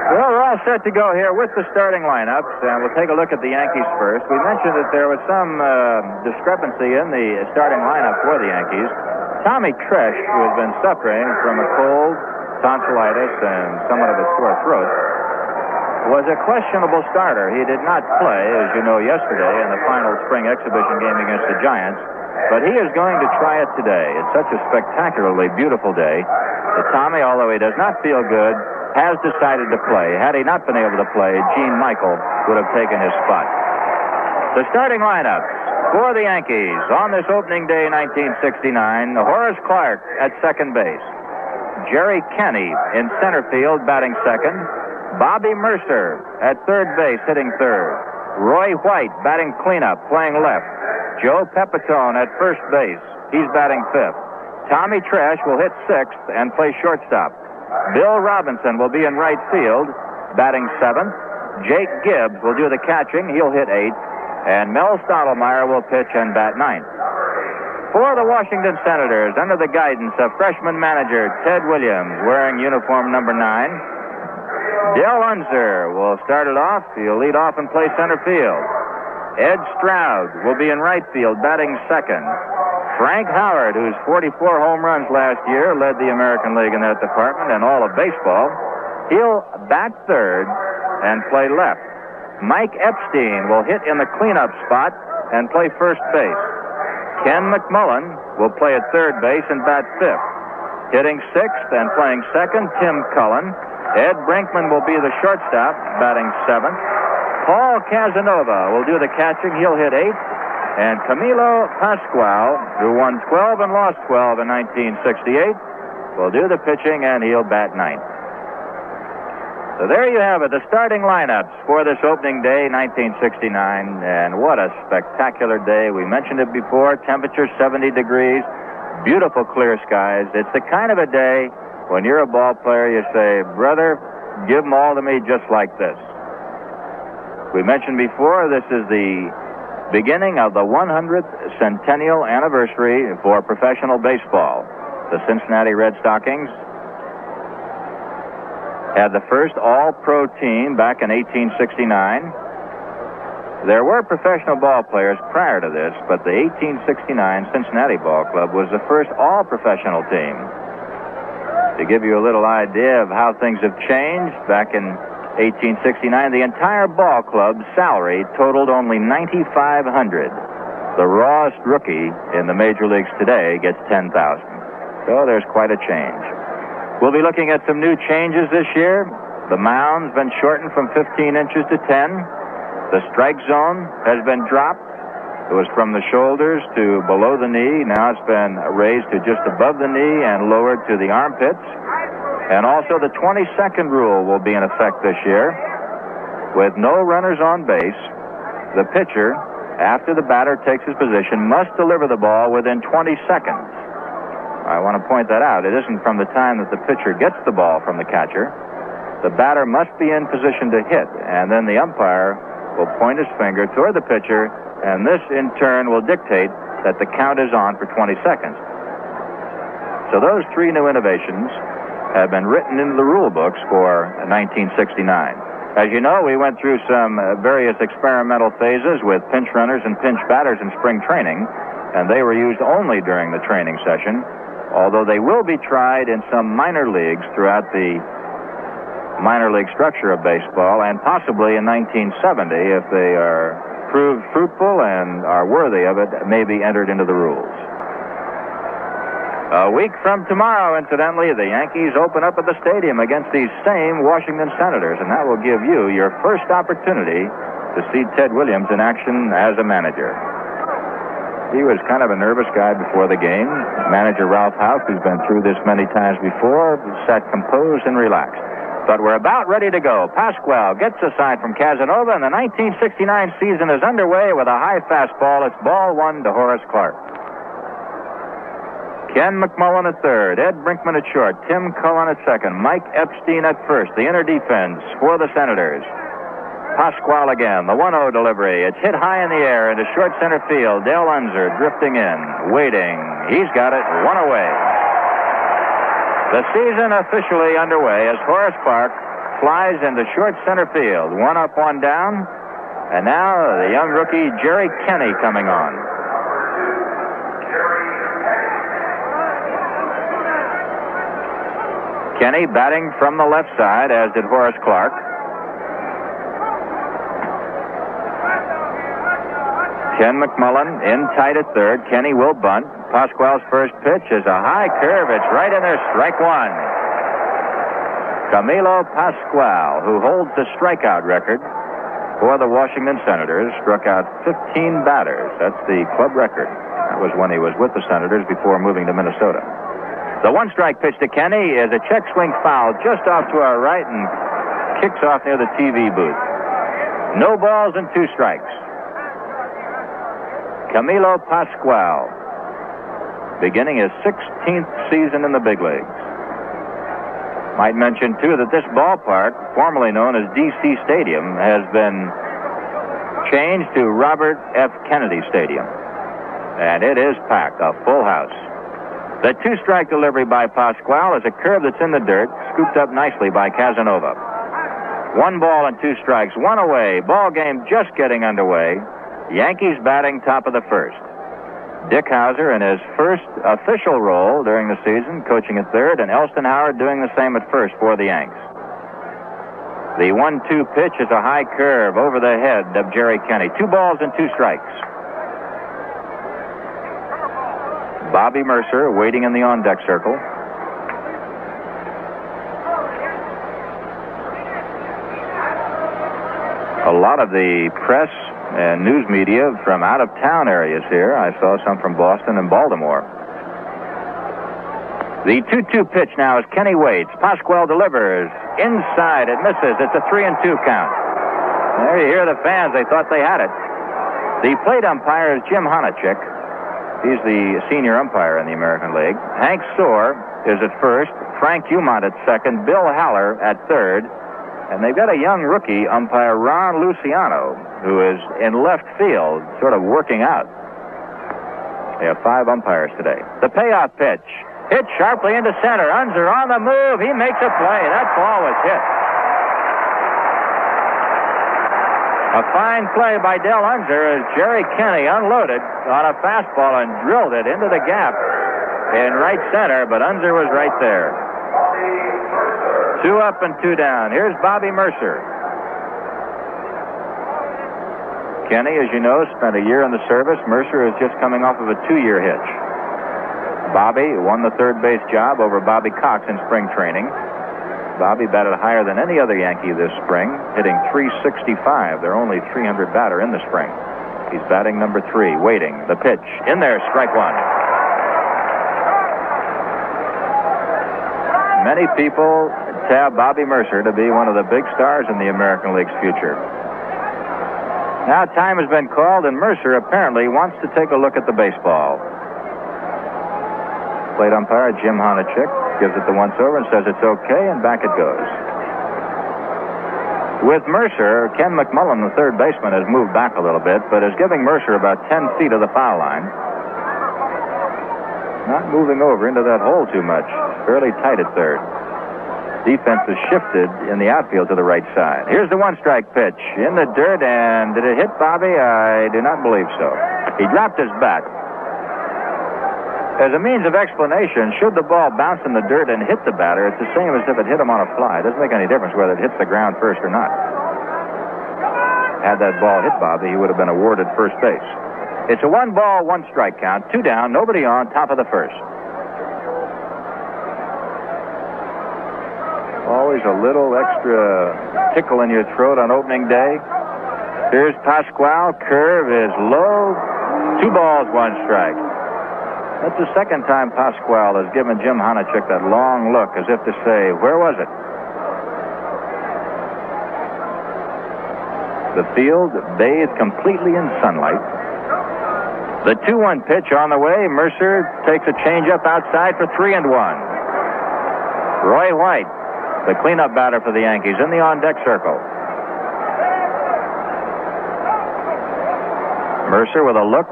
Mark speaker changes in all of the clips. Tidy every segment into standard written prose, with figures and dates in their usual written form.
Speaker 1: Well, we're all set to go here with the starting lineups, and we'll take a look at the Yankees first. We mentioned that there was some discrepancy in the starting lineup for the Yankees. Tommy Tresh, who has been suffering from a cold, tonsillitis, and somewhat of a sore throat, was a questionable starter. He did not play, as you know, yesterday in the final spring exhibition game against the Giants, but he is going to try it today. It's such a spectacularly beautiful day that Tommy, although he does not feel good, has decided to play. Had he not been able to play, Gene Michael would have taken his spot. The starting lineup for the Yankees on this opening day 1969, Horace Clarke at second base, Jerry Kenney in center field batting second, Bobby Mercer at third base hitting third, Roy White batting cleanup playing left, Joe Pepitone at first base, he's batting fifth, Tommy Tresh will hit sixth and play shortstop. Bill Robinson will be in right field, batting seventh. Jake Gibbs will do the catching. He'll hit eighth. And Mel Stottlemyre will pitch and bat ninth. For the Washington Senators, under the guidance of freshman manager Ted Williams, wearing uniform number 9, Dale Unser will start it off. He'll lead off and play center field. Ed Stroud will be in right field, batting second. Frank Howard, whose 44 home runs last year led the American League in that department and all of baseball, he'll bat third and play left. Mike Epstein will hit in the cleanup spot and play first base. Ken McMullen will play at third base and bat fifth. Hitting sixth and playing second, Tim Cullen. Ed Brinkman will be the shortstop, batting seventh. Paul Casanova will do the catching. He'll hit eighth. And Camilo Pascual, who won 12 and lost 12 in 1968, will do the pitching, and he'll bat ninth. So there you have it, the starting lineups for this opening day, 1969. And what a spectacular day. We mentioned it before, temperature 70 degrees, beautiful clear skies. It's the kind of a day when you're a ball player, you say, brother, give them all to me just like this. We mentioned before, this is the beginning of the 100th centennial anniversary for professional baseball. The Cincinnati Red Stockings had the first all-pro team back in 1869. There were professional ball players prior to this, but the 1869 Cincinnati Ball Club was the first all-professional team. To give you a little idea of how things have changed, back in 1869, the entire ball club's salary totaled only $9,500. The rawest rookie in the major leagues today gets $10,000. So there's quite a change. We'll be looking at some new changes this year. The mound's been shortened from 15 inches to 10. The strike zone has been dropped. It was from the shoulders to below the knee. Now it's been raised to just above the knee and lowered to the armpits. And also the 20-second rule will be in effect this year. With no runners on base, the pitcher, after the batter takes his position, must deliver the ball within 20 seconds. I want to point that out. It isn't from the time that the pitcher gets the ball from the catcher. The batter must be in position to hit, and then the umpire will point his finger toward the pitcher, and this, in turn, will dictate that the count is on for 20 seconds. So those three new innovations have been written into the rule books for 1969. As you know, we went through some various experimental phases with pinch runners and pinch batters in spring training, and they were used only during the training session, although they will be tried in some minor leagues throughout the minor league structure of baseball, and possibly in 1970, if they are proved fruitful and are worthy of it, may be entered into the rules. A week from tomorrow, incidentally, the Yankees open up at the stadium against these same Washington Senators, and that will give you your first opportunity to see Ted Williams in action as a manager. He was kind of a nervous guy before the game. Manager Ralph Houck, who's been through this many times before, sat composed and relaxed. But we're about ready to go. Pascual gets a sign from Casanova, and the 1969 season is underway with a high fastball. It's ball one to Horace Clarke. Ken McMullen at third, Ed Brinkman at short, Tim Cullen at second, Mike Epstein at first. The inner defense for the Senators. Pascual again, the 1-0 delivery. It's hit high in the air into short center field. Dale Unser drifting in, waiting. He's got it, one away. The season officially underway as Horace Clarke flies into short center field. One up, one down. And now the young rookie, Jerry Kenney, coming on. Kenney batting from the left side, as did Horace Clark. Ken McMullen in tight at third. Kenney will bunt. Pasquale's first pitch is a high curve. It's right in there, strike one. Camilo Pasquale, who holds the strikeout record for the Washington Senators, struck out 15 batters. That's the club record. That was when he was with the Senators before moving to Minnesota. The one-strike pitch to Kenney is a check swing foul just off to our right and kicks off near the TV booth. No balls and 2 strikes. Camilo Pasquale, beginning his 16th season in the big leagues. Might mention, too, that this ballpark, formerly known as D.C. Stadium, has been changed to Robert F. Kennedy Stadium. And it is packed, a full house. The 2-strike delivery by Pasquale is a curve that's in the dirt, scooped up nicely by Casanova. 1 ball and 2 strikes, 1 away. Ball game just getting underway. Yankees batting top of the first. Dick Hauser in his first official role during the season, coaching at third, and Elston Howard doing the same at first for the Yanks. The 1-2 pitch is a high curve over the head of Jerry Kenney. 2 balls and 2 strikes. Bobby Mercer waiting in the on-deck circle. A lot of the press and news media from out-of-town areas here. I saw some from Boston and Baltimore. The 2-2 pitch now as Kenney waits. Pasquale delivers. Inside, it misses. It's a 3-2 count. There you hear the fans. They thought they had it. The plate umpire is Jim Honachek. He's the senior umpire in the American League. Hank Soar is at first. Frank Umont at second. Bill Haller at third. And they've got a young rookie umpire, Ron Luciano, who is in left field, sort of working out. They have 5 umpires today. The payoff pitch. Hit sharply into center. Unser on the move. He makes a play. That ball was hit. A fine play by Del Unser as Jerry Kenney unloaded on a fastball and drilled it into the gap in right center, but Unser was right there. 2 up and 2 down. Here's Bobby Mercer. Kenney, as you know, spent a year in the service. Mercer is just coming off of a 2-year hitch. Bobby won the third base job over Bobby Cox in spring training. Bobby batted higher than any other Yankee this spring, hitting .365, their only .300 batter in the spring. He's batting number 3, waiting. The pitch. In there, strike one. Many people tab Bobby Mercer to be one of the big stars in the American League's future. Now time has been called, and Mercer apparently wants to take a look at the baseball. Plate umpire Jim Honachek gives it the once-over and says it's okay, and back it goes. With Mercer, Ken McMullen, the third baseman, has moved back a little bit, but is giving Mercer about 10 feet of the foul line. Not moving over into that hole too much. Fairly tight at third. Defense has shifted in the outfield to the right side. Here's the 1-strike pitch. In the dirt, and did it hit Bobby? I do not believe so. He dropped his bat. As a means of explanation, should the ball bounce in the dirt and hit the batter, it's the same as if it hit him on a fly. It doesn't make any difference whether it hits the ground first or not. Had that ball hit Bobby, he would have been awarded first base. It's a 1-ball, 1-strike count. 2 down, nobody on, top of the first. Always a little extra tickle in your throat on opening day. Here's Pasquale. Curve is low. 2 balls, 1 strike. That's the second time Pasquale has given Jim Honachek that long look as if to say, where was it? The field bathed completely in sunlight. The 2-1 pitch on the way. Mercer takes a changeup outside for 3-1. Roy White, the cleanup batter for the Yankees, in the on-deck circle. Mercer with a look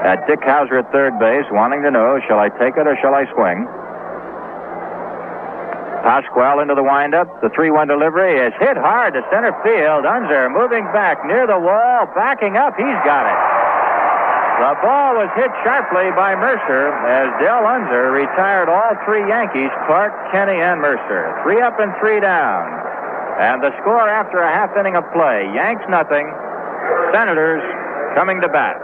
Speaker 1: at Dick Hauser at third base, wanting to know, shall I take it or shall I swing? Pasquale into the windup. The 3-1 delivery is hit hard to center field. Unser moving back near the wall, backing up. He's got it. The ball was hit sharply by Mercer as Del Unser retired all 3 Yankees, Clark, Kenny, and Mercer. 3 up and 3 down. And the score after a half inning of play, Yanks nothing, Senators coming to bat.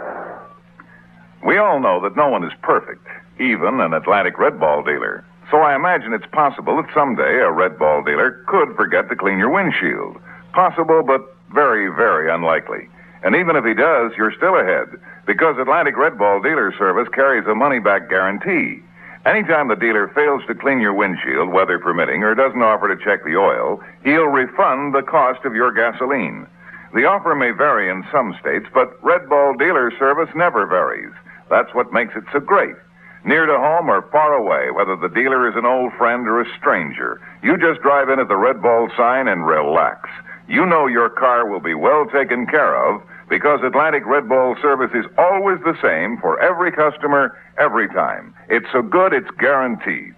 Speaker 2: We all know that no one is perfect, even an Atlantic Red Ball dealer. So I imagine it's possible that someday a Red Ball dealer could forget to clean your windshield. Possible, but very, very unlikely. And even if he does, you're still ahead, because Atlantic Red Ball Dealer Service carries a money-back guarantee. Anytime the dealer fails to clean your windshield, weather permitting, or doesn't offer to check the oil, he'll refund the cost of your gasoline. The offer may vary in some states, but Red Ball Dealer Service never varies. That's what makes it so great. Near to home or far away, whether the dealer is an old friend or a stranger, you just drive in at the Red Ball sign and relax. You know your car will be well taken care of, because Atlantic Red Ball service is always the same for every customer, every time. It's so good, it's guaranteed.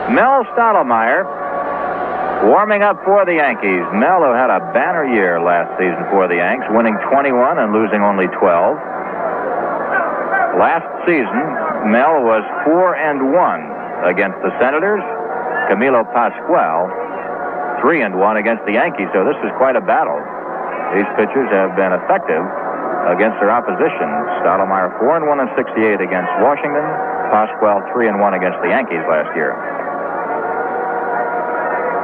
Speaker 1: Mel Stottlemyre warming up for the Yankees. Mel, who had a banner year last season for the Yanks, winning 21 and losing only 12. Last season, Mel was 4-1 against the Senators. Camilo Pasquale, 3-1 against the Yankees, so this is quite a battle. These pitchers have been effective against their opposition. Stottlemyre 4-1 and 68 against Washington. Pasquale 3-1 against the Yankees last year.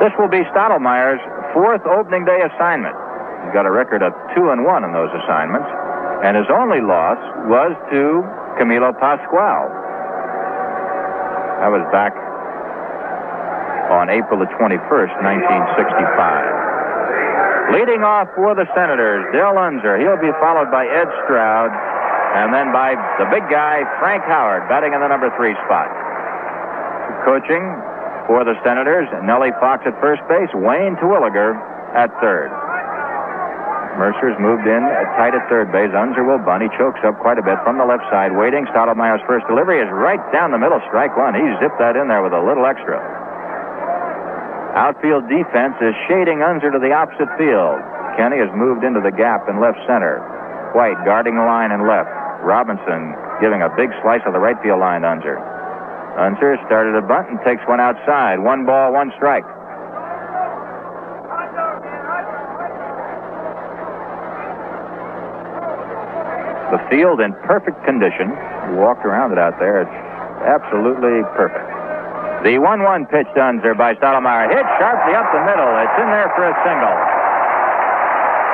Speaker 1: This will be Stottlemyre's 4th opening day assignment. He's got a record of 2-1 in those assignments, and his only loss was to Camilo Pasquale. That was back on April the 21st, 1965. Leading off for the Senators, Del Unser. He'll be followed by Ed Stroud, and then by the big guy, Frank Howard, batting in the number 3 spot. Coaching for the Senators, Nellie Fox at first base, Wayne Terwilliger at third. Mercer's moved in tight at third base. Unser will bunt. He chokes up quite a bit from the left side, waiting. Stottlemyre's first delivery is right down the middle, strike one. He zipped that in there with a little extra. Outfield defense is shading Unser to the opposite field. Kenny has moved into the gap in left center. White guarding the line in left. Robinson giving a big slice of the right field line to Unser. Unser started a bunt and takes one outside. 1 ball, 1 strike. The field in perfect condition. You walked around it out there. It's absolutely perfect. The 1-1 pitch to Unser by Stottlemyre. Hit sharply up the middle. It's in there for a single.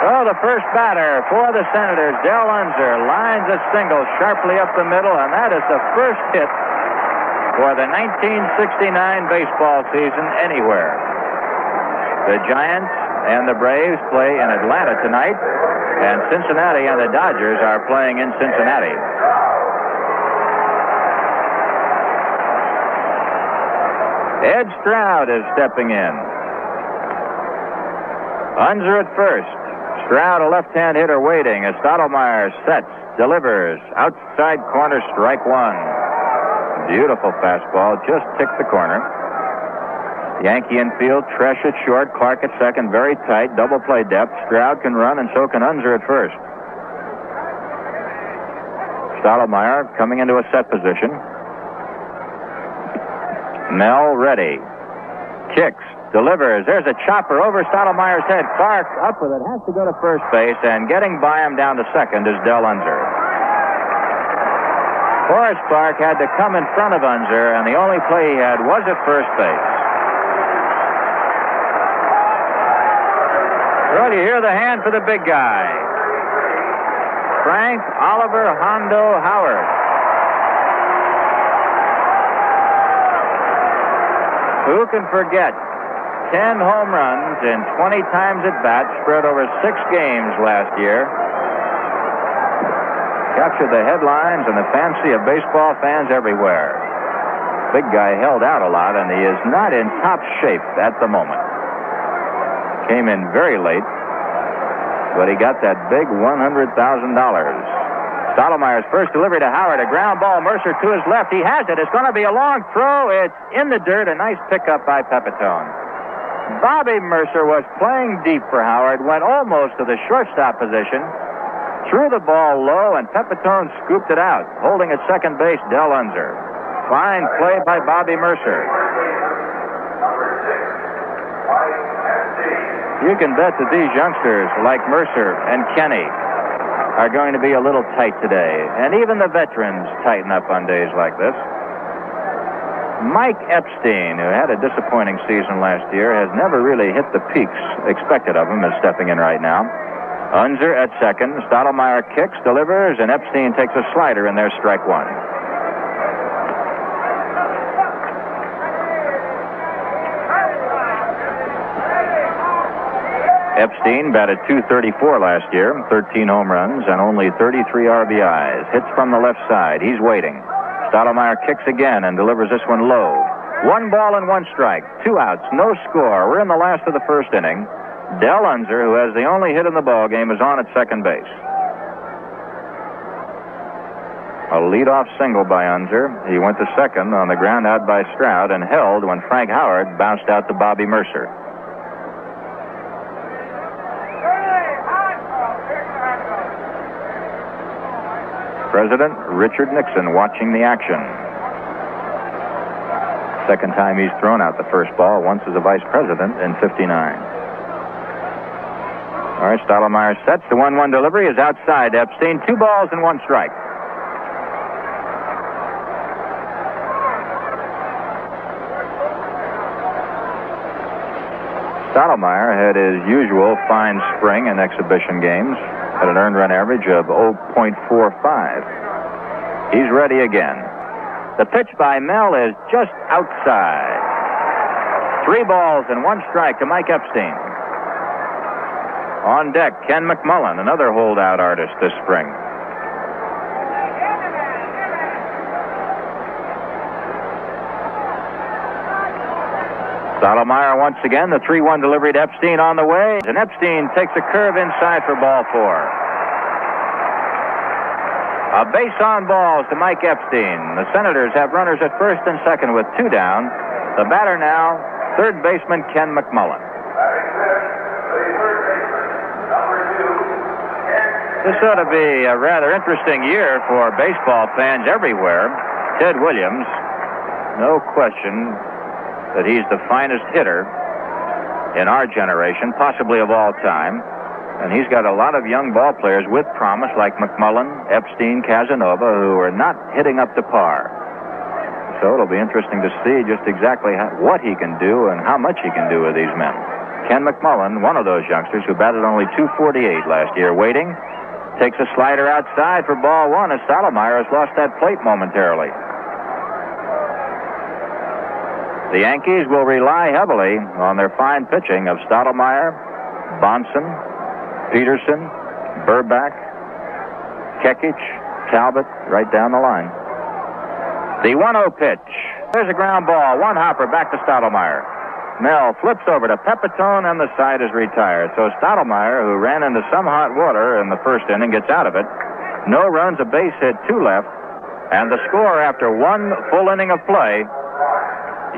Speaker 1: So the first batter for the Senators, Del Unser, lines a single sharply up the middle, and that is the first hit for the 1969 baseball season anywhere. The Giants and the Braves play in Atlanta tonight, and Cincinnati and the Dodgers are playing in Cincinnati. Ed Stroud is stepping in. Unser at first. Stroud, a left-hand hitter, waiting as Stottlemyre sets, delivers, outside corner, strike one. Beautiful fastball, just ticked the corner. Yankee infield, Tresh at short, Clark at second, very tight, double play depth. Stroud can run, and so can Unser at first. Stottlemyre coming into a set position. Mel ready. Kicks, delivers. There's a chopper over Stottlemyre's head. Clark up with it, has to go to first base, and getting by him down to second is Del Unser. Horace Clark had to come in front of Unser, and the only play he had was at first base. Well, you hear the hand for the big guy. Frank Oliver Hondo Howard. Who can forget 10 home runs in 20 times at bat, spread over 6 games last year? Captured the headlines and the fancy of baseball fans everywhere. big guy held out a lot, and he is not in top shape at the moment. Came in very late, but he got that big $100,000. Stottlemyre's first delivery to Howard, a ground ball. Mercer to his left. He has it. It's going to be a long throw. It's in the dirt. A nice pickup by Pepitone. Bobby Mercer was playing deep for Howard, went almost to the shortstop position, threw the ball low, and Pepitone scooped it out. Holding at second base, Del Unser. Fine play by Bobby Mercer. You can bet that these youngsters, like Mercer and Kenny, are going to be a little tight today. And even the veterans tighten up on days like this. Mike Epstein, who had a disappointing season last year, has never really hit the peaks expected of him, is stepping in right now. Unser at second. Stottlemyre kicks, delivers, and Epstein takes a slider in there, strike one. Epstein batted .234 last year, 13 home runs, and only 33 RBIs. Hits from the left side. He's waiting. Stottlemyre kicks again and delivers this one low. 1 ball and 1 strike. 2 outs, no score. We're in the last of the first inning. Del Unser, who has the only hit in the ball game, is on at second base. A leadoff single by Unser. He went to second on the ground out by Stroud and held when Frank Howard bounced out to Bobby Mercer. President Richard Nixon watching the action. Second time he's thrown out the first ball, once as a vice president in '59. All right, Stottlemyre sets. The 1-1 delivery is outside Epstein. 2 balls and 1 strike. Stottlemyre had his usual fine spring in exhibition games at an earned run average of 0.45. He's ready again. The pitch by Mel is just outside. 3 balls and 1 strike to Mike Epstein. On deck, Ken McMullen, another holdout artist this spring. Stottlemyre once again, the 3-1 delivery to Epstein on the way. And Epstein takes a curve inside for ball 4. A base on balls to Mike Epstein. The Senators have runners at first and second with 2 down. The batter now, third baseman Ken McMullen. This ought to be a rather interesting year for baseball fans everywhere. Ted Williams, no question that he's the finest hitter in our generation, possibly of all time. And he's got a lot of young ball players with promise like McMullen, Epstein, Casanova, who are not hitting up to par. So it'll be interesting to see just exactly what he can do and how much he can do with these men. Ken McMullen, one of those youngsters who batted only .248 last year, waiting, takes a slider outside for ball 1 as Stottlemyre has lost that plate momentarily. The Yankees will rely heavily on their fine pitching of Stottlemyre, Bonson, Peterson, Burback, Kekic, Talbot, right down the line. The 1-0 pitch. There's a ground ball. 1 hopper back to Stottlemyre. Mel flips over to Pepitone, and the side is retired. So Stottlemyre, who ran into some hot water in the first inning, gets out of it. No runs, a base hit, 2 left. And the score after 1 full inning of play,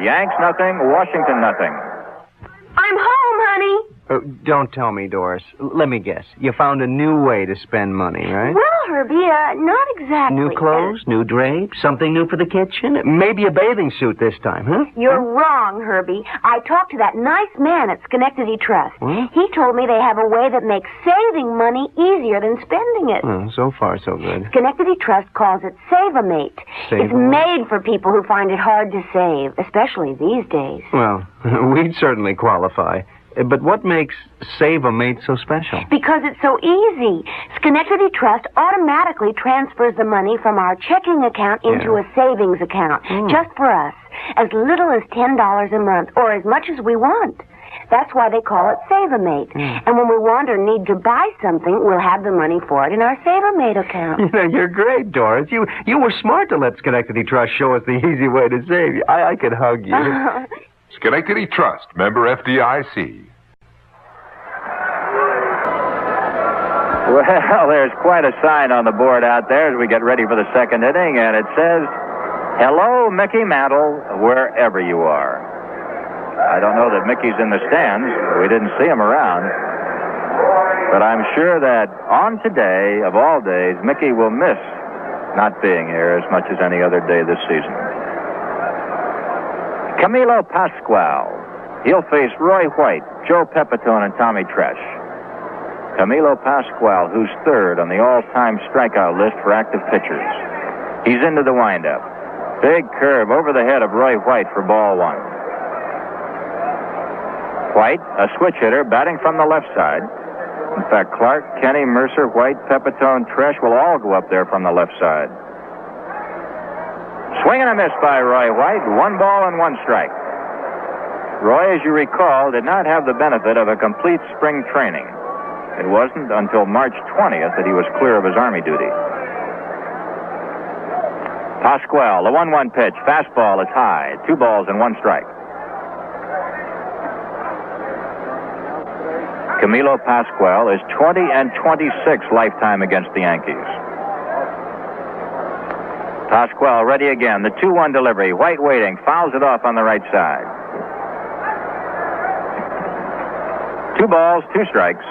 Speaker 1: Yanks nothing, Washington nothing.
Speaker 3: I'm home, honey.
Speaker 4: Don't tell me, Doris. Let me guess. You found a new way to spend money, right?
Speaker 3: Well, Herbie, not exactly.
Speaker 4: New clothes, new drapes, something new for the kitchen? Maybe a bathing suit this time, huh?
Speaker 3: You're wrong, Herbie. I talked to that nice man at Schenectady Trust.
Speaker 4: What?
Speaker 3: He told me they have a way that makes saving money easier than spending it.
Speaker 4: Oh, so far, so good.
Speaker 3: Schenectady Trust calls it Save-A-Mate. It's made for people who find it hard to save, especially these days.
Speaker 4: Well, we'd certainly qualify. But what makes Save-A-Mate so special?
Speaker 3: Because it's so easy. Schenectady Trust automatically transfers the money from our checking account into a savings account, just for us, as little as $10 a month, or as much as we want. That's why they call it Save-A-Mate. And when we want or need to buy something, we'll have the money for it in our Save-A-Mate account.
Speaker 4: You know, you're great, Doris. You were smart to let Schenectady Trust show us the easy way to save. I could hug you.
Speaker 5: Schenectady Trust, member FDIC.
Speaker 1: Well, there's quite a sign on the board out there as we get ready for the second inning, and it says, "Hello, Mickey Mantle, wherever you are." I don't know that Mickey's in the stands. We didn't see him around. But I'm sure that on today, of all days, Mickey will miss not being here as much as any other day this season. Camilo Pascual. He'll face Roy White, Joe Pepitone, and Tommy Tresh. Camilo Pascual, who's third on the all-time strikeout list for active pitchers. He's into the windup. Big curve over the head of Roy White for ball one. White, a switch hitter, batting from the left side. In fact, Clark, Kenny, Mercer, White, Pepitone, Tresh will all go up there from the left side. Swing and a miss by Roy White. 1 ball and 1 strike. Roy, as you recall, did not have the benefit of a complete spring training. It wasn't until March 20th that he was clear of his Army duty. Pascual, the 1-1 pitch. Fastball is high. 2 balls and 1 strike. Camilo Pascual is 20-26 lifetime against the Yankees. Pascual ready again. The 2-1 delivery. White waiting. Fouls it off on the right side. 2 balls, 2 strikes.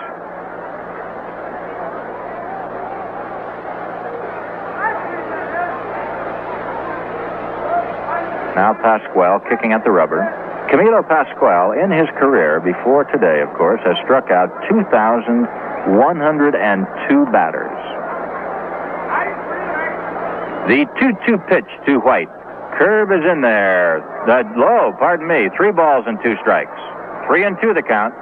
Speaker 1: Now Pascual kicking at the rubber. Camilo Pascual, in his career, before today, of course, has struck out 2,102 batters. The 2-2 pitch to White. Curve is in there. Low, pardon me. 3 balls and 2 strikes. 3-2 the count.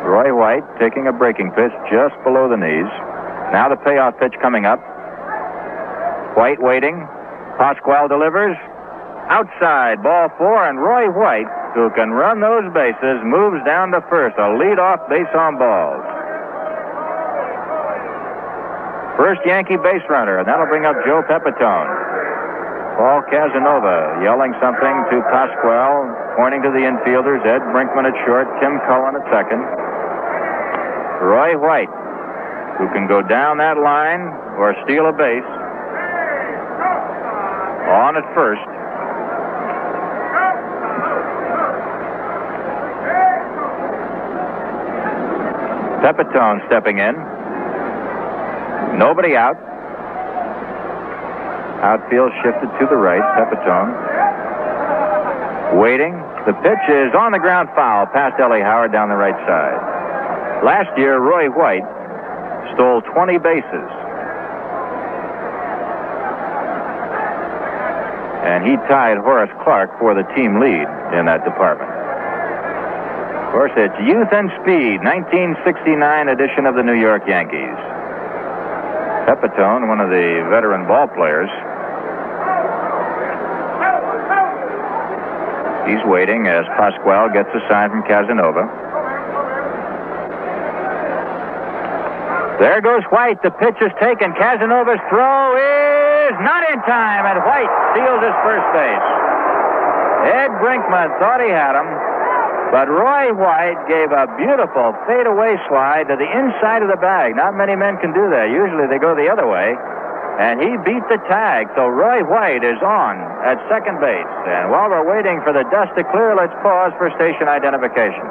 Speaker 1: Roy White taking a breaking pitch just below the knees. Now the payoff pitch coming up. White waiting. Pascual delivers. Outside, ball 4, and Roy White, who can run those bases, moves down to first. A leadoff base on balls. First Yankee base runner, and that'll bring up Joe Pepitone. Paul Casanova yelling something to Pascual, pointing to the infielders. Ed Brinkman at short, Tim Cullen at second. Roy White, who can go down that line or steal a base. On at first. Pepitone stepping in. Nobody out. Outfield shifted to the right. Pepitone waiting. The pitch is on the ground, foul past Ellie Howard down the right side. Last year, Roy White stole 20 bases. And he tied Horace Clark for the team lead in that department. Of course, it's Youth and Speed, 1969 edition of the New York Yankees. Pepitone, one of the veteran ball players. He's waiting as Pascual gets a sign from Casanova. There goes White. The pitch is taken. Casanova's throw is not in time, and White steals his first base. Ed Brinkman thought he had him, but Roy White gave a beautiful fadeaway slide to the inside of the bag. Not many men can do that. Usually they go the other way, and he beat the tag. So Roy White is on at second base. And while we're waiting for the dust to clear, let's pause for station identification.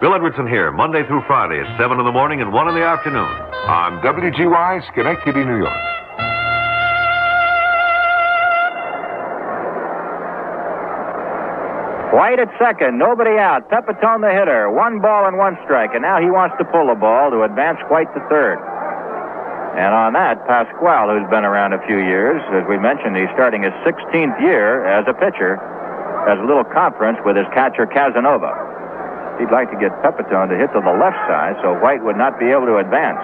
Speaker 6: Bill Edwardson here, Monday through Friday at 7 in the morning and 1 in the afternoon.
Speaker 5: On WGY, Schenectady, New York.
Speaker 1: White at second, nobody out. Pepitone the hitter, 1 ball and 1 strike, and now he wants to pull the ball to advance White to third. And on that, Pascual, who's been around a few years, as we mentioned, he's starting his 16th year as a pitcher, has a little conference with his catcher Casanova. He'd like to get Pepitone to hit to the left side so White would not be able to advance.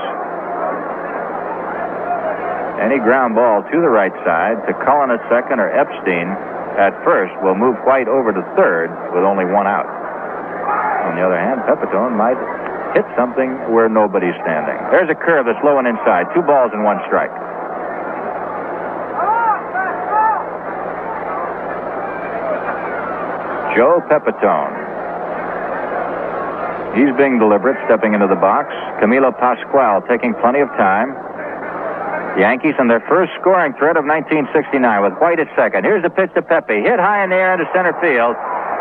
Speaker 1: Any ground ball to the right side to Cullen at second or Epstein at first will move White over to third with only one out. On the other hand, Pepitone might hit something where nobody's standing. There's a curve that's low and inside. 2 balls and 1 strike. Joe Pepitone. He's being deliberate, stepping into the box. Camilo Pascual taking plenty of time. The Yankees on their first scoring threat of 1969 with White at second. Here's the pitch to Pepe. Hit high in the air into center field.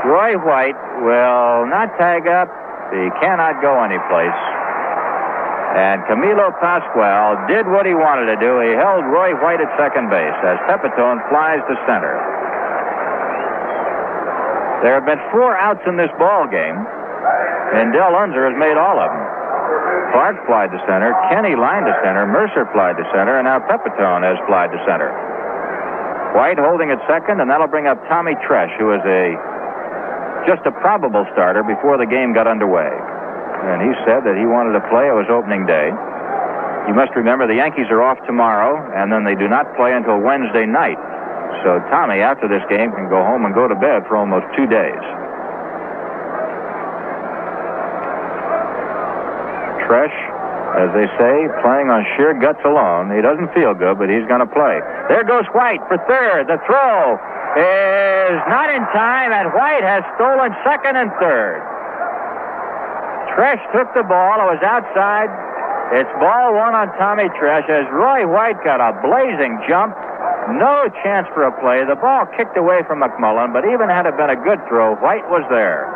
Speaker 1: Roy White will not tag up. He cannot go anyplace. And Camilo Pascual did what he wanted to do. He held Roy White at second base as Pepitone flies to center. There have been 4 outs in this ball game, and Del Unser has made all of them. Clark flied to center, Kenny lined to center, Mercer flied to center, and now Pepitone has flied to center. White holding at second, and that'll bring up Tommy Tresh, who is just a probable starter before the game got underway. And he said that he wanted to play. It was opening day. You must remember the Yankees are off tomorrow, and then they do not play until Wednesday night. So Tommy, after this game, can go home and go to bed for almost 2 days. Tresh, as they say, playing on sheer guts alone. He doesn't feel good, but he's going to play. There goes White for third. The throw is not in time, and White has stolen second and third. Tresh took the ball. It was outside. It's ball 1 on Tommy Tresh as Roy White got a blazing jump. No chance for a play. The ball kicked away from McMullen, but even had it been a good throw, White was there.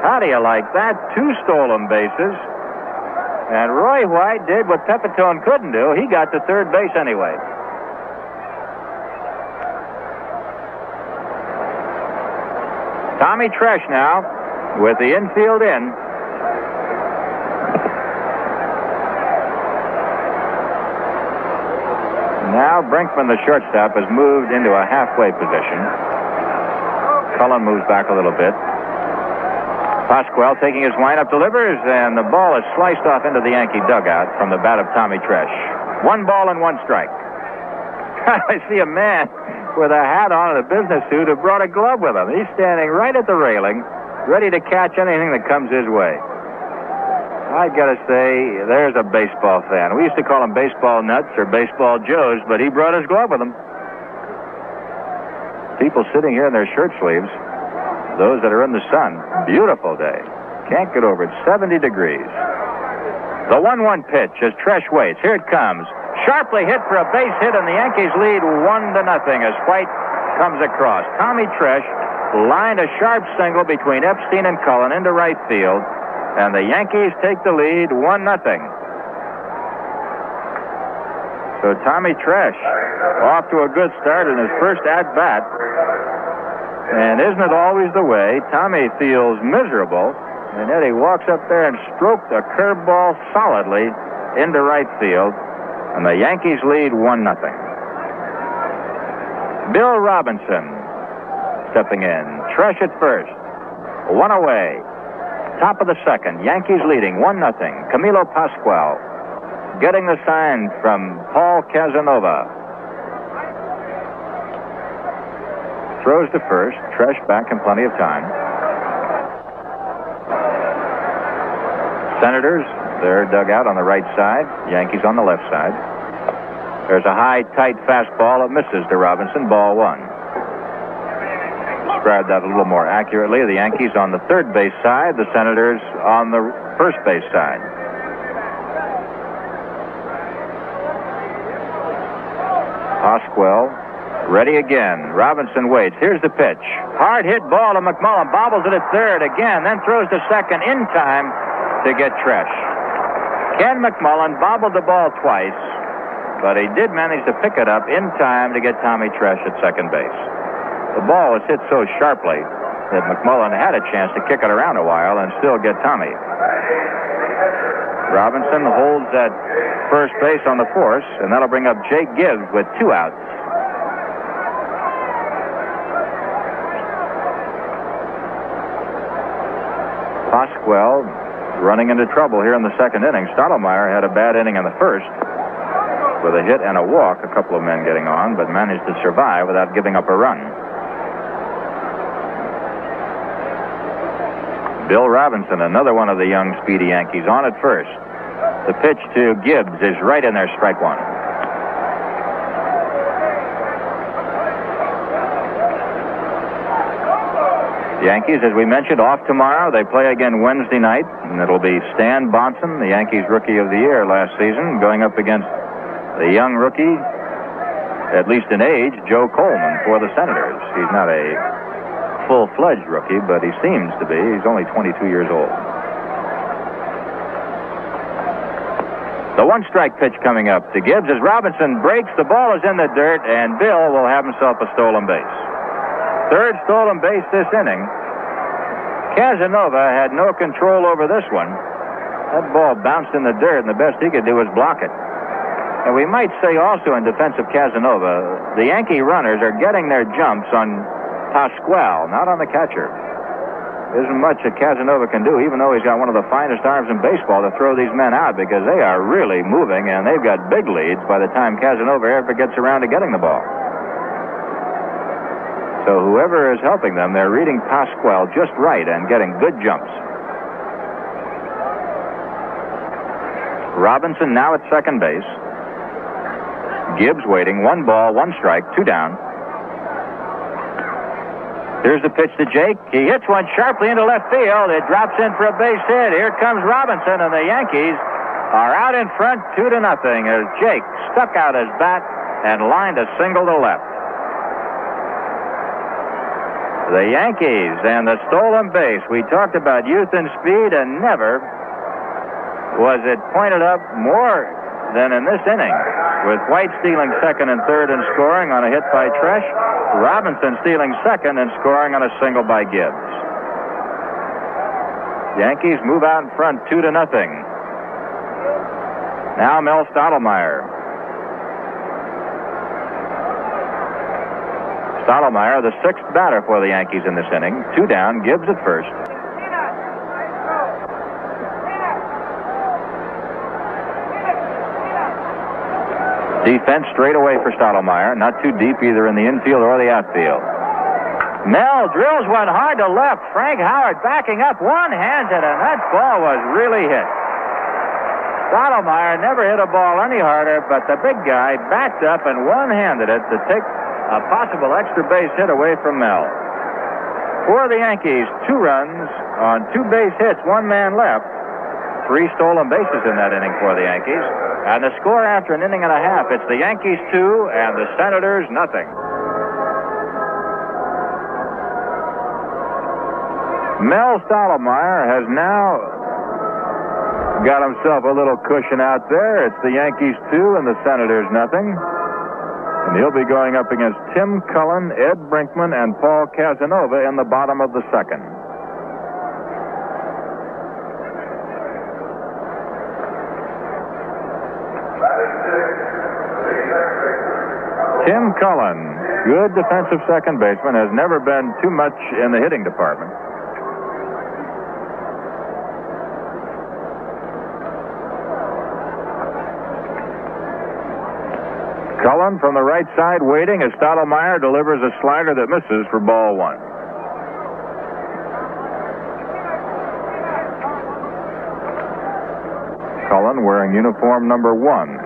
Speaker 1: How do you like that? 2 stolen bases. And Roy White did what Pepitone couldn't do. He got to third base anyway. Tommy Tresh now with the infield in. Now Brinkman, the shortstop, has moved into a halfway position. Cullen moves back a little bit. Pascual taking his windup, delivers, and the ball is sliced off into the Yankee dugout from the bat of Tommy Tresh. 1 ball and 1 strike. I see a man with a hat on and a business suit who brought a glove with him. He's standing right at the railing, ready to catch anything that comes his way. I gotta say, there's a baseball fan. We used to call him Baseball Nuts or Baseball Joes, but he brought his glove with him. People sitting here in their shirt sleeves. Those that are in the sun. Beautiful day. Can't get over it. 70 degrees. The 1-1 pitch as Tresh waits. Here it comes. Sharply hit for a base hit, and the Yankees lead 1-0 as White comes across. Tommy Tresh lined a sharp single between Epstein and Cullen into right field, and the Yankees take the lead 1-0. So Tommy Tresh off to a good start in his first at-bat. And isn't it always the way? Tommy feels miserable, and yet he walks up there and stroked a curveball solidly into right field, and the Yankees lead 1-0. Bill Robinson stepping in. Tresh at first. 1 away. Top of the second. Yankees leading 1-0. Camilo Pascual getting the sign from Paul Casanova. Throws to first. Tresh back in plenty of time. Senators, their dugout on the right side. Yankees on the left side. There's a high, tight fastball that misses to Robinson. Ball 1. Describe that a little more accurately. The Yankees on the third base side. The Senators on the first base side. Pascual ready again. Robinson waits. Here's the pitch. Hard hit ball to McMullen. Bobbles it at third again, then throws to second in time to get Tresh. Ken McMullen bobbled the ball twice, but he did manage to pick it up in time to get Tommy Tresh at second base. The ball was hit so sharply that McMullen had a chance to kick it around a while and still get Tommy. Robinson holds at first base on the force, and that'll bring up Jake Gibbs with 2 outs. Pascual running into trouble here in the second inning. Stottlemyre had a bad inning in the first with a hit and a walk, a couple of men getting on, but managed to survive without giving up a run. Bill Robinson, another one of the young, speedy Yankees, on at first. The pitch to Gibbs is right in there, strike one. The Yankees, as we mentioned, off tomorrow. They play again Wednesday night, and it'll be Stan Bonson, the Yankees Rookie of the Year last season, going up against the young rookie, at least in age, Joe Coleman for the Senators. He's not a full-fledged rookie, but he seems to be. He's only 22 years old. The one-strike pitch coming up to Gibbs as Robinson breaks. The ball is in the dirt, and Bill will have himself a stolen base. Third stolen base this inning. Casanova had no control over this one. That ball bounced in the dirt, and the best he could do was block it. And we might say also in defense of Casanova, the Yankee runners are getting their jumps on Pasquale, not on the catcher. There isn't much that Casanova can do, even though he's got one of the finest arms in baseball, to throw these men out, because they are really moving, and they've got big leads by the time Casanova ever gets around to getting the ball. So whoever is helping them, they're reading Pasquale just right and getting good jumps. Robinson now at second base. Gibbs waiting. 1 ball, 1 strike, 2 down. Here's the pitch to Jake. He hits one sharply into left field. It drops in for a base hit. Here comes Robinson, and the Yankees are out in front 2-0 as Jake stuck out his bat and lined a single to left. The Yankees and the stolen base. We talked about youth and speed, and never was it pointed up more than in this inning, with White stealing second and third and scoring on a hit by Tresh, Robinson stealing second and scoring on a single by Gibbs. Yankees move out in front 2-0. Now Mel Stottlemyre. Stottlemyre, the 6th batter for the Yankees in this inning. 2 down, Gibbs at first. Defense straight away for Stottlemyre. Not too deep either in the infield or the outfield. Mel drills one hard to left. Frank Howard backing up, one-handed, and that ball was really hit. Stottlemyre never hit a ball any harder, but the big guy backed up and one-handed it to take a possible extra base hit away from Mel. For the Yankees, 2 runs on 2 base hits, 1 man left. 3 stolen bases in that inning for the Yankees. And the score after an inning and a half, it's the Yankees 2 and the Senators nothing. Mel Stottlemyre has now got himself a little cushion out there. It's the Yankees 2 and the Senators nothing. And he'll be going up against Tim Cullen, Ed Brinkman, and Paul Casanova in the bottom of the 2nd. Tim Cullen, good defensive second baseman, has never been too much in the hitting department. Cullen from the right side waiting as Stottlemyre delivers a slider that misses for ball 1. Cullen wearing uniform number 1.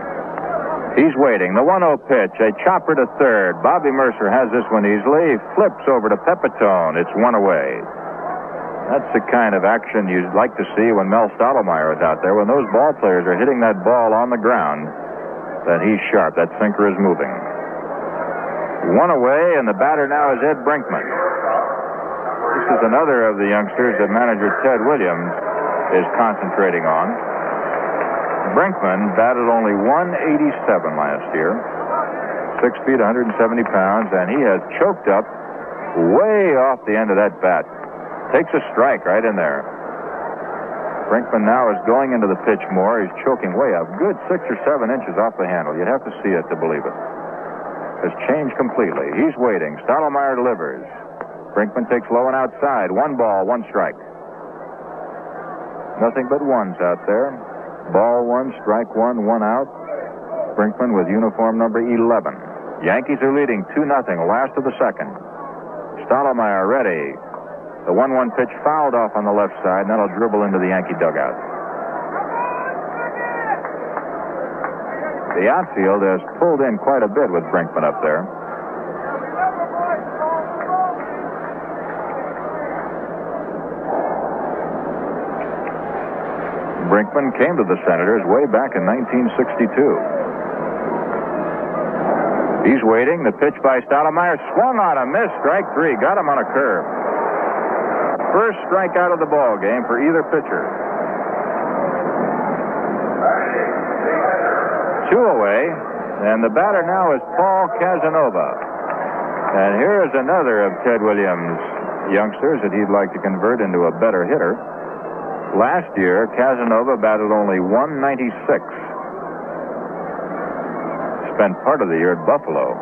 Speaker 1: He's waiting. The 1-0 pitch, a chopper to third. Bobby Mercer has this one easily. Flips over to Pepitone. It's 1 away. That's the kind of action you'd like to see when Mel Stottlemyre is out there. When those ball players are hitting that ball on the ground, then he's sharp. That sinker is moving. 1 away, and the batter now is Ed Brinkman. This is another of the youngsters that manager Ted Williams is concentrating on. Brinkman batted only .187 last year. 6 feet, 170 pounds, and he has choked up way off the end of that bat. Takes a strike right in there. Brinkman now is going into the pitch more. He's choking way up. Good 6 or 7 inches off the handle. You'd have to see it to believe it. Has changed completely. He's waiting. Stottlemyre delivers. Brinkman takes low and outside. 1 ball, 1 strike. Nothing but ones out there. Ball 1, strike 1, 1 out. Brinkman with uniform number 11. Yankees are leading 2-0, last of the 2nd. Stottlemyre ready. The 1-1 pitch fouled off on the left side, and that'll dribble into the Yankee dugout. The outfield has pulled in quite a bit with Brinkman up there. Brinkman came to the Senators way back in 1962. He's waiting. The pitch by Stottlemyre swung on a miss. Strike three. Got him on a curve. First strikeout of the ball game for either pitcher. 2 away, and the batter now is Paul Casanova. And here is another of Ted Williams' youngsters that he'd like to convert into a better hitter. Last year, Casanova batted only .196. Spent part of the year at Buffalo.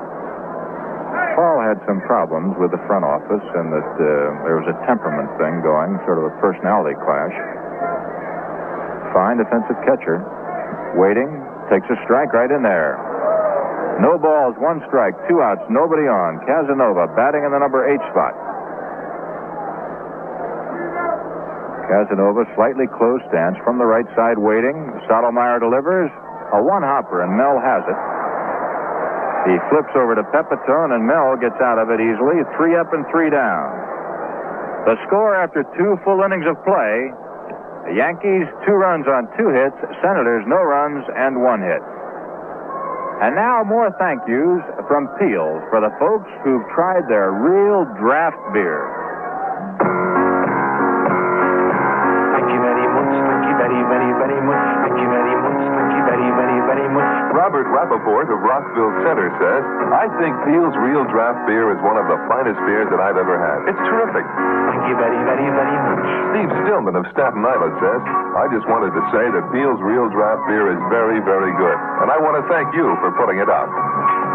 Speaker 1: Paul had some problems with the front office, and that there was a temperament thing going, sort of a personality clash. Fine defensive catcher. Waiting. Takes a strike right in there. No balls, 1 strike, 2 outs, nobody on. Casanova batting in the number 8 spot. Casanova slightly closed stance from the right side waiting. Stottlemyre delivers. A 1-hopper, and Mel has it. He flips over to Pepitone, and Mel gets out of it easily. 3 up and 3 down. The score after 2 full innings of play: the Yankees, 2 runs on 2 hits. Senators, no runs and 1 hit. And now more thank yous from Peels for the folks who've tried their real draft beer.
Speaker 7: Thank you very much. Thank you very, very, very much. Thank you very much. Thank you very, very, very much.
Speaker 5: Robert Rappaport of Rockville Center says, I think Peel's Real Draft Beer is one of the finest beers that I've ever had. It's terrific.
Speaker 7: Thank you very, very, very much.
Speaker 5: Steve Stillman of Staten Island says, I just wanted to say that Peel's Real Draft Beer is very, very good. And I want to thank you for putting it out.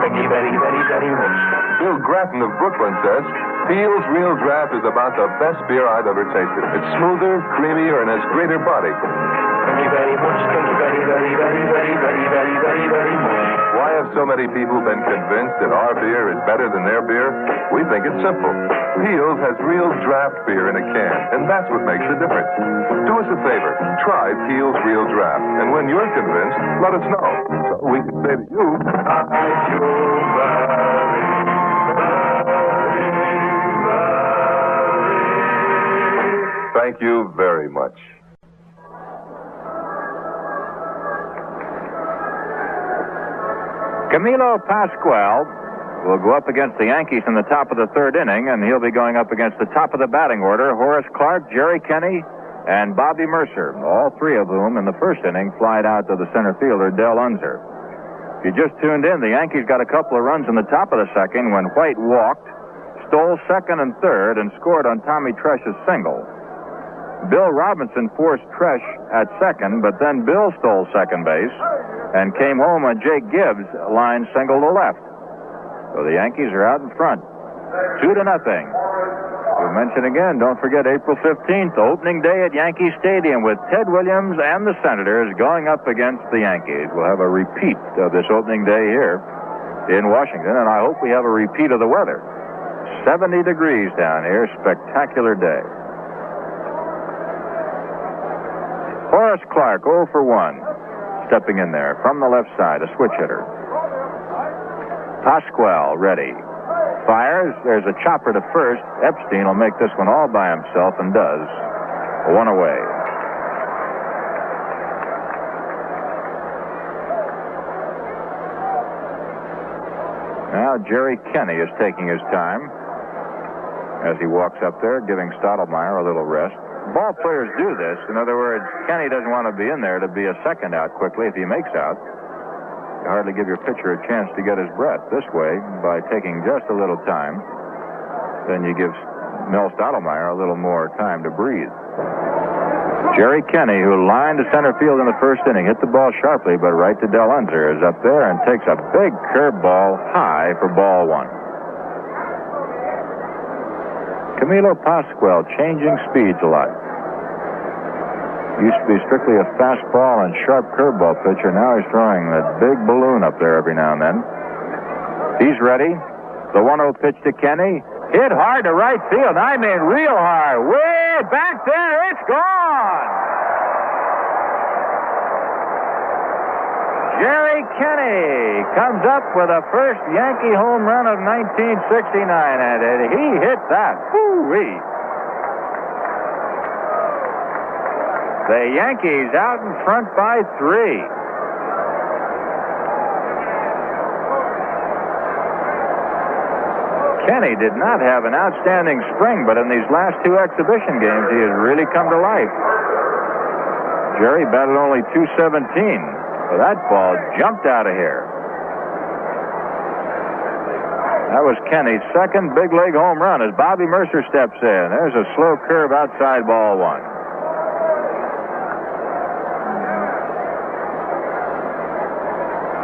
Speaker 7: Thank you very, very, very much.
Speaker 5: Bill Grattan of Brooklyn says, Peel's Real Draft is about the best beer I've ever tasted. It's smoother, creamier, and has greater body.
Speaker 7: Thank you very much. Thank you very, very, very, very, very, very, very, very much.
Speaker 5: Why have so many people been convinced that our beer is better than their beer? We think it's simple. Peel's has real draft beer in a can, and that's what makes the difference. Do us a favor. Try Peel's Real Draft. And when you're convinced, let us know. So we can say to you, thank you very much.
Speaker 1: Camilo Pascual will go up against the Yankees in the top of the 3rd inning, and he'll be going up against the top of the batting order, Horace Clarke, Jerry Kenney, and Bobby Mercer, all 3 of whom in the 1st inning flied out to the center fielder, Del Unser. If you just tuned in, the Yankees got a couple of runs in the top of the 2nd when White walked, stole 2nd and 3rd, and scored on Tommy Tresh's single. Bill Robinson forced Tresh at 2nd, but then Bill stole 2nd base and came home on Jake Gibbs' line single to left. So the Yankees are out in front, 2-0. We'll mention again, don't forget April 15th, opening day at Yankee Stadium with Ted Williams and the Senators going up against the Yankees. We'll have a repeat of this opening day here in Washington, and I hope we have a repeat of the weather. 70 degrees down here, spectacular day. Horace Clarke, 0 for 1. Stepping in there from the left side, a switch hitter. Pascual ready. Fires. There's a chopper to first. Epstein will make this one all by himself and does. 1 away. Now Jerry Kenney is taking his time as he walks up there, giving Stottlemyre a little rest. Ball players do this. In other words, Kenney doesn't want to be in there to be a second out quickly if he makes out. You hardly give your pitcher a chance to get his breath. This way, by taking just a little time, then you give Mel Stottlemyre a little more time to breathe. Jerry Kenney, who lined to center field in the 1st inning, hit the ball sharply, but right to Del Unser, is up there and takes a big curveball high for ball 1. Camilo Pascual changing speeds a lot. Used to be strictly a fastball and sharp curveball pitcher. Now he's throwing that big balloon up there every now and then. He's ready. The 1-0 pitch to Kenney. Hit hard to right field. I mean real hard. Way back there. It's gone. Jerry Kenney comes up with the first Yankee home run of 1969, and he hit that. Woo-wee. The Yankees out in front by 3. Kenney did not have an outstanding spring, but in these last 2 exhibition games, he has really come to life. Jerry batted only .217. So that ball jumped out of here. That was Kenney's second big league home run as Bobby Mercer steps in. There's a slow curve outside ball 1.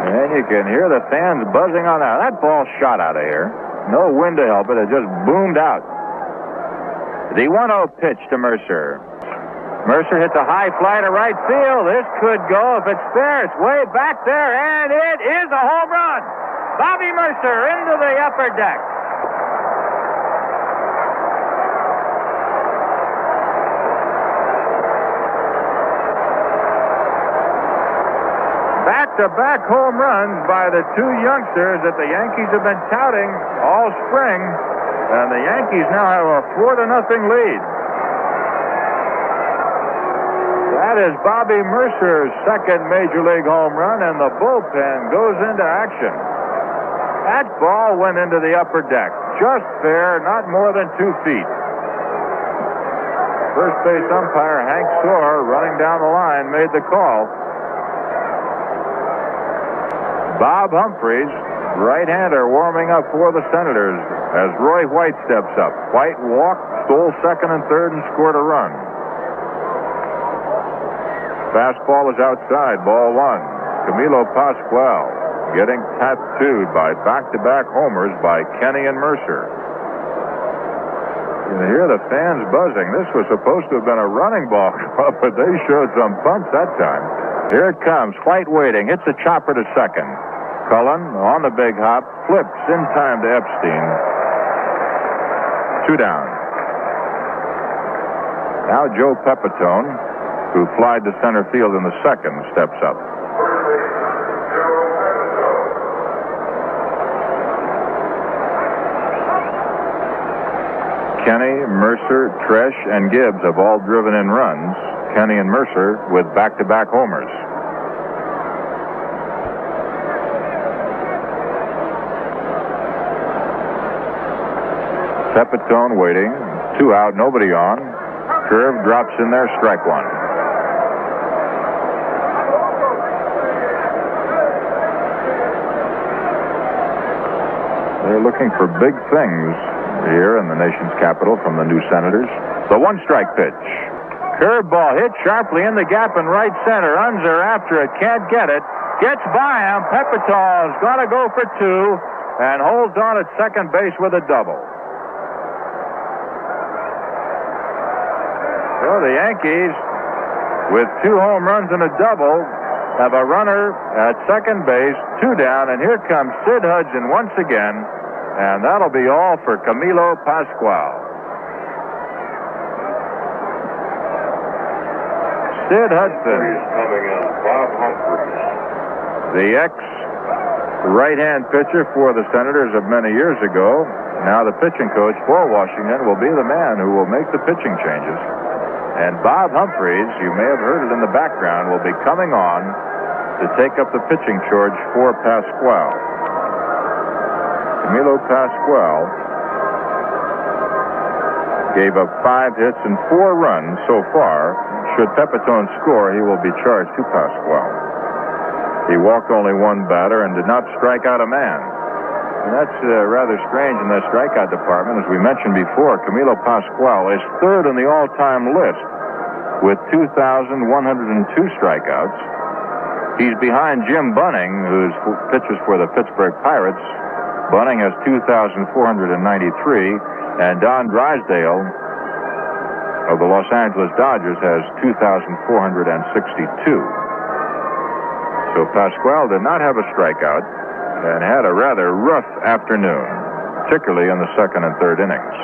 Speaker 1: And you can hear the fans buzzing on that. That ball shot out of here. No wind to help it. It just boomed out. The 1-0 pitch to Mercer. Mercer hits a high fly to right field. This could go. If it's there, it's way back there, and it is a home run. Bobby Mercer into the upper deck. Back-to-back home runs by the 2 youngsters that the Yankees have been touting all spring, and the Yankees now have a 4-0 lead. That is Bobby Mercer's second Major League home run, and the bullpen goes into action. That ball went into the upper deck. Just fair, not more than 2 feet. First base umpire Hank Soar, running down the line, made the call. Bob Humphreys, right-hander, warming up for the Senators as Roy White steps up. White walked, stole second and third, and scored a run. Fastball is outside, ball 1. Camilo Pascual getting tattooed by back-to-back homers by Kenney and Mercer. You hear the fans buzzing. This was supposed to have been a running ball club, but they showed some bunts that time. Here it comes. White waiting. Hits a chopper to second. Cullen on the big hop. Flips in time to Epstein. 2 down. Now Joe Pepitone, who flied to center field in the second, steps up. Kenney, Mercer, Tresh, and Gibbs have all driven in runs. Kenney and Mercer with back-to-back homers. Pepitone waiting. 2 out, nobody on. Curve drops in there, strike 1. They're looking for big things here in the nation's capital from the new Senators. The 1-strike pitch. Curveball hit sharply in the gap in right center. Unser after it, can't get it. Gets by him. Pepitone's got to go for 2 and holds on at second base with a double. So the Yankees, with 2 home runs and a double, have a runner at second base, 2 down, and here comes Sid Hudson once again, and that'll be all for Camilo Pascual. Sid Hudson is coming in. Bob Humphreys, the ex-right-hand pitcher for the Senators of many years ago. Now the pitching coach for Washington will be the man who will make the pitching changes. And Bob Humphreys, you may have heard it in the background, will be coming on to take up the pitching charge for Pascual. Camilo Pascual gave up 5 hits and 4 runs so far. Should Pepitone score, he will be charged to Pascual. He walked only 1 batter and did not strike out a man. And that's rather strange in the strikeout department. As we mentioned before, Camilo Pascual is 3rd on the all-time list with 2,102 strikeouts. He's behind Jim Bunning, who pitches for the Pittsburgh Pirates. Bunning has 2,493, and Don Drysdale of the Los Angeles Dodgers has 2,462. So Pascual did not have a strikeout and had a rather rough afternoon. particularly in the second and third innings.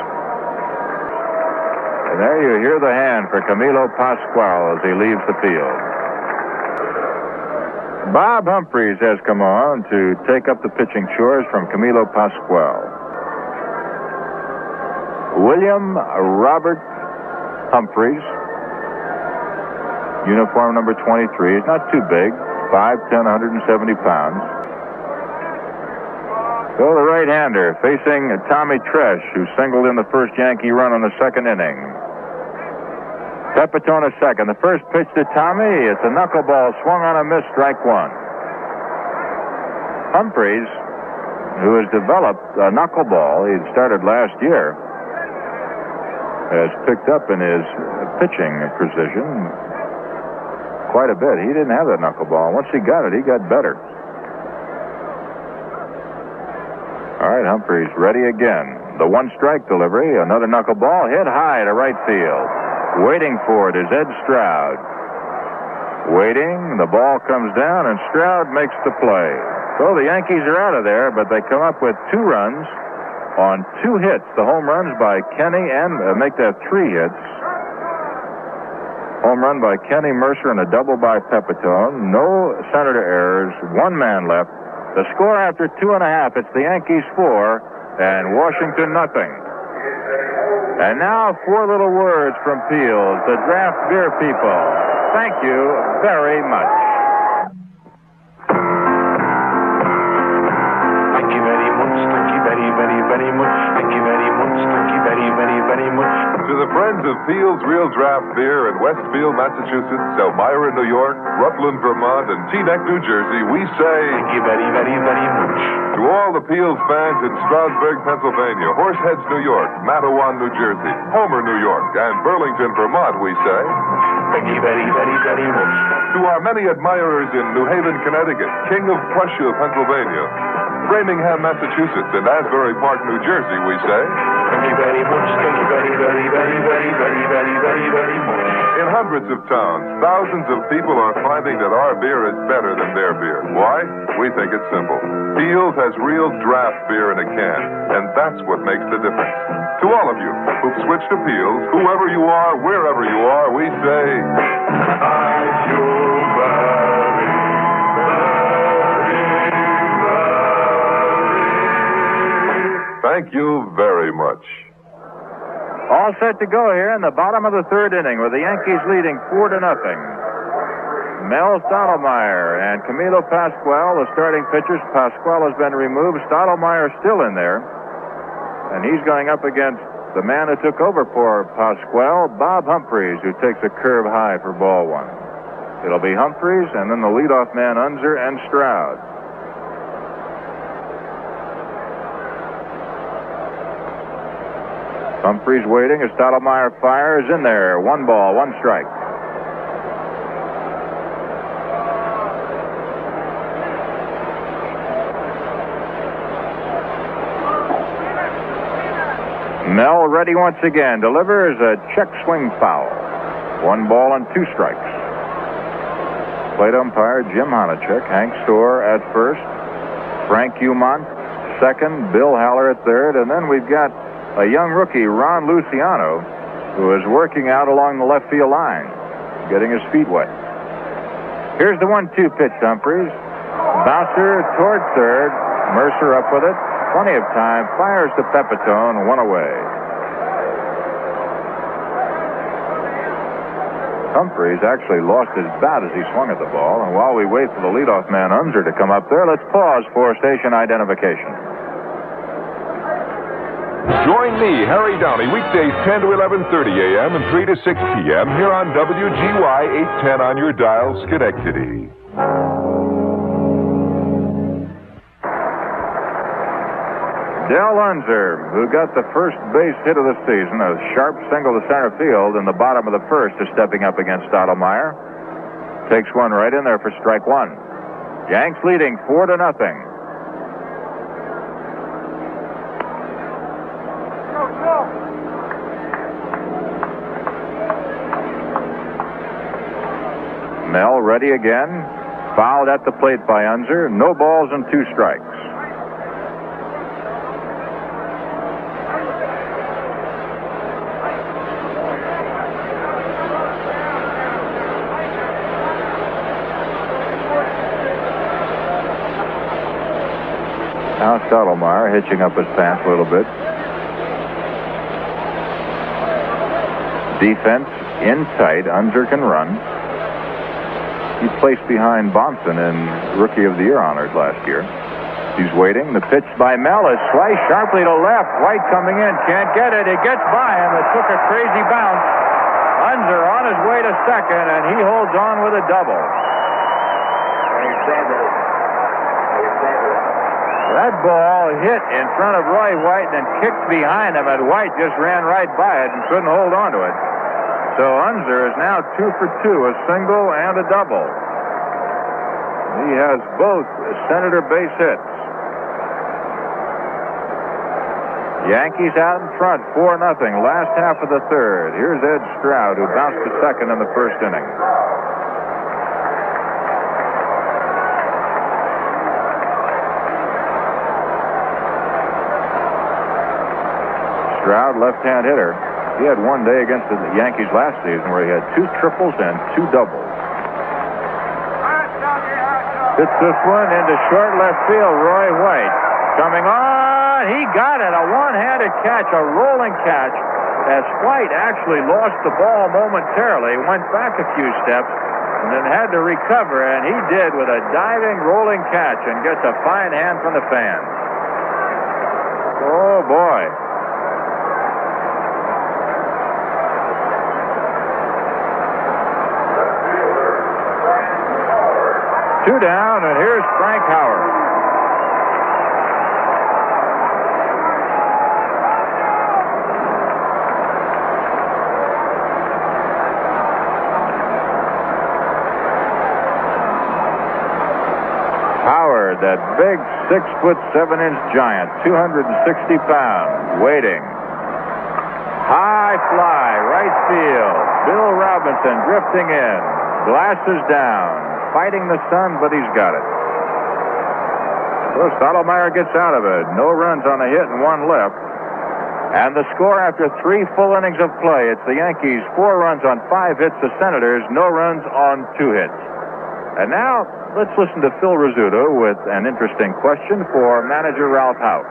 Speaker 1: And there you hear the hand for Camilo Pascual as he leaves the field. Bob Humphreys has come on to take up the pitching chores from Camilo Pascual. William Robert Humphreys, uniform number 23. He's not too big, 5'10", 170 pounds. So the right-hander facing Tommy Tresh, who singled in the first Yankee run on the second inning. Pepitone a second. The first pitch to Tommy, it's a knuckleball swung on a miss, strike one. Humphreys, who has developed a knuckleball, he started last year, has picked up in his pitching precision quite a bit. He didn't have that knuckleball. Once he got it, he got better. All right, Humphreys ready again. The one-strike delivery, another knuckleball hit high to right field. Waiting for it is Ed Stroud. Waiting, the ball comes down, and Stroud makes the play. So the Yankees are out of there, but they come up with 2 runs on 2 hits. The home runs by Kenny and make that 3 hits. Home run by Kenny Mercer and a double by Pepitone. No Senator errors. 1 man left. The score after 2.5, it's the Yankees 4 and Washington nothing. And now 4 little words from Peels, the draft beer people. Thank you very much.
Speaker 7: Thank you very much. Thank you very, very, very much. Thank you very much. Thank you very, very, very much.
Speaker 5: To the friends of Peel's Real Draft Beer in Westfield, Massachusetts, Elmira, New York, Rutland, Vermont, and Teaneck, New Jersey, we say...
Speaker 7: Thank you very, very, very much.
Speaker 5: To all the Peel's fans in Stroudsburg, Pennsylvania, Horseheads, New York, Matawan, New Jersey, Homer, New York, and Burlington, Vermont, we say...
Speaker 7: Thank you very, very, very much.
Speaker 5: To our many admirers in New Haven, Connecticut, King of Prussia, Pennsylvania, Framingham, Massachusetts, and Asbury Park, New Jersey, we say...
Speaker 7: Thank you very much. Thank you very, very, very, very, very, very, very, very much.
Speaker 5: In hundreds of towns, thousands of people are finding that our beer is better than their beer. Why? We think it's simple. Peel's has real draft beer in a can, and that's what makes the difference. To all of you who've switched to Peel's, whoever you are, wherever you are, we say... Thank you very, Thank you very much.
Speaker 1: All set to go here in the bottom of the third inning with the Yankees leading 4-0. Mel Stottlemyre and Camilo Pascual, the starting pitchers. Pascual has been removed. Stottlemyre still in there. And he's going up against the man who took over for Pascual, Bob Humphreys, who takes a curve high for ball 1. It'll be Humphreys and then the leadoff man, Unser and Stroud. Humphreys waiting as Stottlemyre fires in there. 1 ball, 1 strike. Mel ready once again. Delivers a check swing foul. 1 ball and 2 strikes. Plate umpire Jim Honachek. Hank Storr at first. Frank Umont second. Bill Haller at third. And then we've got a young rookie, Ron Luciano, who is working out along the left field line, getting his feet wet. Here's the 1-2 pitch, Humphreys. Bouncer toward third. Mercer up with it. Plenty of time. Fires to Pepitone. 1 away. Humphreys actually lost his bat as he swung at the ball. And while we wait for the leadoff man, Unser, to come up there, let's pause for station identification.
Speaker 5: Join me, Harry Downey, weekdays 10 to 11:30 a.m. and 3 to 6 p.m. here on WGY 810 on your dial, Schenectady.
Speaker 1: Dell Unser, who got the first base hit of the season, a sharp single to center field in the bottom of the first, is stepping up against Stottlemyre. Takes one right in there for strike 1. Yanks leading 4-0. Mel ready again. Fouled at the plate by Unser. No balls and 2 strikes. Stottlemyre, hitching up his pants a little bit. Defense in tight. Unser can run. He placed behind Bonson in Rookie of the Year honors last year. He's waiting. The pitch by Mel is sliced sharply to left. White coming in. Can't get it. It gets by him. It took a crazy bounce. Unser on his way to second, and he holds on with a double. That ball hit in front of Roy White and then kicked behind him, and White just ran right by it and couldn't hold on to it. So Unser is now 2 for 2, a single and a double. He has both Senator base hits. Yankees out in front, 4-0, last half of the third. Here's Ed Stroud, who bounced to second in the first inning. Stroud, left-hand hitter. He had one day against the Yankees last season where he had 2 triples and 2 doubles. Hits this one into short left field. Roy White coming on. He got it. A one-handed catch, a rolling catch. As White actually lost the ball momentarily, went back a few steps, and then had to recover, and he did with a diving, rolling catch, and gets a fine hand from the fans. Oh, boy. Two down, and here's Frank Howard. Howard, that big 6'7" giant, 260 pounds, waiting. High fly, right field. Bill Robinson drifting in. Glasses down. Fighting the sun, but he's got it. So Stottlemyre gets out of it. No runs on a hit and 1 left. And the score after 3 full innings of play, it's the Yankees 4 runs on 5 hits. The Senators no runs on 2 hits. And now let's listen to Phil Rizzuto with an interesting question for manager Ralph Houk.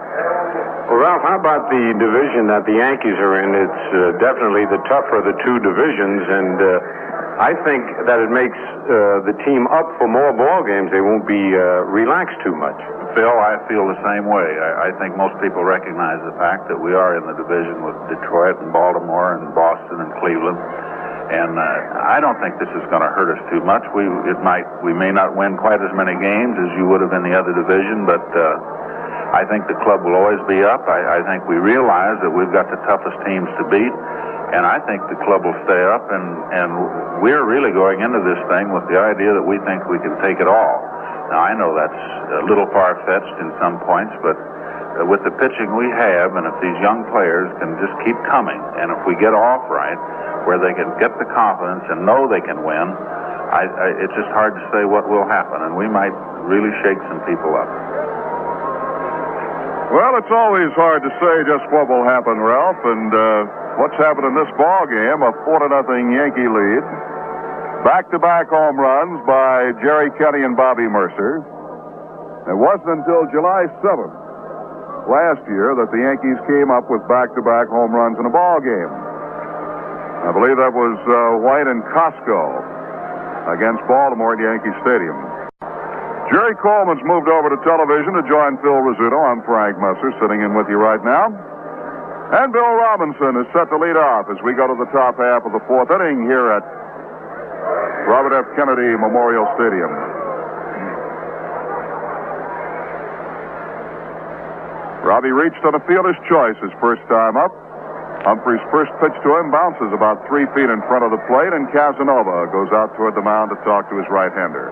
Speaker 8: Well, Ralph, how about the division that the Yankees are in? It's definitely the tougher of the 2 divisions, and I think that it makes the team up for more ball games. They won't be relaxed too much.
Speaker 9: Phil, I feel the same way. I think most people recognize the fact that we are in the division with Detroit and Baltimore and Boston and Cleveland. And I don't think this is going to hurt us too much. We may not win quite as many games as you would have in the other division, but I think the club will always be up. I think we realize that we've got the toughest teams to beat. And I think the club will stay up, and we're really going into this thing with the idea that we think we can take it all. Now, I know that's a little far-fetched in some points, but with the pitching we have, and if these young players can just keep coming, and if we get off right, where they can get the confidence and know they can win, it's just hard to say what will happen, and we might really shake some people up.
Speaker 2: Well, it's always hard to say just what will happen, Ralph, and what's happened in this ball game, a 4-0 Yankee lead. Back-to-back home runs by Jerry Kenny and Bobby Mercer. It wasn't until July 7th last year that the Yankees came up with back-to-back home runs in a ball game. I believe that was White and Costco against Baltimore at Yankee Stadium. Jerry Coleman's moved over to television to join Phil Rizzuto. I'm Frank Messer, sitting in with you right now. And Bill Robinson is set to lead off as we go to the top half of the 4th inning here at Robert F. Kennedy Memorial Stadium. Robbie reached on a fielder's choice his first time up. Humphrey's first pitch to him bounces about 3 feet in front of the plate, and Casanova goes out toward the mound to talk to his right-hander.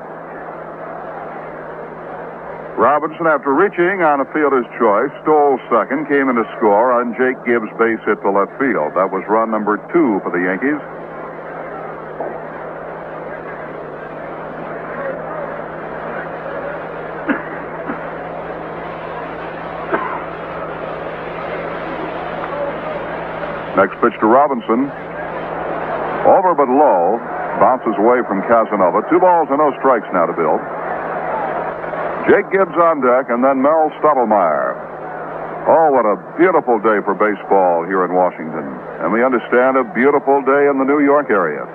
Speaker 2: Robinson, after reaching on a fielder's choice, stole second, came in to score on Jake Gibbs' base hit to left field. That was run number 2 for the Yankees. Next pitch to Robinson. Over but low. Bounces away from Casanova. 2 balls and no strikes now to Bill. Jake Gibbs on deck, and then Mel Stottlemyre.
Speaker 10: Oh, what a beautiful day for baseball here in Washington. And we understand a beautiful day in the New York area.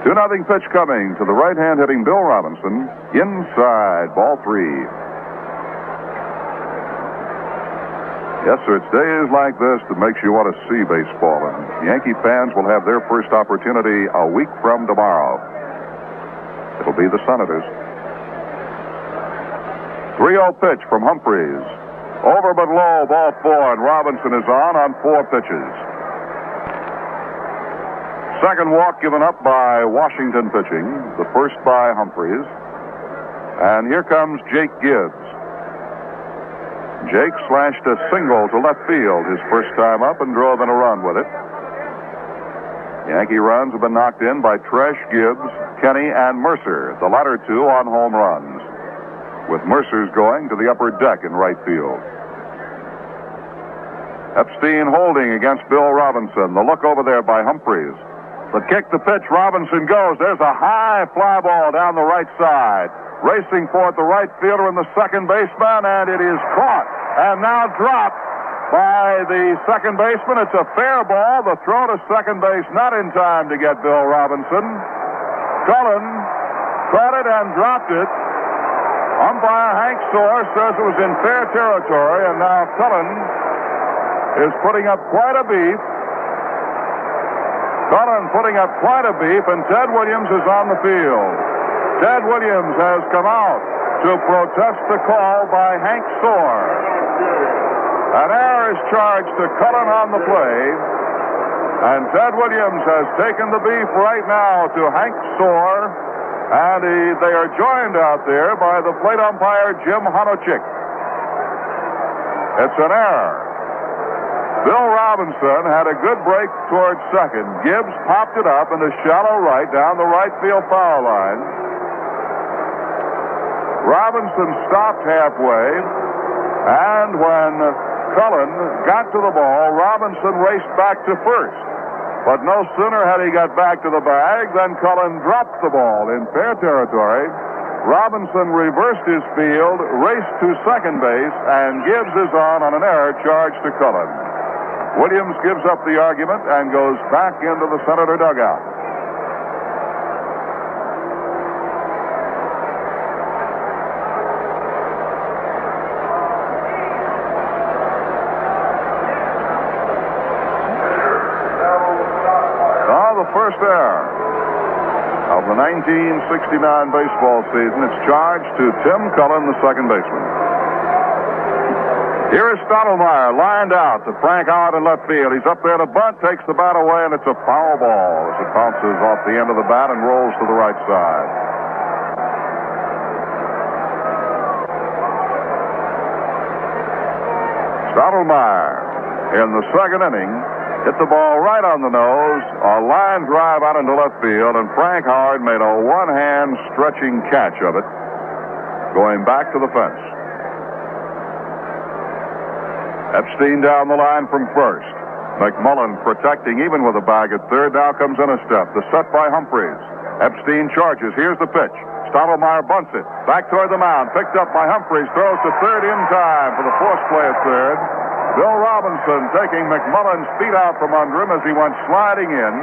Speaker 10: 2-0 pitch coming to the right-hand hitting Bill Robinson. Inside, ball 3. Yes, sir, it's days like this that makes you want to see baseball. And Yankee fans will have their first opportunity a week from tomorrow. It'll be the Senators. 3-0 pitch from Humphreys. Over but low, ball 4, and Robinson is on 4 pitches. Second walk given up by Washington pitching. The first by Humphreys. And here comes Jake Gibbs. Jake slashed a single to left field his first time up and drove in a run with it. Yankee runs have been knocked in by Tresh, Gibbs, Kenny, and Mercer, the latter 2 on home runs, with Mercer's going to the upper deck in right field. Epstein holding against Bill Robinson. The look over there by Humphreys. The kick, the pitch, Robinson goes. There's a high fly ball down the right side. Racing for it, the right fielder and the second baseman, and it is caught and now dropped by the second baseman. It's a fair ball. The throw to second base not in time to get Bill Robinson. Cullen caught it and dropped it. Umpire Hank Soar says it was in fair territory, and now Cullen is putting up quite a beef. Cullen putting up quite a beef, and Ted Williams is on the field. Ted Williams has come out to protest the call by Hank Soar. An error is charged to Cullen on the play, and Ted Williams has taken the beef right now to Hank Soar, and they are joined out there by the plate umpire Jim Honochik. It's an error. Bill Robinson had a good break towards second. Gibbs popped it up into shallow right down the right field foul line. Robinson stopped halfway, and when Cullen got to the ball, Robinson raced back to first. But no sooner had he got back to the bag than Cullen dropped the ball in fair territory. Robinson reversed his field, raced to second base, and Gibbs is on an error charged to Cullen. Williams gives up the argument and goes back into the Senator dugout. First error of the 1969 baseball season. It's charged to Tim Cullen, the second baseman. Here is Stottlemyre, lined out to Frank Howard in left field. He's up there to bunt, takes the bat away, and it's a foul ball as it bounces off the end of the bat and rolls to the right side. Stottlemyre in the second inning hit the ball right on the nose, a line drive out into left field, and Frank Howard made a one-hand stretching catch of it, going back to the fence. Epstein down the line from first. McMullen protecting even with a bag at third. Now comes in a step. The set by Humphreys. Epstein charges. Here's the pitch. Stottlemyre bunts it. Back toward the mound. Picked up by Humphreys. Throws to third in time for the forced play at third. Bill Robinson taking McMullen's feet out from under him as he went sliding in.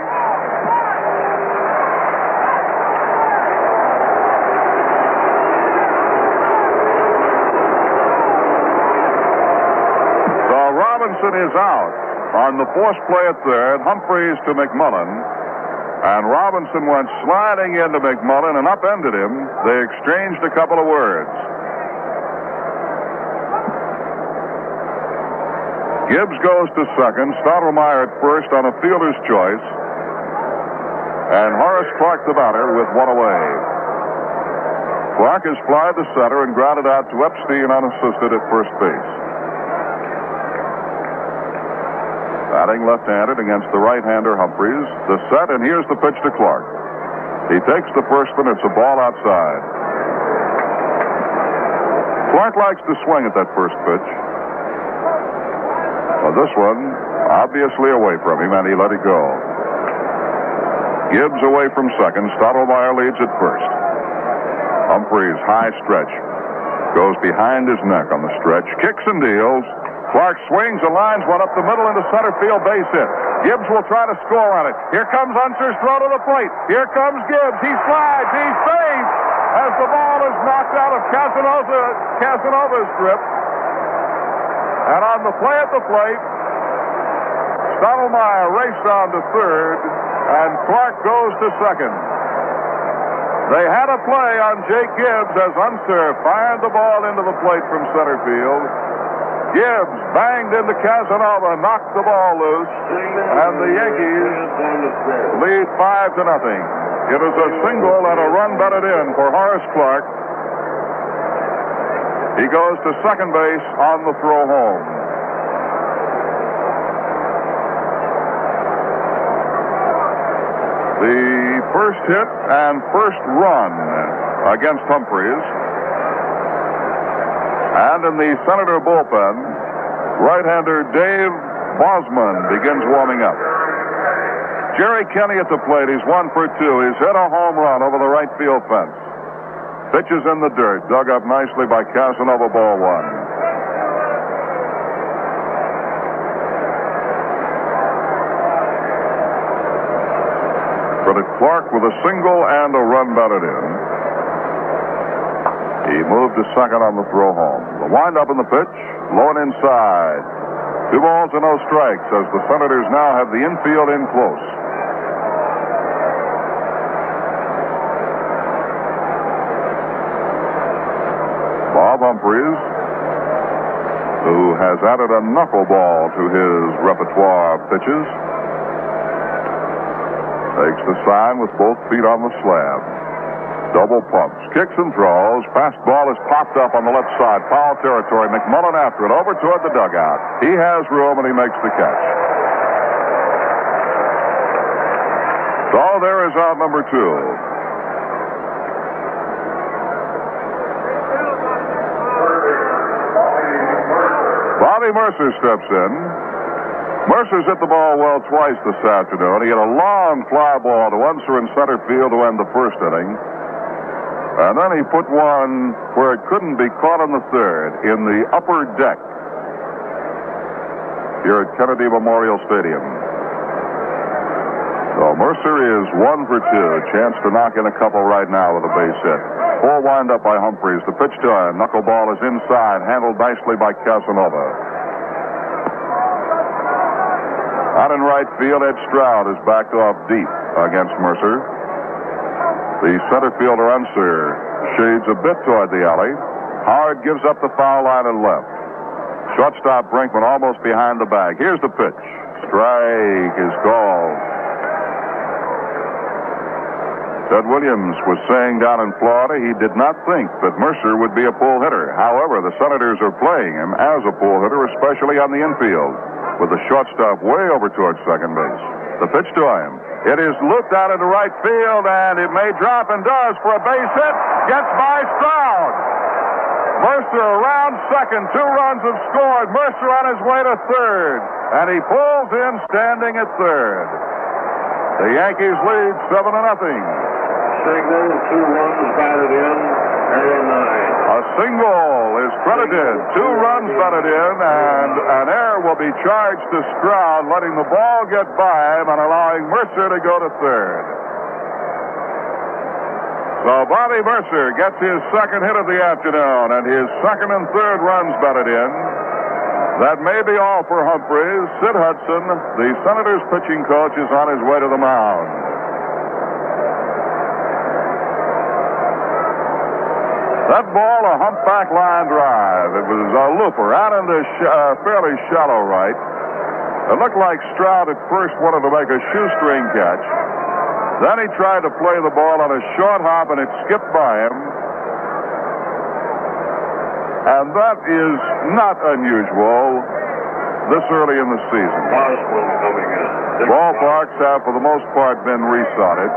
Speaker 10: So Robinson is out on the forced play at third. Humphreys to McMullen. And Robinson went sliding into McMullen and upended him. They exchanged a couple of words. Gibbs goes to second, Stottlemyre at first on a fielder's choice, and Horace Clark the batter with one away. Clark has flied to center and grounded out to Epstein unassisted at first base. Batting left-handed against the right-hander Humphreys. The set, and here's the pitch to Clark. He takes the first one, it's a ball outside. Clark likes to swing at that first pitch. Well, this one, obviously away from him, and he let it go. Gibbs away from second. Stottlemyre leads at first. Humphreys, high stretch. Goes behind his neck on the stretch. Kicks and deals. Clark swings and lines one up the middle into center field, base hit. Gibbs will try to score on it. Here comes Unser's throw to the plate. Here comes Gibbs. He slides. He's safe as the ball is knocked out of Casanova's grip. And on the play at the plate, Stottlemyre raced on to third, and Clark goes to second. They had a play on Jake Gibbs as Unser fired the ball into the plate from center field. Gibbs banged into Casanova, knocked the ball loose, and the Yankees lead 5-0. It is a single and a run batted in for Horace Clark. He goes to second base on the throw home. The first hit and first run against Humphreys. And in the Senator bullpen, right-hander Dave Bosman begins warming up. Jerry Kenney at the plate. He's 1 for 2. He's hit a home run over the right field fence. Pitches in the dirt, dug up nicely by Casanova, ball one. Credit Clark with a single and a run batted in. He moved to second on the throw home. The windup in the pitch, low and inside. 2 balls and no strikes as the Senators now have the infield in close. Bob Humphreys, who has added a knuckleball to his repertoire of pitches, takes the sign with both feet on the slab. Double pumps, kicks and throws. Fastball is popped up on the left side. Foul territory. McMullen after it. Over toward the dugout. He has room and he makes the catch. So there is out number 2. Bobby Mercer steps in. Mercer's hit the ball well twice this afternoon. He had a long fly ball to Unser in center field to end the first inning. And then he put one where it couldn't be caught in the third, in the upper deck here at Kennedy Memorial Stadium. So Mercer is 1 for 2. Chance to knock in a couple right now with a base hit. Full windup by Humphreys. The pitch to him. Knuckleball is inside, handled nicely by Casanova. Out in right field, Ed Stroud is backed off deep against Mercer. The center fielder Unser shades a bit toward the alley. Howard gives up the foul line and left. Shortstop Brinkman almost behind the bag. Here's the pitch. Strike is called. Ted Williams was saying down in Florida he did not think that Mercer would be a pull hitter. However, the Senators are playing him as a pull hitter, especially on the infield, with the shortstop way over towards second base. The pitch to him. It is looped out into right field, and it may drop and does for a base hit. Gets by Stroud. Mercer around second. 2 runs have scored. Mercer on his way to third. And he pulls in standing at third. The Yankees lead 7-0.
Speaker 11: Signal, 2 runs batted in, error 9.
Speaker 10: A single is credited. 2 runs batted in, and an error will be charged to Stroud, letting the ball get by him and allowing Mercer to go to third. So Bobby Mercer gets his second hit of the afternoon, and his second and third runs batted in. That may be all for Humphreys. Sid Hudson, the Senators pitching coach, is on his way to the mound. That ball, a humpback line drive. It was a looper out into fairly shallow right. It looked like Stroud at first wanted to make a shoestring catch. Then he tried to play the ball on a short hop, and it skipped by him. And that is not unusual this early in the season. Ballparks have, for the most part, been resodded.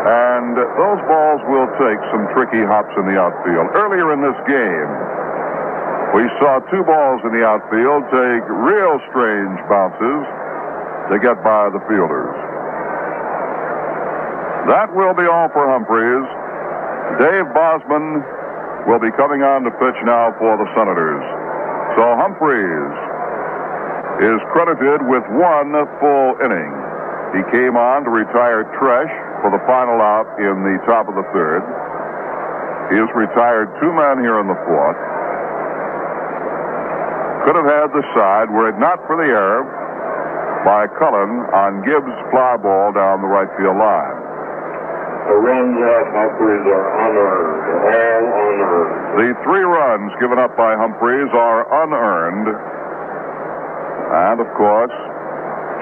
Speaker 10: And those balls will take some tricky hops in the outfield. Earlier in this game, we saw 2 balls in the outfield take real strange bounces to get by the fielders. That will be all for Humphreys. Dave Bosman will be coming on to pitch now for the Senators. So Humphreys is credited with 1 full inning. He came on to retire Tresh for the final out in the top of the third. He has retired 2 men here in the fourth. Could have had the side were it not for the error by Cullen on Gibbs' fly ball down the right field line.
Speaker 11: The runs off Humphreys are unearned, all unearned.
Speaker 10: The 3 runs given up by Humphreys are unearned. And, of course,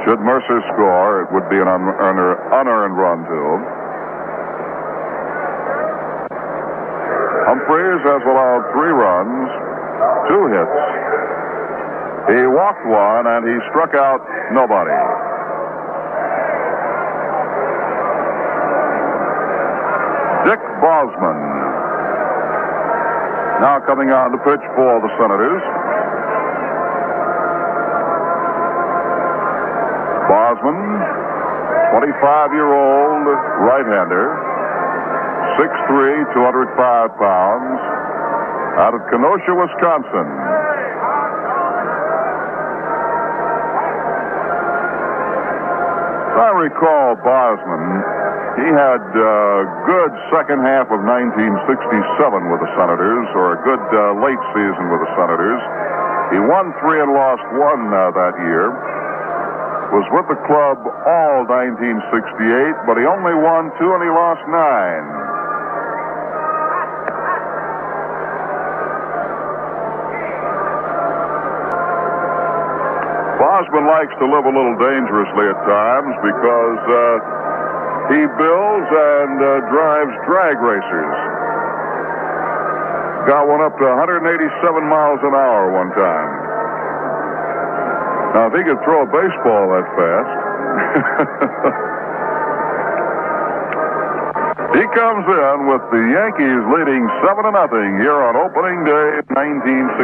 Speaker 10: should Mercer score, it would be an unearned run, too. Humphreys has allowed 3 runs, 2 hits. He walked 1, and he struck out nobody. Dick Bosman now coming on to pitch for the Senators. Bosman, 25-year-old right-hander, 6'3", 205 pounds, out of Kenosha, Wisconsin. If I recall Bosman, he had a good second half of 1967 with the Senators, or a good late season with the Senators. He won 3 and lost 1 that year. Was with the club all 1968, but he only won 2 and he lost 9. Bosman likes to live a little dangerously at times because he builds and drives drag racers. Got one up to 187 miles an hour one time. Now, if he could throw a baseball that fast. He comes in with the Yankees leading 7-0 here on opening day 1969.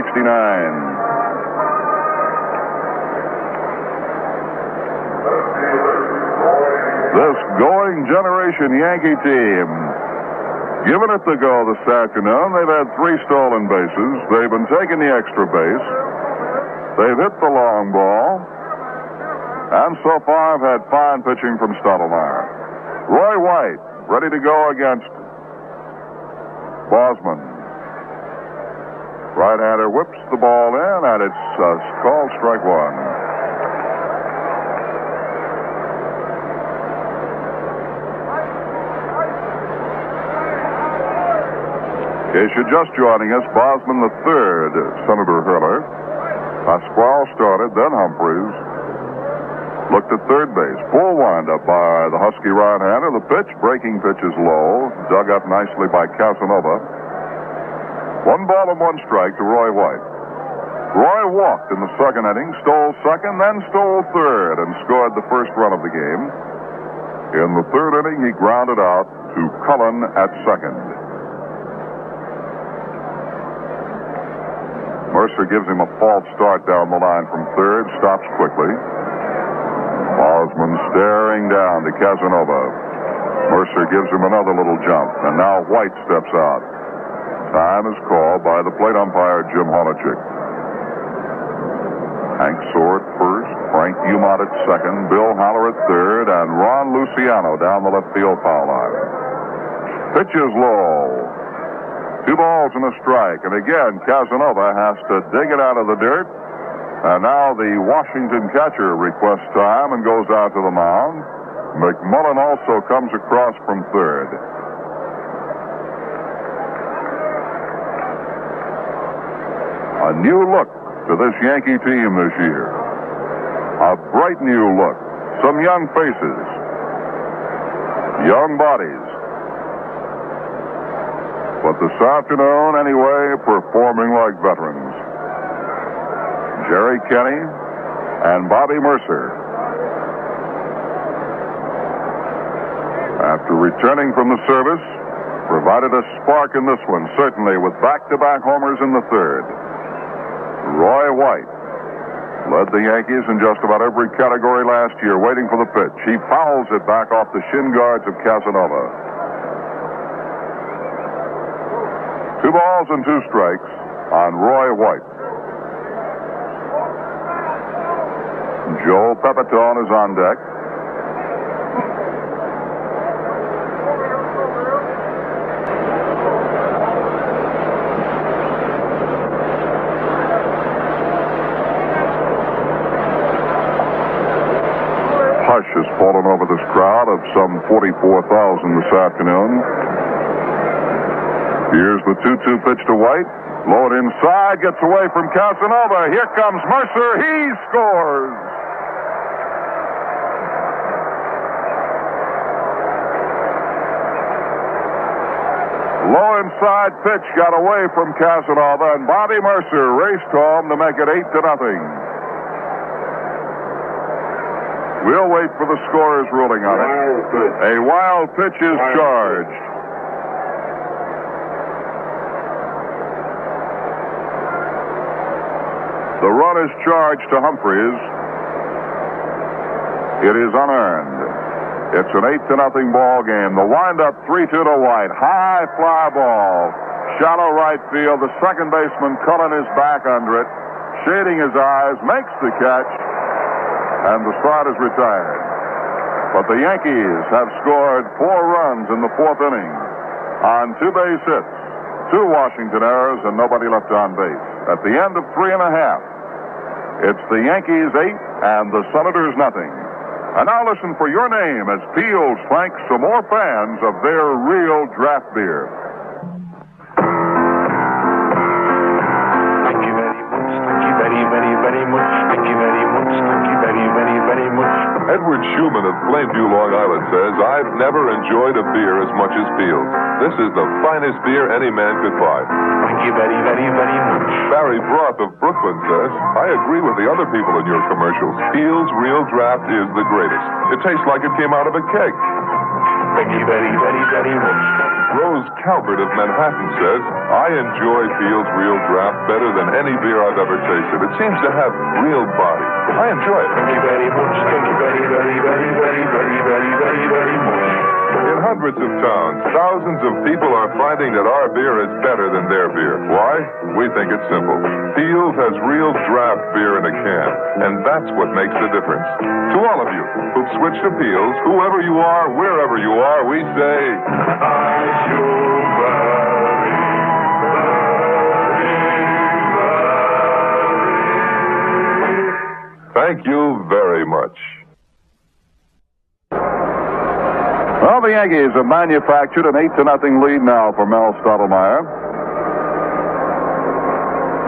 Speaker 10: This going generation Yankee team, giving it the go this afternoon. They've had 3 stolen bases. They've been taking the extra base. They've hit the long ball. And so far have had fine pitching from Stottlemyre. Roy White, ready to go against Bosman. Right-hander whips the ball in, and it's called strike 1. In case you're just joining us, Bosman the third, Senator Hurler. Pasquale started, then Humphreys. Looked at third base. Full windup by the Husky right-hander. The pitch, breaking pitch is low. Dug up nicely by Casanova. 1 ball and 1 strike to Roy White. Roy walked in the second inning, stole second, then stole third, and scored the first run of the game. In the third inning, he grounded out to Cullen at second. Mercer gives him a false start down the line from third, stops quickly. Bosman staring down to Casanova. Mercer gives him another little jump, and now White steps out. Time is called by the plate umpire, Jim Honachik. Hank Soar at first, Frank Umont at second, Bill Haller at third, and Ron Luciano down the left field foul line. Pitch is low. 2 balls and a strike. And again, Casanova has to dig it out of the dirt. And now the Washington catcher requests time and goes out to the mound. McMullen also comes across from third. A new look to this Yankee team this year. A bright new look. Some young faces. Young bodies. But this afternoon, anyway, performing like veterans. Jerry Kenney and Bobby Mercer. After returning from the service, provided a spark in this one, certainly with back-to-back homers in the third. Roy White led the Yankees in just about every category last year, waiting for the pitch. He fouls it back off the shin guards of Casanova. 2 balls and 2 strikes on Roy White. Joe Pepitone is on deck. Hush has fallen over this crowd of some 44,000 this afternoon. Here's the 2-2 pitch to White. Low it inside, gets away from Casanova. Here comes Mercer. He scores. Low inside pitch got away from Casanova, and Bobby Mercer raced home to make it 8-0. We'll wait for the scorer's ruling on it. A wild pitch is charged. The run is charged to Humphreys. It is unearned. It's an 8-0 ball game. The windup 3-2 to White. High fly ball. Shallow right field. The second baseman Cullen is back under it. Shading his eyes. Makes the catch. And the side is retired. But the Yankees have scored 4 runs in the 4th inning on 2 base hits, 2 Washington errors, and nobody left on base. At the end of 3.5, it's the Yankees 8 and the Senators nothing. And now listen for your name as Peels thanks some more fans of their real draft beer.
Speaker 7: Thank you very much. Thank you very, very, very much. Thank you very much. Thank you very, very, very much.
Speaker 5: Edward Schumann of Plainview, Long Island says, I've never enjoyed a beer as much as Peels. This is the finest beer any man could buy.
Speaker 7: Thank you very, very, very much.
Speaker 5: Barry Broth of Brooklyn says, I agree with the other people in your commercials. Peels Real Draft is the greatest. It tastes like it came out of a keg.
Speaker 7: Thank you very, very, very much.
Speaker 5: Rose Calvert of Manhattan says, I enjoy Peels Real Draft better than any beer I've ever tasted. It seems to have real body. I enjoy it.
Speaker 7: Thank you very much. Thank you very, very, very, very, very, very, very, very much.
Speaker 5: In hundreds of towns, thousands of people are finding that our beer is better than their beer. Why? We think it's simple. Peels has real draft beer in a can, and that's what makes the difference. To all of you who've switched to Peels, whoever you are, wherever you are, we say... Thank you very much.
Speaker 10: Well, the Yankees have manufactured an 8-0 lead now for Mel Stottlemyre.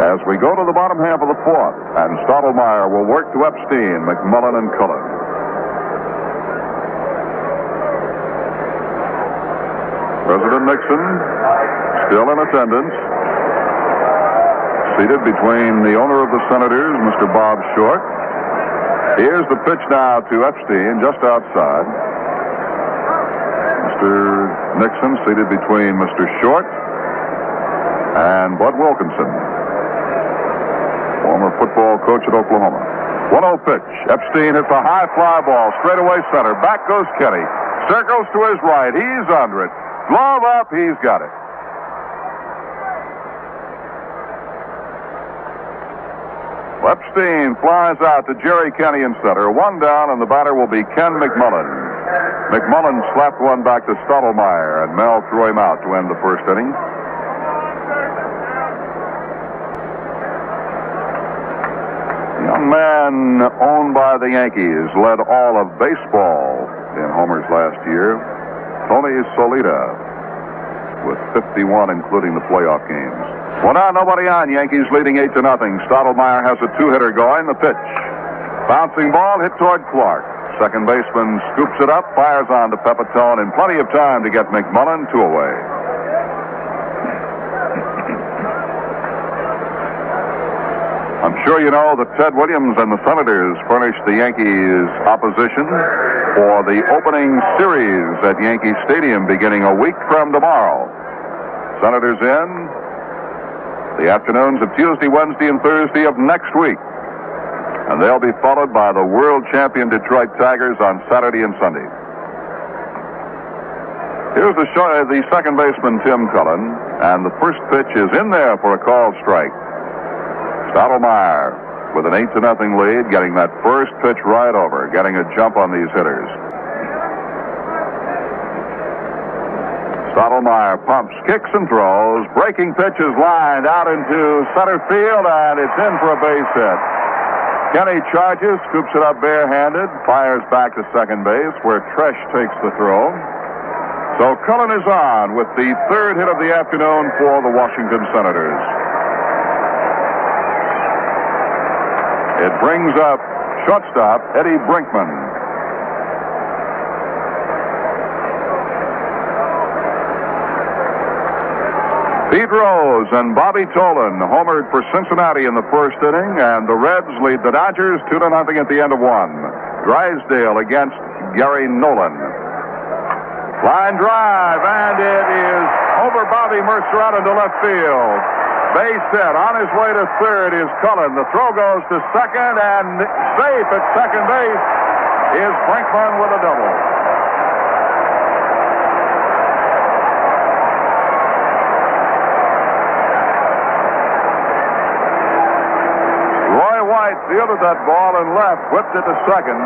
Speaker 10: As we go to the bottom half of the 4th, and Stottlemyre will work to Epstein, McMullen, and Cullen. President Nixon still in attendance. Seated between the owner of the Senators, Mr. Bob Short. Here's the pitch now to Epstein, just outside. Mr. Nixon seated between Mr. Short and Bud Wilkinson, former football coach at Oklahoma. 1-0 pitch. Epstein hits a high fly ball, straightaway center. Back goes Kenny. Circles to his right. He's under it. Glove up. He's got it. Epstein flies out to Jerry Kenny in center. 1 down, and the batter will be Ken McMullen. McMullen slapped one back to Stottlemyre, and Mel threw him out to end the 1st inning. The young man owned by the Yankees led all of baseball in homers last year. Tony Solita with 51, including the playoff games. Well, now nobody on. Yankees leading 8-0. Stottlemyre has a 2-hitter going. The pitch. Bouncing ball hit toward Clark. Second baseman scoops it up, fires on to Pepitone in plenty of time to get McMullen 2 away. I'm sure you know that Ted Williams and the Senators furnished the Yankees opposition for the opening series at Yankee Stadium beginning a week from tomorrow. Senators in the afternoons of Tuesday, Wednesday, and Thursday of next week. And they'll be followed by the world champion Detroit Tigers on Saturday and Sunday. Here's the second baseman, Tim Cullen, And the first pitch is in there for a called strike. Stottlemyre with an 8-0 lead, getting that first pitch right over, getting a jump on these hitters. Stottlemyre pumps, kicks, and throws. Breaking pitch is lined out into center field, and it's in for a base hit. Kenny charges, scoops it up barehanded, fires back to second base, where Tresh takes the throw. So Cullen is on with the third hit of the afternoon for the Washington Senators. It brings up shortstop Eddie Brinkman. Pete Rose and Bobby Tolan homered for Cincinnati in the first inning, and the Reds lead the Dodgers 2-0 at the end of one. Drysdale against Gary Nolan. Line drive, and it is over Bobby Mercer out into left field. Base hit. On his way to third is Cullen. The throw goes to second, and safe at second base is Brinkman with a double. Roy White fielded that ball and left, whipped it to second,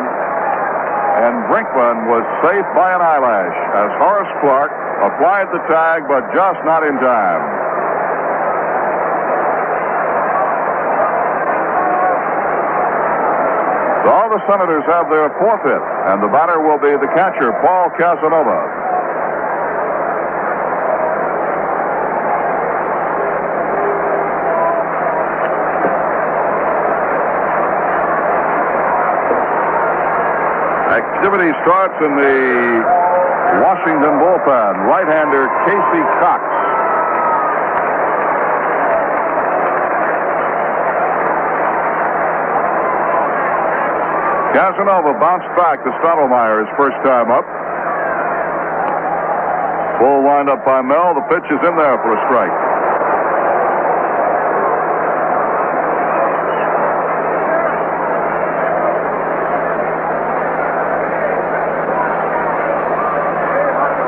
Speaker 10: and Brinkman was safe by an eyelash as Horace Clark applied the tag, but just not in time. So all the Senators have their fourth hit, and the batter will be the catcher, Paul Casanova. Activity starts in the Washington bullpen. Right-hander Casey Cox. Casanova bounced back to Stottlemyre his first time up. Full windup by Mel. The pitch is in there for a strike.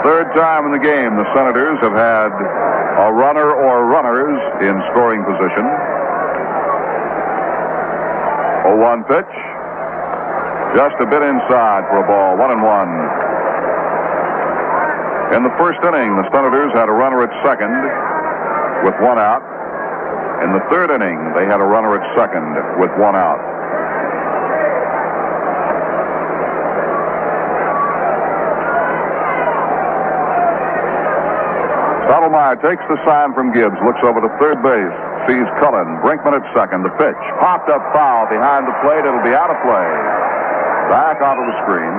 Speaker 10: Third time in the game, the Senators have had a runner or runners in scoring position. 0-1 pitch. Just a bit inside for a ball, 1-1. In the first inning, the Senators had a runner at second with one out. In the third inning, they had a runner at second with one out. Stottlemyre takes the sign from Gibbs, looks over to third base, sees Cullen, Brinkman at second. The pitch popped up foul behind the plate. It'll be out of play. Back onto the screen.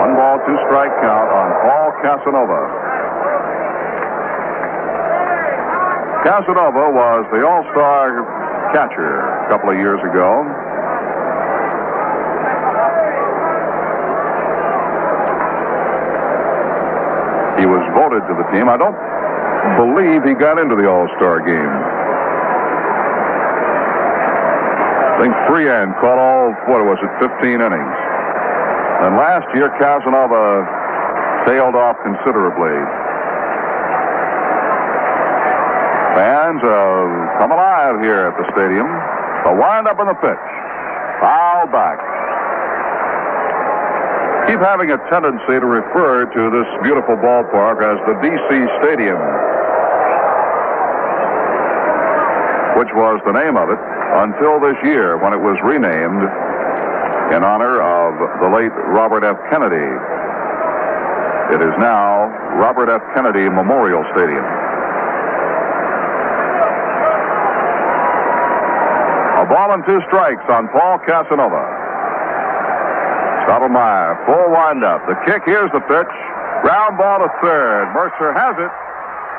Speaker 10: 1-2 strike count on Paul Casanova. Casanova was the All-Star catcher a couple of years ago. He was voted to the team. I don't believe he got into the All-Star game. I think Freehan caught all, 15 innings. And last year, Casanova tailed off considerably. Fans come alive here at the stadium. A wind-up in the pitch. Foul back. Keep having a tendency to refer to this beautiful ballpark as the D.C. Stadium, which was the name of it until this year when it was renamed in honor of the late Robert F. Kennedy. It is now Robert F. Kennedy Memorial Stadium. A ball and 2 strikes on Paul Casanova. Stottlemyre, full windup. The kick, here's the pitch. Ground ball to third. Mercer has it.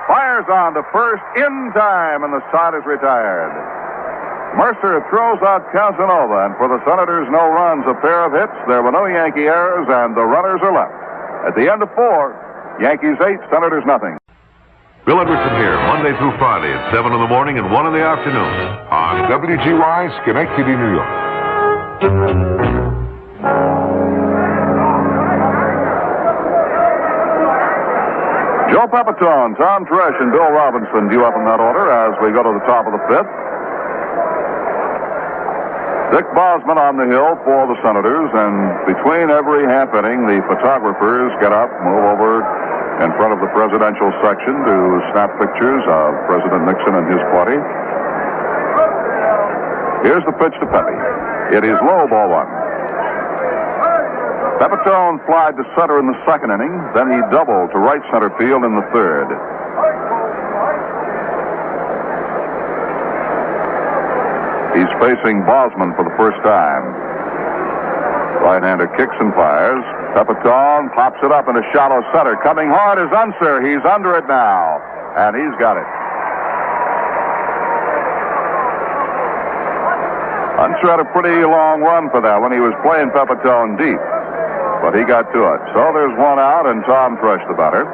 Speaker 10: Fires on to first in time, and the side is retired. Mercer throws out Casanova, and for the Senators, no runs, a pair of hits. There were no Yankee errors, and the runners are left. At the end of 4, Yankees 8, Senators nothing.
Speaker 6: Bill Edwardson here, Monday through Friday at 7 in the morning and 1 in the afternoon on
Speaker 12: WGY, Schenectady, New York.
Speaker 10: Joe Pepitone, Tom Tresh, and Bill Robinson due up in that order as we go to the top of the fifth. Dick Bosman on the hill for the Senators, and between every half inning, the photographers get up, move over in front of the presidential section to snap pictures of President Nixon and his party. Here's the pitch to Pepe. It is low, ball one. Pepitone flied to center in the second inning, then he doubled to right center field in the third. He's facing Bosman for the first time. Right-hander kicks and fires. Pepitone pops it up into shallow center. Coming hard is Unser. He's under it now, and he's got it. Unser had a pretty long run for that when he was playing Pepitone deep, but he got to it. So there's one out, and Tom Tresh the batter.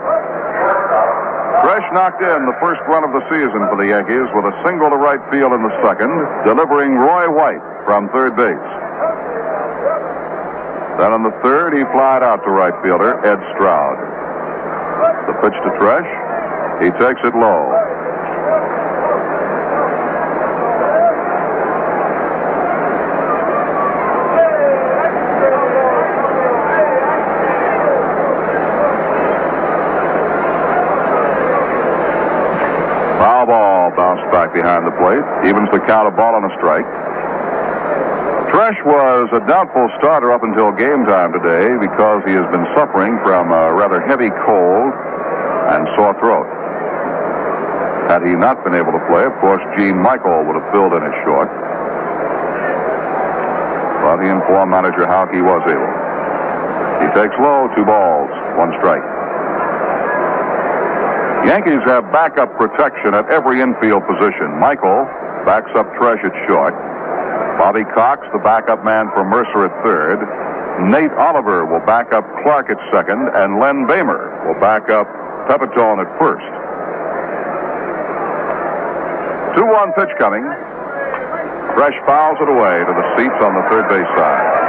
Speaker 10: Tresh knocked in the first run of the season for the Yankees with a single to right field in the second, delivering Roy White from third base. Then in the third, he flied out to right fielder Ed Stroud. The pitch to Tresh. He takes it low. Bounced back behind the plate. Evens the count, a ball and a strike. Tresh was a doubtful starter up until game time today because he has been suffering from a rather heavy cold and sore throat. Had he not been able to play, of course, Gene Michael would have filled in his short. But he informed manager Houck he was able. He takes low, 2 balls, 1 strike. Yankees have backup protection at every infield position. Michael backs up Tresh at short. Bobby Cox, the backup man for Mercer at third. Nate Oliver will back up Clark at second, and Len Bamer will back up Pepitone at first. 2-1 pitch coming. Tresh fouls it away to the seats on the third base side.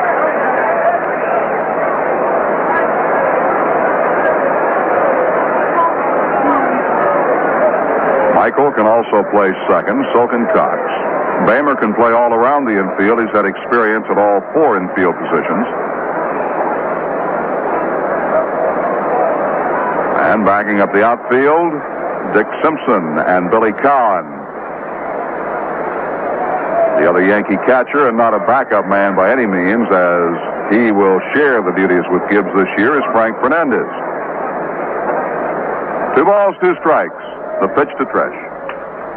Speaker 10: Michael can also play second, so can Cox. Bamer can play all around the infield. He's had experience at all 4 infield positions. And backing up the outfield, Dick Simpson and Billy Cowan. The other Yankee catcher, and not a backup man by any means, as he will share the duties with Gibbs this year, is Frank Fernandez. 2 balls, 2 strikes. The pitch to Tresh.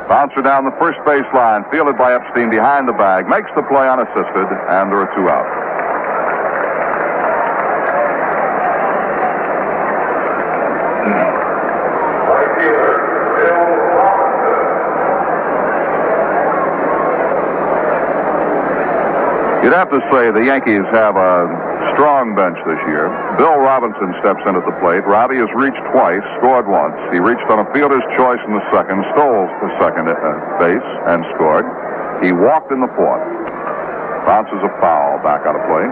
Speaker 10: Bouncer down the first baseline, fielded by Epstein behind the bag, makes the play unassisted, and there are 2 out. You'd have to say the Yankees have a strong bench this year. Bill Robinson steps in at the plate. Robbie has reached twice, scored once. He reached on a fielder's choice in the second, stole the second base, and scored. He walked in the fourth. Bounces a foul back out of play.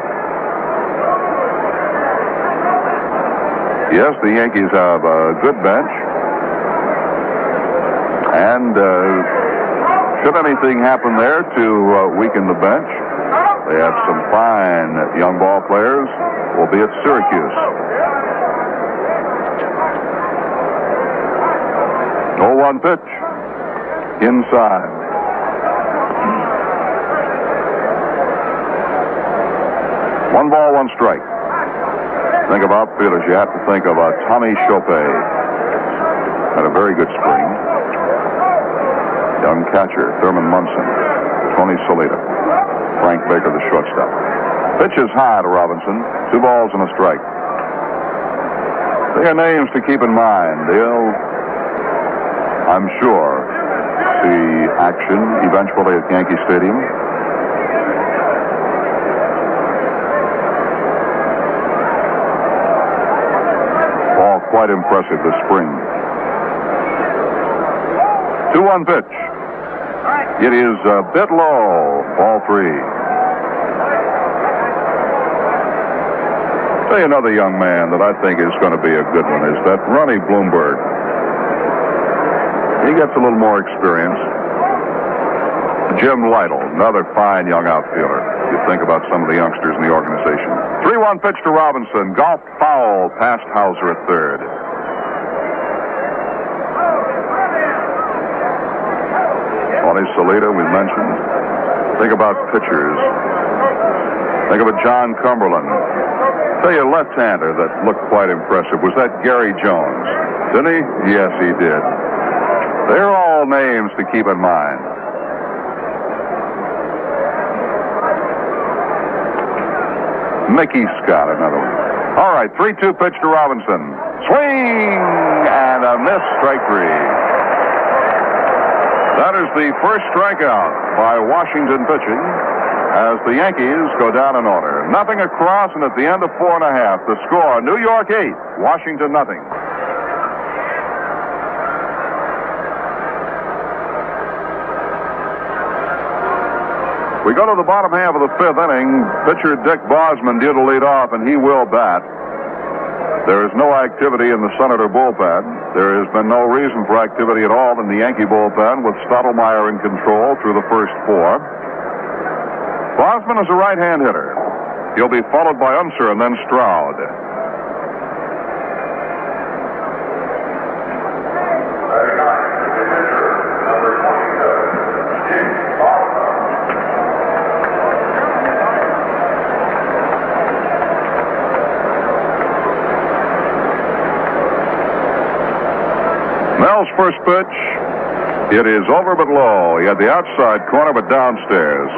Speaker 10: Yes, the Yankees have a good bench. And should anything happen there to weaken the bench, they have some fine young ball players. Will be at Syracuse. 0-1 pitch. Inside. One ball, 1 strike. Think of outfielders. You have to think of Tommy Chopin. Had a very good spring. Young catcher, Thurman Munson. Tony Solita. Frank Baker, the shortstop. Pitch is high to Robinson. 2 balls and a strike. They are names to keep in mind. They'll, I'm sure, see action eventually at Yankee Stadium. All quite impressive this spring. 2-1 pitch. It is a bit low. Ball 3. Tell you another young man that I think is going to be a good one is that Ronnie Bloomberg. He gets a little more experience. Jim Lytle, another fine young outfielder. You think about some of the youngsters in the organization. 3-1 pitch to Robinson. Golf foul past Hauser at third. Tony Salita, we mentioned. Think about pitchers. Think of a John Cumberland. Tell you a left-hander that looked quite impressive. Was that Gary Jones? Didn't he? Yes, he did. They're all names to keep in mind. Mickey Scott, another one. All right, 3-2 pitch to Robinson. Swing and a miss, strike three. That is the first strikeout by Washington pitching as the Yankees go down in order. Nothing across, and at the end of 4 1/2, the score, New York 8, Washington nothing. We go to the bottom half of the 5th inning. Pitcher Dick Bosman due to lead off, and he will bat. There is no activity in the Senator bullpen. There has been no reason for activity at all in the Yankee bullpen with Stottlemyre in control through the first 4. Bosman is a right-hand hitter. He'll be followed by Unser and then Stroud. Mel's first pitch, it is over but low. He had the outside corner but downstairs.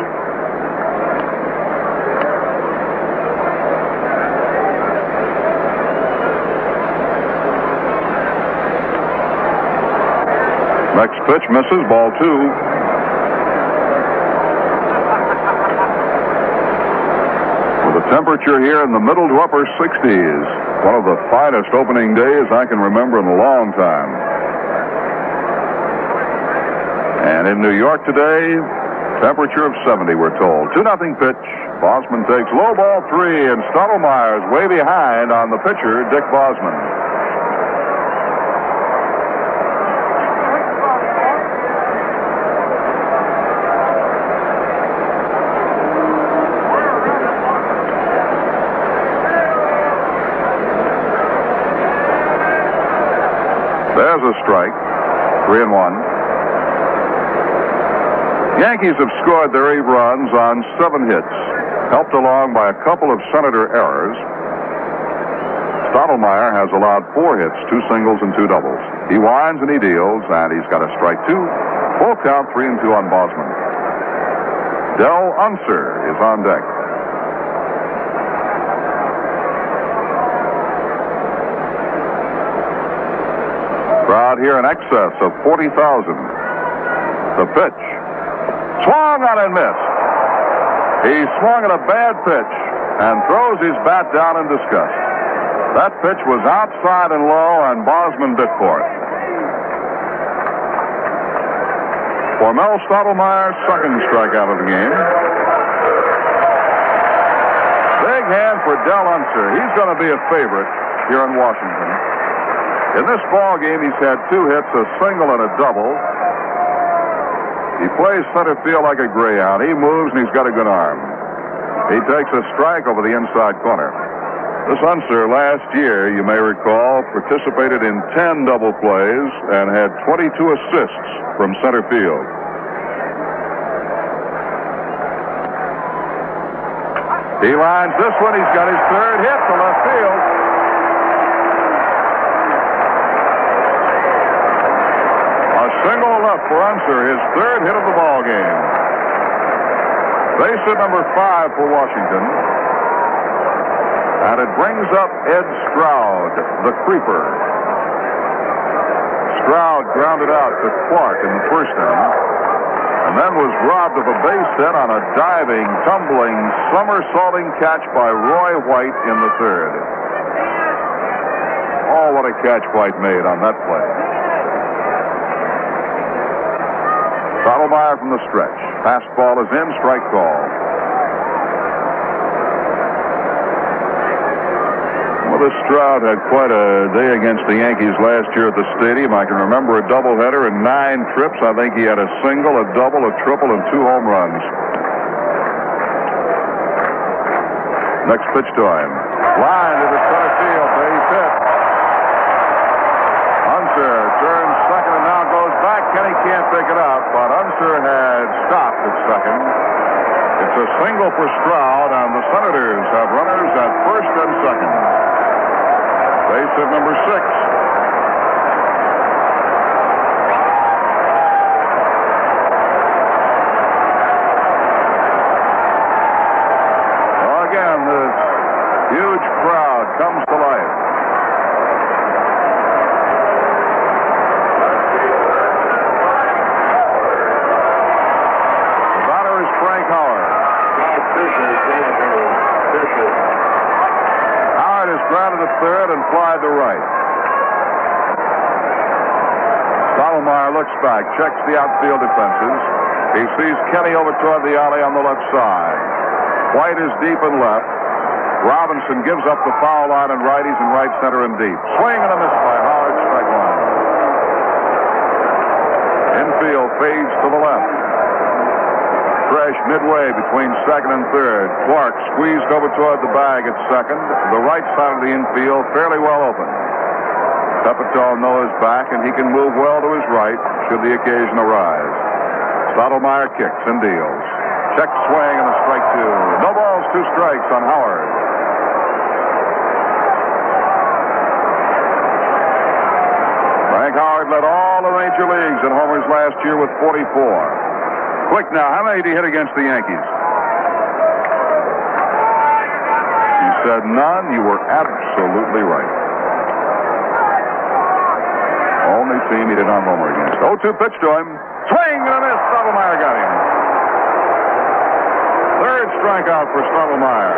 Speaker 10: Next pitch misses, ball 2. With the temperature here in the middle to upper 60s. One of the finest opening days I can remember in a long time. And in New York today, temperature of 70, we're told. 2-0 pitch. Bosman takes low ball 3, and Stottlemyre's way behind on the pitcher, Dick Bosman. There's a strike. 3-1. Yankees have scored their 8 runs on 7 hits, helped along by a couple of Senator errors. Stottlemyre has allowed 4 hits, 2 singles and 2 doubles. He winds and he deals, and he's got a strike 2. Full count, 3-2 on Bosman. Del Unser is on deck. Crowd here in excess of 40,000. The pitch. Swung on and missed. He swung at a bad pitch and throws his bat down in disgust. That pitch was outside and low, and Bosman bit for it. For Mel Stottlemyre, second strikeout of the game. Big hand for Del Unser. He's going to be a favorite here in Washington. In this ball game, he's had 2 hits, a single and a double. He plays center field like a greyhound. He moves, and he's got a good arm. He takes a strike over the inside corner. This Unser last year, you may recall, participated in 10 double plays and had 22 assists from center field. He lines this one. He's got his 3rd hit to left field. Single left for Unser, his 3rd hit of the ball game. Base hit number 5 for Washington. And it brings up Ed Stroud, the creeper. Stroud grounded out to Clark in the 1st inning, and then was robbed of a base hit on a diving, tumbling, somersaulting catch by Roy White in the 3rd. Oh, what a catch White made on that play. Stottlemyre from the stretch. Fastball is in, strike call. With this Stroud had quite a day against the Yankees last year at the stadium. I can remember a doubleheader and 9 trips. I think he had a single, a double, a triple, and 2 home runs. Next pitch to him. Line to the center field. Base hit. Unser turns second and now goes back. Kenny can't pick it up, but Unser had stopped at second. It's a single for Stroud, and the Senators have runners at first and second. Base hit number 6. Well, again, this huge crowd comes to life. The batter is Frank Howard. Howard is grounded at third and fly to right. Stottlemyre looks back, checks the outfield defenses. He sees Kenny over toward the alley on the left side. White is deep and left. Robinson gives up the foul line and righties in right center and deep. Swing and a miss by Howard, strike one. Infield fades to the left. Fresh midway between second and third. Clark squeezed over toward the bag at second. The right side of the infield fairly well open. Pepitone knows back, and he can move well to his right should the occasion arise. Stottlemyre kicks and deals. Check swing and a strike 2. No balls, 2 strikes on Howard. Frank Howard led all the major leagues in homers last year with 44. Quick now, how many did he hit against the Yankees? You said none. You were absolutely right. Only team he did not homer against. 0-2 pitch to him. Swing and a miss. Stottlemyre got him. Third strikeout for Stottlemyre.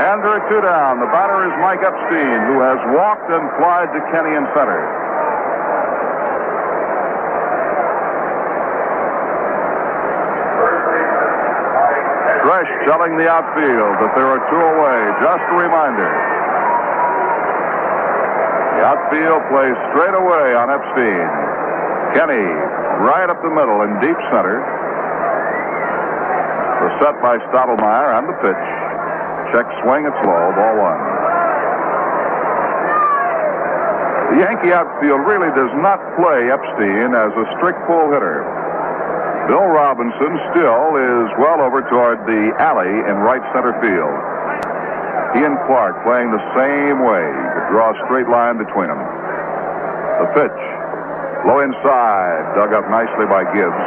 Speaker 10: And there are 2 down. The batter is Mike Epstein, who has walked and flied to Kenny in center. Fresh telling the outfield that there are 2 away. Just a reminder. The outfield plays straight away on Epstein. Kenny right up the middle in deep center. The set by Stottlemyre and the pitch. Check swing, it's low, ball 1. The Yankee outfield really does not play Epstein as a strict pull hitter. Bill Robinson still is well over toward the alley in right center field. He and Clark playing the same way to draw a straight line between them. The pitch. Low inside, dug up nicely by Gibbs.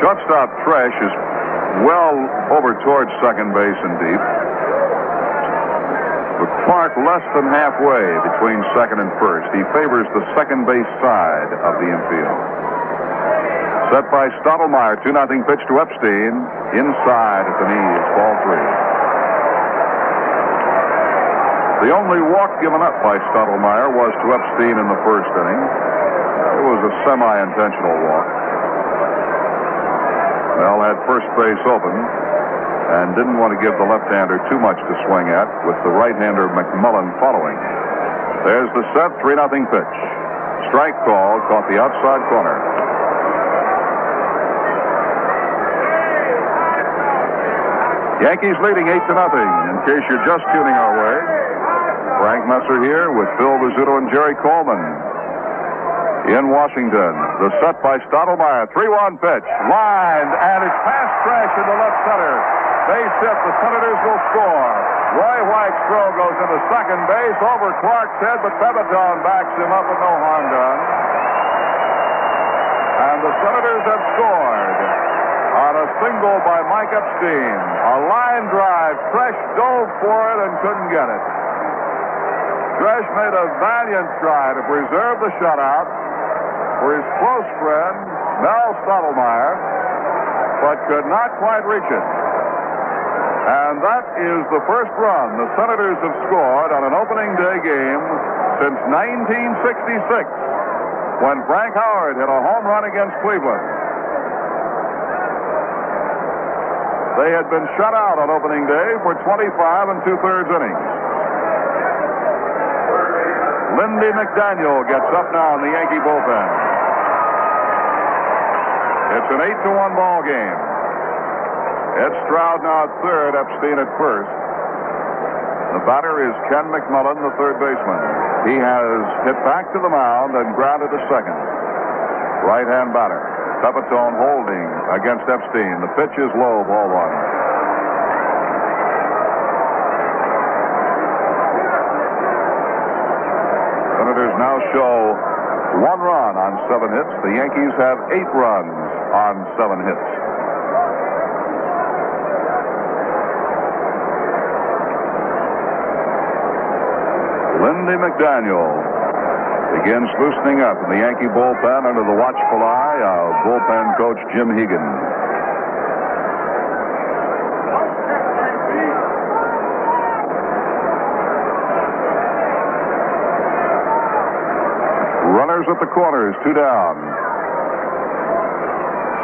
Speaker 10: Shortstop Tresh is well over towards second base and deep. But Clark less than halfway between second and first. He favors the second base side of the infield. Set by Stottlemyre, 2-0 pitch to Epstein. Inside at the knees, ball 3. The only walk given up by Stottlemyre was to Epstein in the first inning. It was a semi-intentional walk. Mel had first base open and didn't want to give the left-hander too much to swing at, with the right-hander McMullen following. There's the set, 3-0 pitch. Strike call, caught the outside corner. Yankees leading 8-0. In case you're just tuning our way, Frank Messer here with Phil Rizzuto and Jerry Coleman. In Washington, the set by Stottlemyre, 3-1 pitch, lined, and it's past Tresh in the left center. Base hit, the Senators will score. Roy White's throw goes into second base, over Clark's head, but Pepitone backs him up with no harm done. And the Senators have scored on a single by Mike Epstein. A line drive, Tresh dove for it and couldn't get it. Tresh made a valiant try to preserve the shutout for his close friend, Mel Stottlemyre, but could not quite reach it. And that is the first run the Senators have scored on an opening day game since 1966, when Frank Howard hit a home run against Cleveland. They had been shut out on opening day for 25 and 2/3 innings. Lindy McDaniel gets up now in the Yankee bullpen. It's an 8-1 ball game. Ed Stroud now at third, Epstein at first. The batter is Ken McMullen, the third baseman. He has hit back to the mound and grounded to second. Right-hand batter. Pepitone holding against Epstein. The pitch is low, ball one. Senators now show 1 run on 7 hits. The Yankees have 8 runs on 7 hits. Lindy McDaniel begins loosening up in the Yankee bullpen under the watchful eye of bullpen coach Jim Hegan. Runners at the corners, 2 down.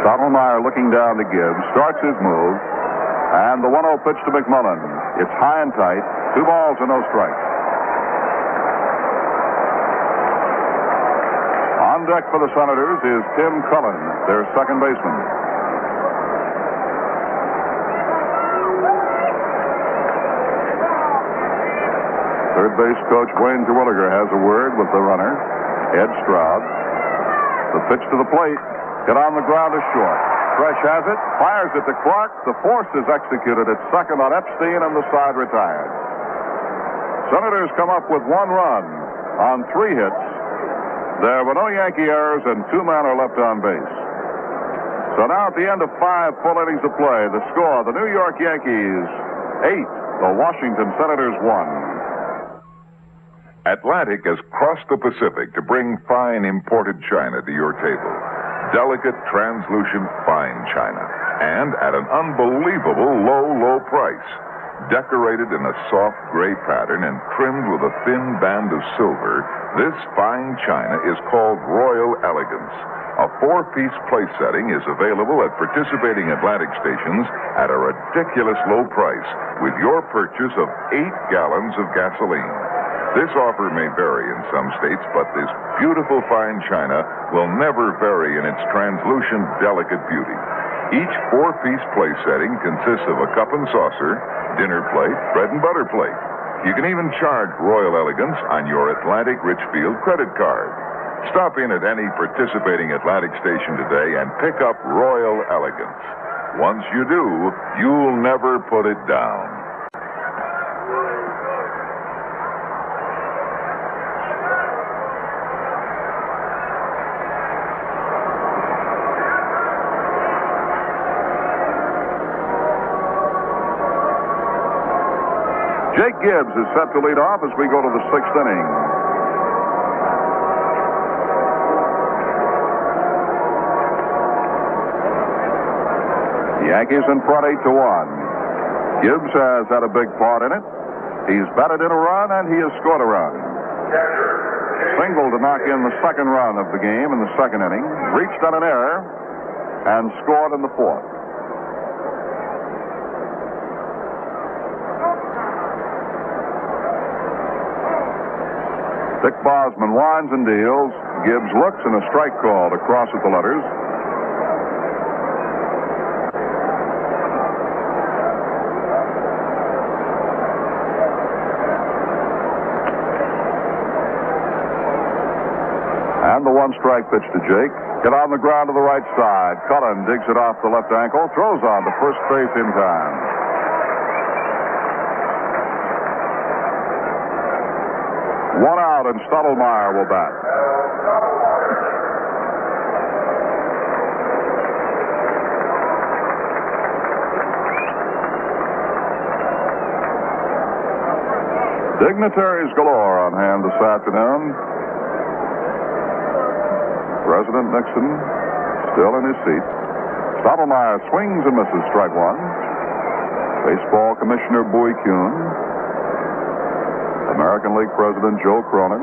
Speaker 10: Stottlemyre looking down to Gibbs, starts his move, and the 1-0 pitch to McMullen. It's high and tight, 2 balls and no strikes. On deck for the Senators is Tim Cullen, their second baseman. Third base coach Wayne Terwilliger has a word with the runner, Ed Stroud. The pitch to the plate, hit on the ground is short. Fresh has it, fires it to Clark. The force is executed at second on Epstein, and the side retired. Senators come up with 1 run on 3 hits. There were no Yankee errors, and 2 men are left on base. So now at the end of 5 full innings of play, the score, the New York Yankees 8, the Washington Senators 1.
Speaker 2: Atlantic has crossed the Pacific to bring fine imported china to your table. Delicate, translucent, fine china. And at an unbelievable low price. Decorated in a soft gray pattern and trimmed with a thin band of silver, this fine china is called Royal Elegance. A 4-piece place setting is available at participating Atlantic stations at a ridiculous low price with your purchase of 8 gallons of gasoline. This offer may vary in some states, but this beautiful fine china will never vary in its translucent, delicate beauty. Each 4-piece place setting consists of a cup and saucer, dinner plate, bread and butter plate. You can even charge Royal Elegance on your Atlantic Richfield credit card. Stop in at any participating Atlantic station today and pick up Royal Elegance. Once you do, you'll never put it down.
Speaker 10: Jake Gibbs is set to lead off as we go to the 6th inning. The Yankees in front 8-1. Gibbs has had a big part in it. He's batted in a run, and he has scored a run. Single to knock in the 2nd run of the game in the 2nd inning. Reached on an error and scored in the 4th. Dick Bosman winds and deals. Gibbs looks, and a strike called across at the letters. And the 1-strike pitch to Jake. Hit on the ground to the right side. Cullen digs it off the left ankle, throws on to first base in time. 1 out, and Stottlemyre will bat. Dignitaries galore on hand this afternoon. President Nixon still in his seat. Stottlemyre swings and misses, strike 1. Baseball Commissioner Bowie Kuhn. American League President Joe Cronin,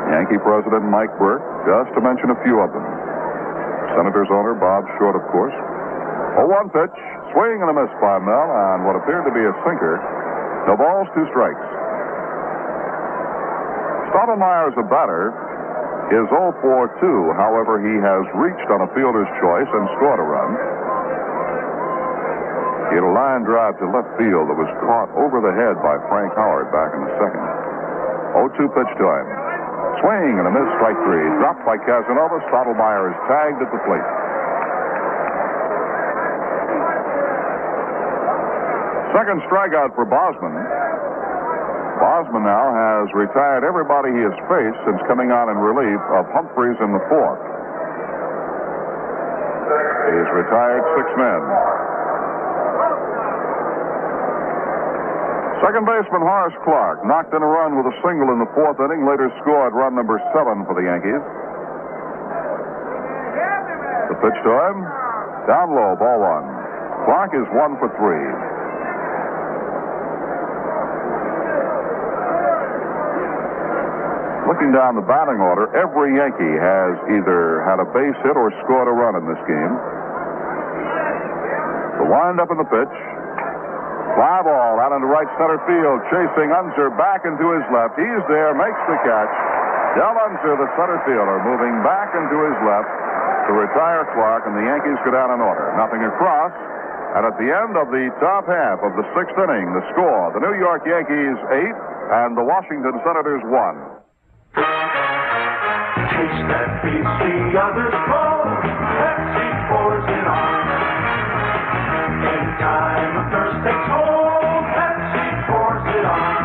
Speaker 10: Yankee President Mike Burke, just to mention a few of them. Senators owner Bob Short, of course. 0-1 pitch, swing and a miss by Mel on what appeared to be a sinker. No balls, 2 strikes. Stottlemyre's a batter. Is 0 for 2. However, he has reached on a fielder's choice and scored a run. He had a line drive to left field that was caught over the head by Frank Howard back in the second. 0-2 pitch to him. Swing and a miss, strike 3. Dropped by Casanova. Stottlemyre is tagged at the plate. Second strikeout for Bosman. Bosman now has retired everybody he has faced since coming on in relief of Humphreys in the 4th. He's retired 6 men. Second baseman Horace Clark knocked in a run with a single in the 4th inning, later scored run number 7 for the Yankees. The pitch to him, down low, ball 1. Clark is 1 for 3. Looking down the batting order, every Yankee has either had a base hit or scored a run in this game. The wind up in the pitch. Fly ball out into right center field. Chasing Unser back into his left. He's there, makes the catch. Del Unser, the center fielder, moving back into his left to retire Clark, and the Yankees go down in order. Nothing across. And at the end of the top half of the 6th inning, the score, the New York Yankees 8 and the Washington Senators 1.
Speaker 13: Taste that beats the others cold. Pepsi pours it on. In time of thirst takes hold, Pepsi pours it on.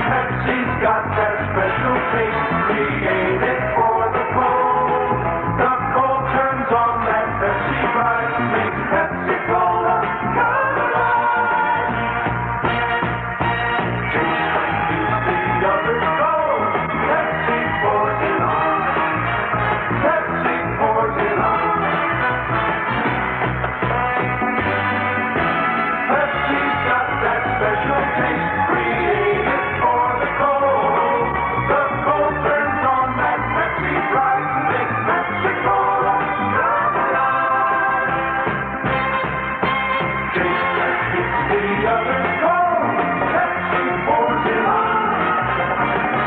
Speaker 13: Pepsi's got that special taste created for the cold. The cold turns on that Pepsi rise, makes Pepsi Cola come alive. Taste that beats the others cold. Pepsi pours it on. Pepsi pours it on. Pepsi's got that special taste created for the cold. The cold turns on that Pepsi rise, makes Pepsi Cola come alive. Taste that beats the others cold. Pepsi pours it on.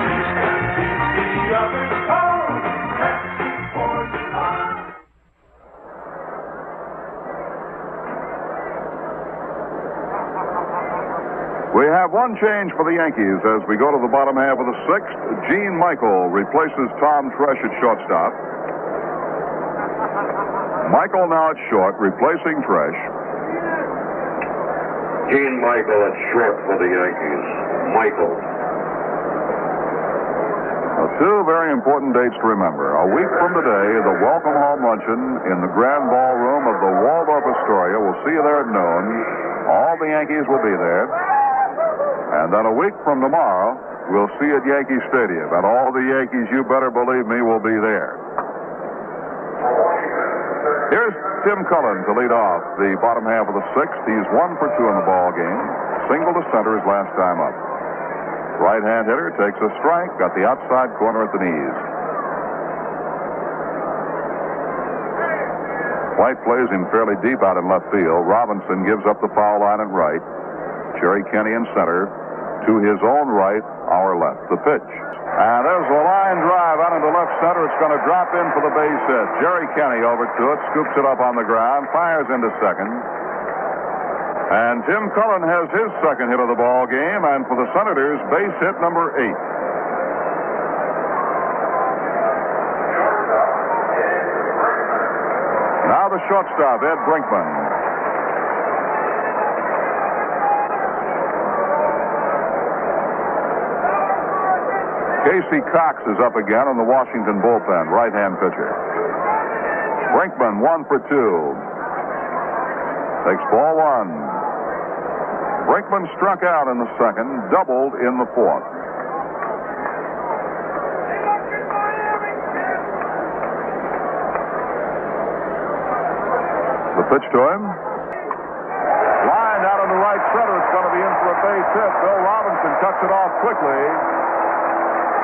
Speaker 13: Taste that beats the others cold. Pepsi pours it on.
Speaker 10: We have one change for the Yankees as we go to the bottom half of the 6th. Gene Michael replaces Tom Tresh at shortstop. Michael now at short, replacing Tresh.
Speaker 11: Gene Michael at short for the Yankees. Michael.
Speaker 10: Now, 2 very important dates to remember. A week from today, the welcome home luncheon in the grand ballroom of the Waldorf Astoria. We'll see you there at noon. All the Yankees will be there. And then a week from tomorrow, we'll see you at Yankee Stadium. And all the Yankees, you better believe me, will be there. Here's Tim Cullen to lead off the bottom half of the 6th. He's 1 for 2 in the ball game. Single to center his last time up. Right-hand hitter takes a strike, got the outside corner at the knees. White plays him fairly deep out in left field. Robinson gives up the foul line at right. Jerry Kenny in center. To his own right, our left. The pitch. And there's a line drive out into left center. It's going to drop in for the base hit. Jerry Kenny over to it, scoops it up on the ground, fires into second. And Tim Cullen has his second hit of the ball game, and for the Senators, base hit number 8. Now the shortstop, Ed Brinkman. Casey Cox is up again on the Washington bullpen, right-hand pitcher. Brinkman 1 for 2. Takes ball 1. Brinkman struck out in the second, doubled in the 4th. The pitch to him. Line out in the right center. It's going to be in for a base hit. Bill Robinson cuts it off quickly.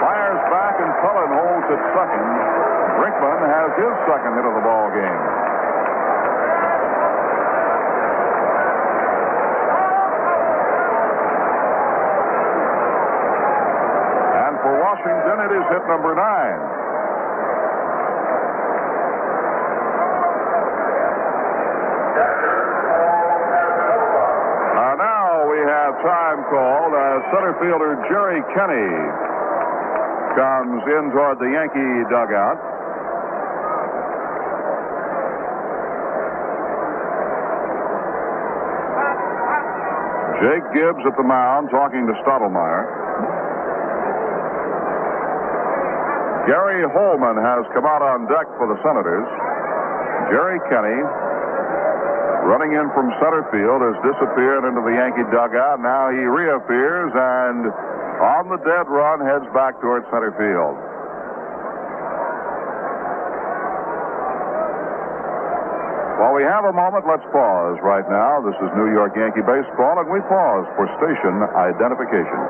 Speaker 10: Fires back and Cullen holds at second. Brinkman has his second hit of the ball game. hit number 9. Now we have time called as center fielder Jerry Kenny comes in toward the Yankee dugout. Jake Gibbs at the mound talking to Stottlemyre. Gary Holman has come out on deck for the Senators. Jerry Kenny, running in from center field, has disappeared into the Yankee dugout. Now he reappears and on the dead run heads back towards center field. While we have a moment, let's pause right now. This is New York Yankee baseball, and we pause for station identification.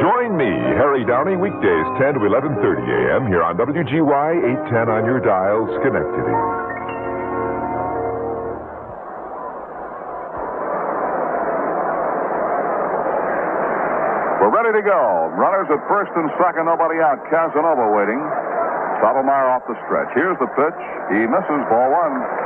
Speaker 12: Join me, Harry Downey, weekdays 10 to 11:30 a.m. here on WGY 810 on your dial, Schenectady.
Speaker 10: We're ready to go. Runners at first and second, nobody out. Casanova waiting. Stottlemyre off the stretch. Here's the pitch. He misses, ball 1.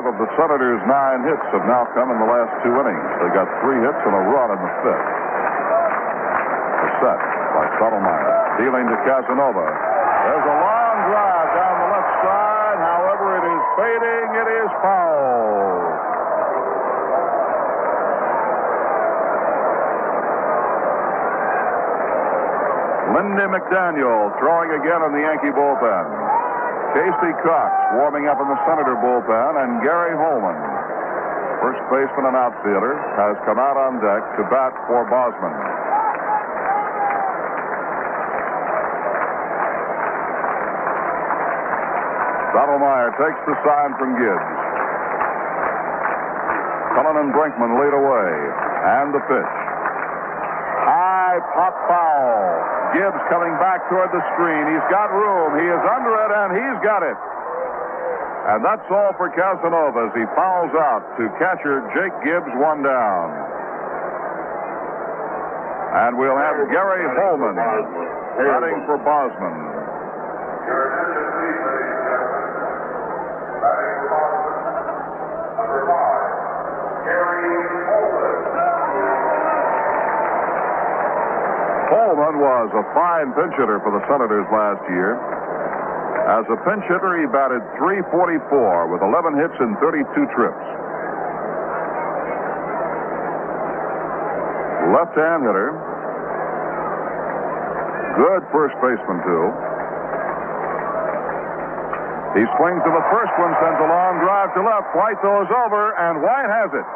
Speaker 10: Of the Senators' 9 hits have now come in the last 2 innings. They got 3 hits and a run in the 5th. A set by Stottlemyre. Dealing to Casanova. There's a long drive down the left side. However, it is fading. It is foul. Lindy McDaniel throwing again in the Yankee bullpen. Casey Cox warming up in the Senator bullpen, and Gary Holman, first baseman and outfielder, has come out on deck to bat for Bosman. Stottlemyre takes the sign from Gibbs. Cullen and Brinkman lead away, and the pitch. High pop foul. Gibbs coming back toward the screen. He's got room. He is under it, and he's got it. And that's all for Casanova as he fouls out to catcher Jake Gibbs, 1 down. And we'll have Gary Holman batting for Bosman. Holman was a fine pinch hitter for the Senators last year. As a pinch hitter, he batted .344 with 11 hits and 32 trips. Left-hand hitter. Good first baseman, too. He swings to the first one, sends a long drive to left. White goes over, and White has it.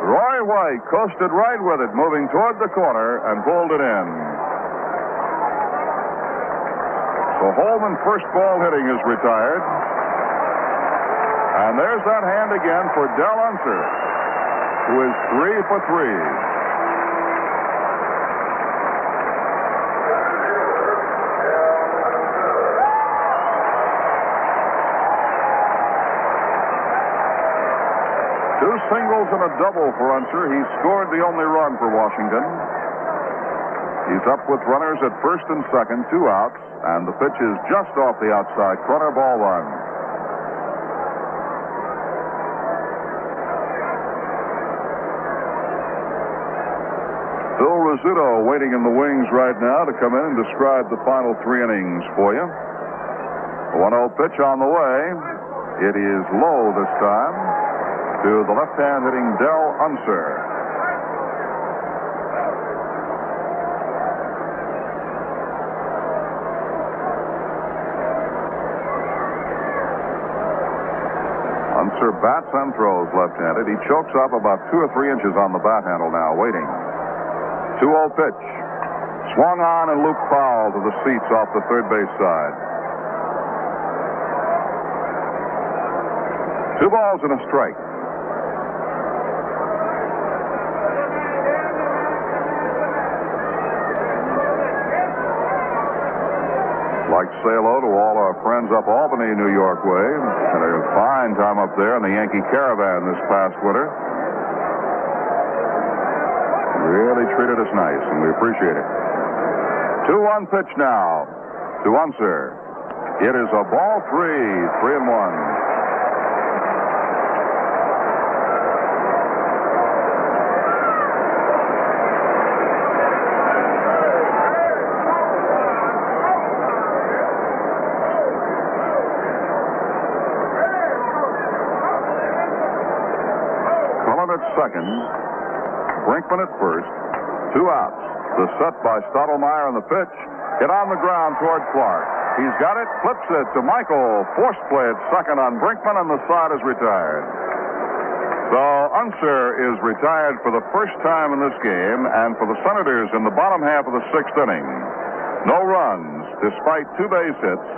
Speaker 10: Roy White coasted right with it, moving toward the corner and pulled it in. So Holman, first ball hitting, is retired. And there's that hand again for Del Unser, who is 3 for 3. Two singles and a double for Unser. He scored the only run for Washington. He's up with runners at first and second, 2 outs, and the pitch is just off the outside corner, ball 1. Phil Rizzuto waiting in the wings right now to come in and describe the final 3 innings for you. The 1-0 pitch on the way. It is low this time to the left-hand hitting Del Unser. Unser bats and throws left-handed. He chokes up about 2 or 3 inches on the bat handle now, waiting. 2-0 pitch. Swung on and looped foul to the seats off the third base side. 2 balls and a strike. Like say hello to all our friends up Albany, New York way. Had a fine time up there in the Yankee Caravan this past winter. Really treated us nice, and we appreciate it. 2-1 pitch now to Unser. It is a ball 3-1. At second, Brinkman at first, 2 outs. The set by Stottlemyre and the pitch hit on the ground toward Clark. He's got it, flips it to Michael. Force play at second on Brinkman, and the side is retired. So Unser is retired for the first time in this game, and for the Senators in the bottom half of the 6th inning. No runs, despite 2 base hits.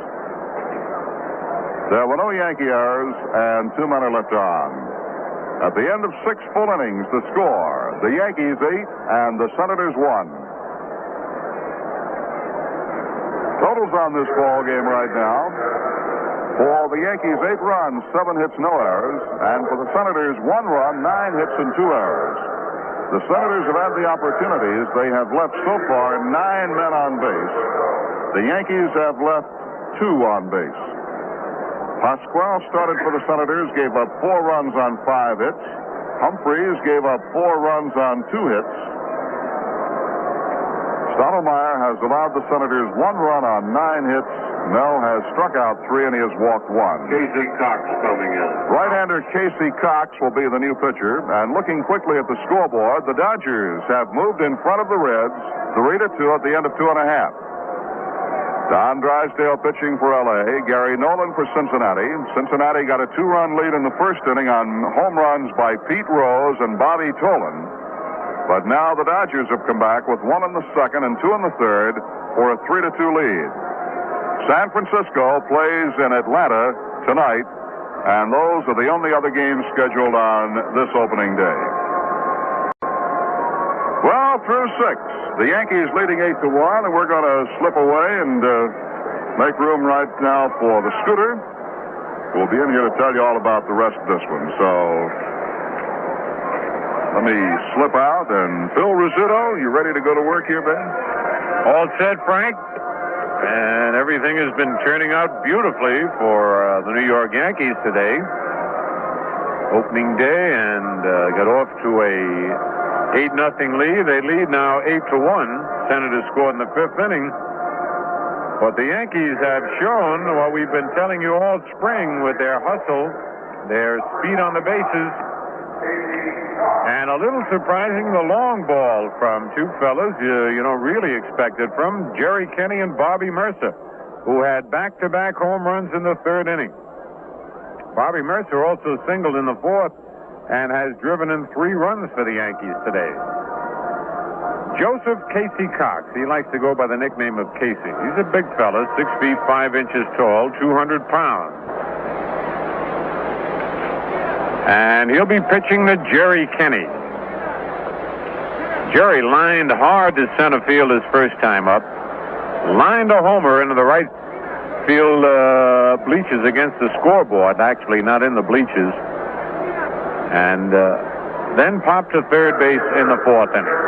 Speaker 10: There were no Yankee errors, and 2 men are left on. At the end of 6 full innings, the score, the Yankees 8 and the Senators 1. Totals on this ball game right now. For the Yankees, 8 runs, 7 hits, no errors. And for the Senators, 1 run, 9 hits, and 2 errors. The Senators have had the opportunities. They have left so far 9 men on base. The Yankees have left 2 on base. Pasquale started for the Senators, gave up 4 runs on 5 hits. Humphreys gave up 4 runs on 2 hits. Stottlemyre has allowed the Senators 1 run on 9 hits. Mel has struck out 3 and he has walked 1.
Speaker 11: Casey Cox coming in.
Speaker 10: Right-hander Casey Cox will be the new pitcher. And looking quickly at the scoreboard, the Dodgers have moved in front of the Reds 3-2 at the end of 2.5. Don Drysdale pitching for L.A. Gary Nolan for Cincinnati. Cincinnati got a 2-run lead in the first inning on home runs by Pete Rose and Bobby Tolan. But now the Dodgers have come back with 1 in the second and 2 in the third for a 3-2 lead. San Francisco plays in Atlanta tonight, and those are the only other games scheduled on this opening day. Well, through 6. The Yankees leading 8-1, and we're going to slip away and make room right now for the Scooter. We'll be in here to tell you all about the rest of this one. So let me slip out. And Phil Rizzuto, you ready to go to work here, Ben?
Speaker 14: All set, Frank. And everything has been turning out beautifully for the New York Yankees today. Opening day, and got off to a 8-0 lead. They lead now 8-1. Senators scored in the 5th inning. But the Yankees have shown what we've been telling you all spring with their hustle, their speed on the bases, and a little surprising, the long ball from 2 fellas you don't really expect it from, Jerry Kenney and Bobby Mercer, who had back-to-back home runs in the 3rd inning. Bobby Mercer also singled in the 4th and has driven in 3 runs for the Yankees today. Joseph Casey Cox, he likes to go by the nickname of Casey. He's a big fella, 6 feet 5 inches tall, 200 pounds. And he'll be pitching to Jerry Kenney. Jerry lined hard to center field his first time up. Lined a homer into the right field bleachers against the scoreboard, actually not in the bleachers. And then popped to third base in the 4th inning.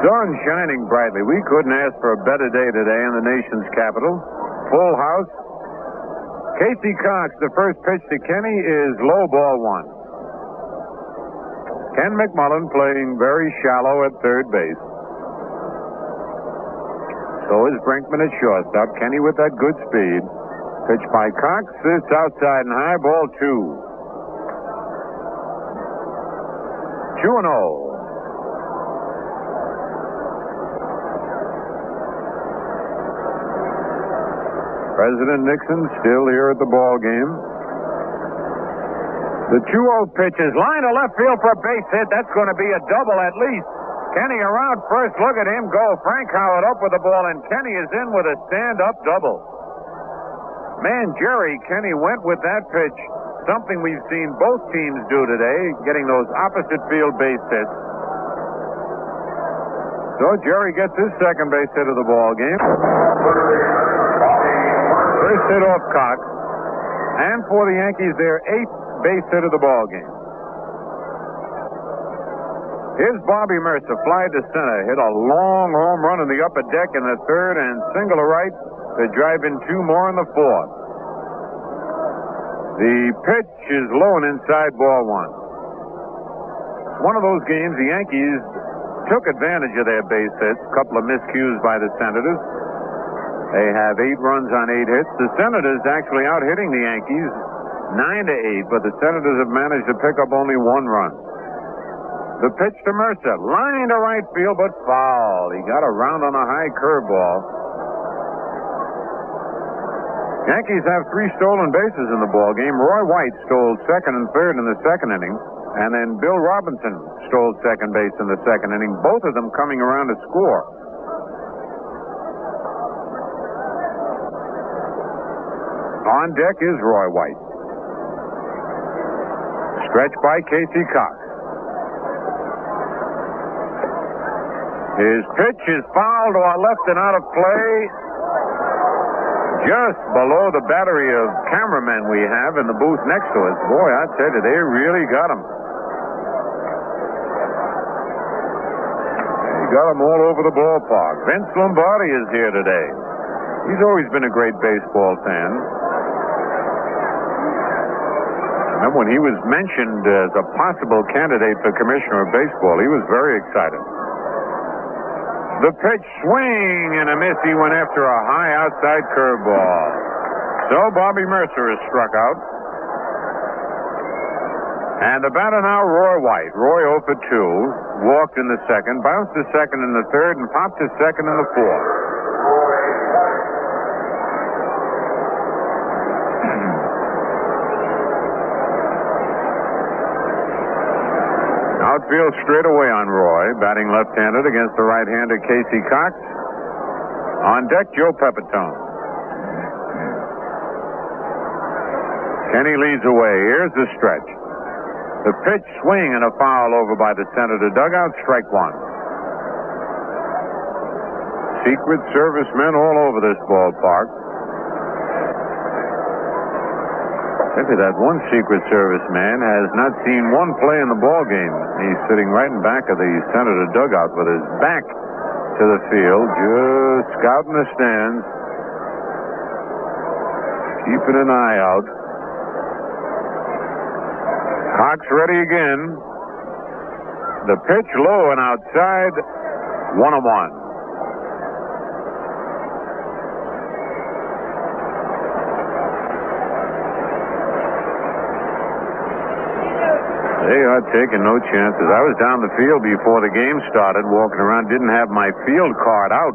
Speaker 14: Sun shining brightly. We couldn't ask for a better day today in the nation's capital. Full house. Casey Cox, the first pitch to Kenny is low, ball 1. Ken McMullen playing very shallow at third base. So is Brinkman at shortstop. Kenny with that good speed. Pitch by Cox. It's outside and high, ball 2. 2-0. President Nixon still here at the ball game. The 2-0 pitch is line to left field for a base hit. That's going to be a double at least. Kenny around first. Look at him go. Frank Howard up with the ball, and Kenny is in with a stand-up double. Man, Jerry Kenny went with that pitch. Something we've seen both teams do today, getting those opposite field base hits. So Jerry gets his second base hit of the ball game. First hit off Cox. And for the Yankees, their 8th base hit of the ball game. Here's Bobby Mercer, fly to center, hit a long home run in the upper deck in the third, and single to right to drive in 2 more in the fourth. The pitch is low and inside, ball 1. One of those games, the Yankees took advantage of their base hits, a couple of miscues by the Senators. They have 8 runs on 8 hits. The Senators actually out hitting the Yankees 9-8, but the Senators have managed to pick up only 1 run. The pitch to Mercer, line to right field, but foul. He got around on a high curveball. Yankees have 3 stolen bases in the ball game. Roy White stole second and third in the second inning, and then Bill Robinson stole second base in the second inning, both of them coming around to score. On deck is Roy White. Stretch by Casey Cox. His pitch is fouled to our left and out of play, just below the battery of cameramen we have in the booth next to us. Boy, I tell you, they really got him. They got him all over the ballpark. Vince Lombardi is here today. He's always been a great baseball fan. Remember when he was mentioned as a possible candidate for commissioner of baseball, he was very excited. The pitch, swing and a miss. He went after a high outside curveball. So Bobby Mercer is struck out. And the batter now, Roy White. Roy 0 for 2. Walked in the second, bounced to second in the third, and popped to second in the fourth. Outfield straight away on Roy, batting left-handed against the right-hander Casey Cox. On deck, Joe Pepitone. Kenny leads away. Here's the stretch. The pitch, swing, and a foul over by the Senator dugout. Strike 1. Secret Service men all over this ballpark. Maybe that one Secret Service man has not seen one play in the ball game. He's sitting right in back of the Senator dugout with his back to the field, just scouting the stands, keeping an eye out. Cox ready again. The pitch low and outside, 1-1. They are taking no chances. I was down the field before the game started, walking around, didn't have my field card out.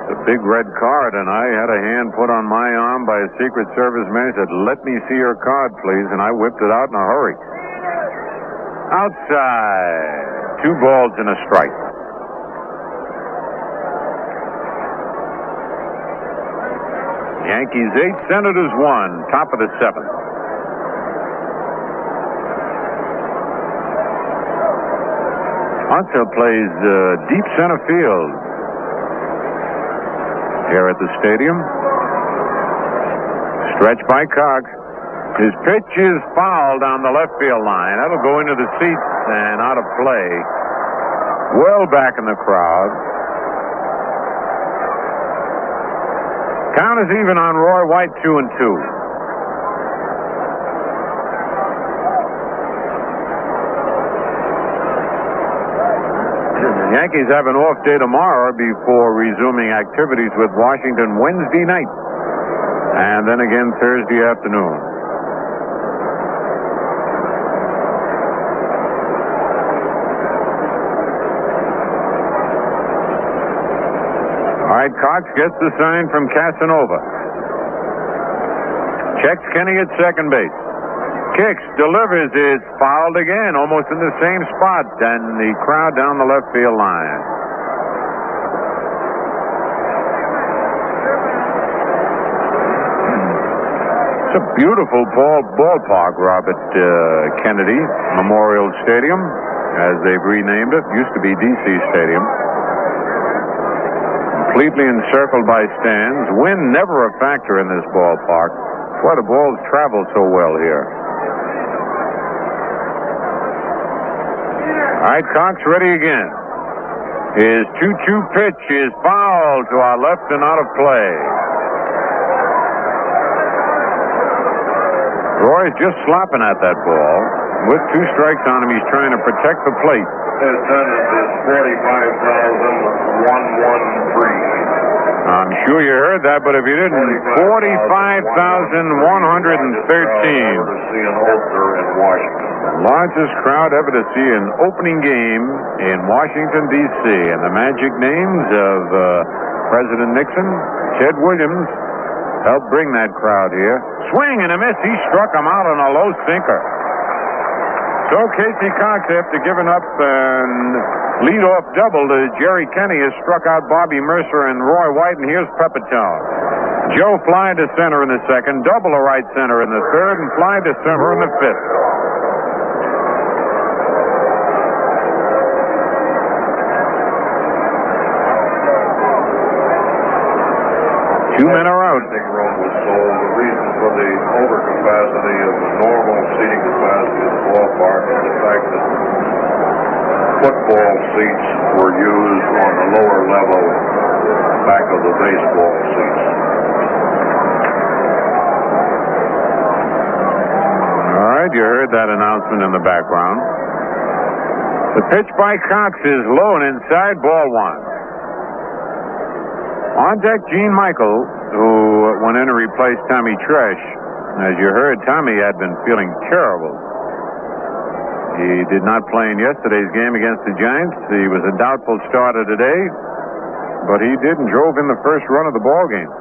Speaker 14: The big red card, and I had a hand put on my arm by a Secret Service man. He said, "Let me see your card, please," and I whipped it out in a hurry. Outside. 2 balls and a strike. Yankees 8, Senators 1, top of the 7th. Hunter plays deep center field here at the stadium. Stretch by Cox. His pitch is foul down the left field line. That'll go into the seats and out of play. Well back in the crowd. Count is even on Roy White, 2-2. The Yankees have an off day tomorrow before resuming activities with Washington Wednesday night, and then again Thursday afternoon. All right, Cox gets the sign from Casanova. Checks Kenny at second base. Kicks, delivers, is fouled again, almost in the same spot, and the crowd down the left field line. It's a beautiful ballpark, Robert Kennedy Memorial Stadium, as they've renamed it. Used to be D.C. Stadium. completely encircled by stands. Wind never a factor in this ballpark. That's why the balls travel so well here. All right, Cox ready again. His 2-2 pitch is foul to our left and out of play. Roy's just slapping at that ball. With 2 strikes on him, he's trying to protect the plate.
Speaker 11: His attendance is 45,113.
Speaker 14: I'm sure you heard that, but if you didn't, 45,113.
Speaker 11: To see an opener in Washington.
Speaker 14: Largest crowd ever to see an opening game in Washington, D.C. And the magic names of President Nixon, Ted Williams, helped bring that crowd here. Swing and a miss. He struck him out on a low sinker. So Casey Cox, after giving up an leadoff double to Jerry Kenney, has struck out Bobby Mercer and Roy White, and here's Pepitone. Joe fly to center in the second, double to right center in the third, and fly to center in the fifth. Two men are out.
Speaker 11: The room was sold. The reason for the overcapacity of the normal seating capacity of the ballpark is the fact that football seats were used on the lower level back of the baseball seats.
Speaker 14: All right, you heard that announcement in the background. The pitch by Cox is low and inside, ball 1. On deck, Gene Michael, who went in to replace Tommy Tresh. As you heard, Tommy had been feeling terrible. He did not play in yesterday's game against the Giants. He was a doubtful starter today, but he did and drove in the first run of the ball game.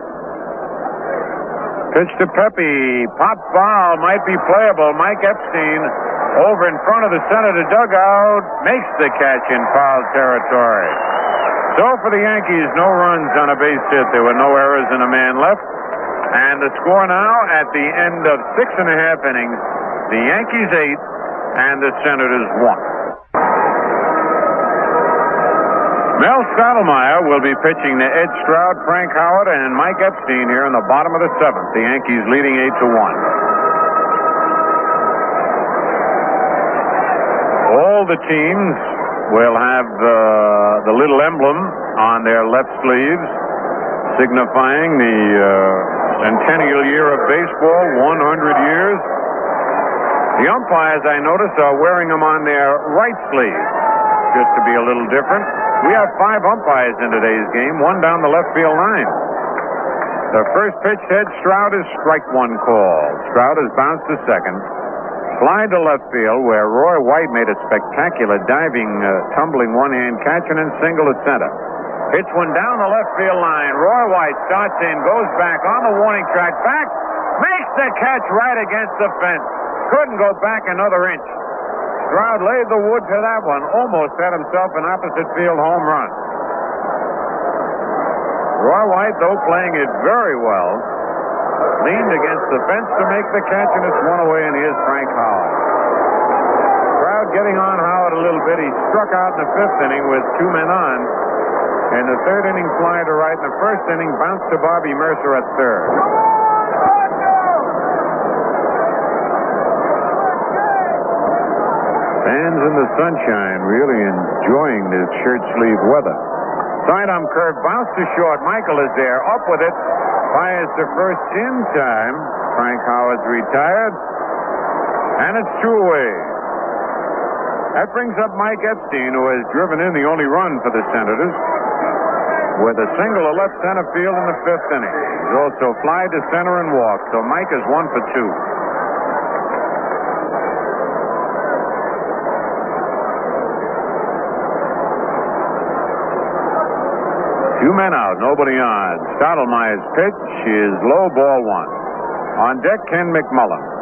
Speaker 14: Pitch to Pepe. Pop foul, might be playable. Mike Epstein over in front of the center of the dugout makes the catch in foul territory. So for the Yankees, no runs on a base hit. There were no errors and a man left. And the score now at the end of 6.5 innings, the Yankees 8 and the Senators 1. Mel Stottlemyre will be pitching to Ed Stroud, Frank Howard, and Mike Epstein here in the bottom of the 7th. The Yankees leading 8-1. All the teams will have the little emblem on their left sleeves signifying the centennial year of baseball, 100 years. The umpires, I notice, are wearing them on their right sleeve, just to be a little different. We have 5 umpires in today's game, 1 down the left field line. The first pitch to Ed Stroud is strike 1 call. Stroud has bounced to second. Fly to left field, where Roy White made a spectacular diving, tumbling one-hand catch, and then single to center. Hits one down the left field line. Roy White starts in, goes back on the warning track, back, makes the catch right against the fence. Couldn't go back another inch. Stroud laid the wood to that one, almost had himself an opposite field home run. Roy White, though, playing it very well, leaned against the fence to make the catch, and it's one away, and here's Frank Howard. Crowd getting on Howard a little bit. He struck out in the 5th inning with 2 men on. And the 3rd inning fly to right. In the 1st inning, bounced to Bobby Mercer at 3rd. Fans in the sunshine really enjoying this shirt sleeve weather. Sidearm curve, bounce to short. Michael is there, up with it. Fires to first in time. Frank Howard's retired. And it's 2 away. That brings up Mike Epstein, who has driven in the only run for the Senators, with a single to left center field in the 5th inning. He's also fly to center and walk. So Mike is 1 for 2. 2 men out, nobody on. Stottlemyre's pitch is low, ball 1. On deck, Ken McMullen.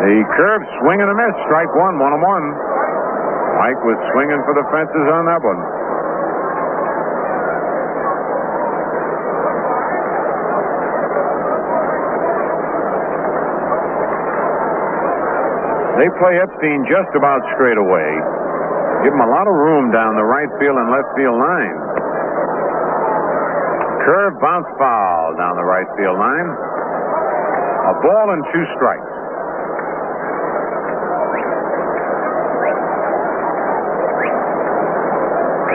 Speaker 14: The curve, swing and a miss. Strike 1, 1-1. Mike was swinging for the fences on that one. They play Epstein just about straight away. Give him a lot of room down the right field and left field line. Curve bounce foul down the right field line. A ball and 2 strikes.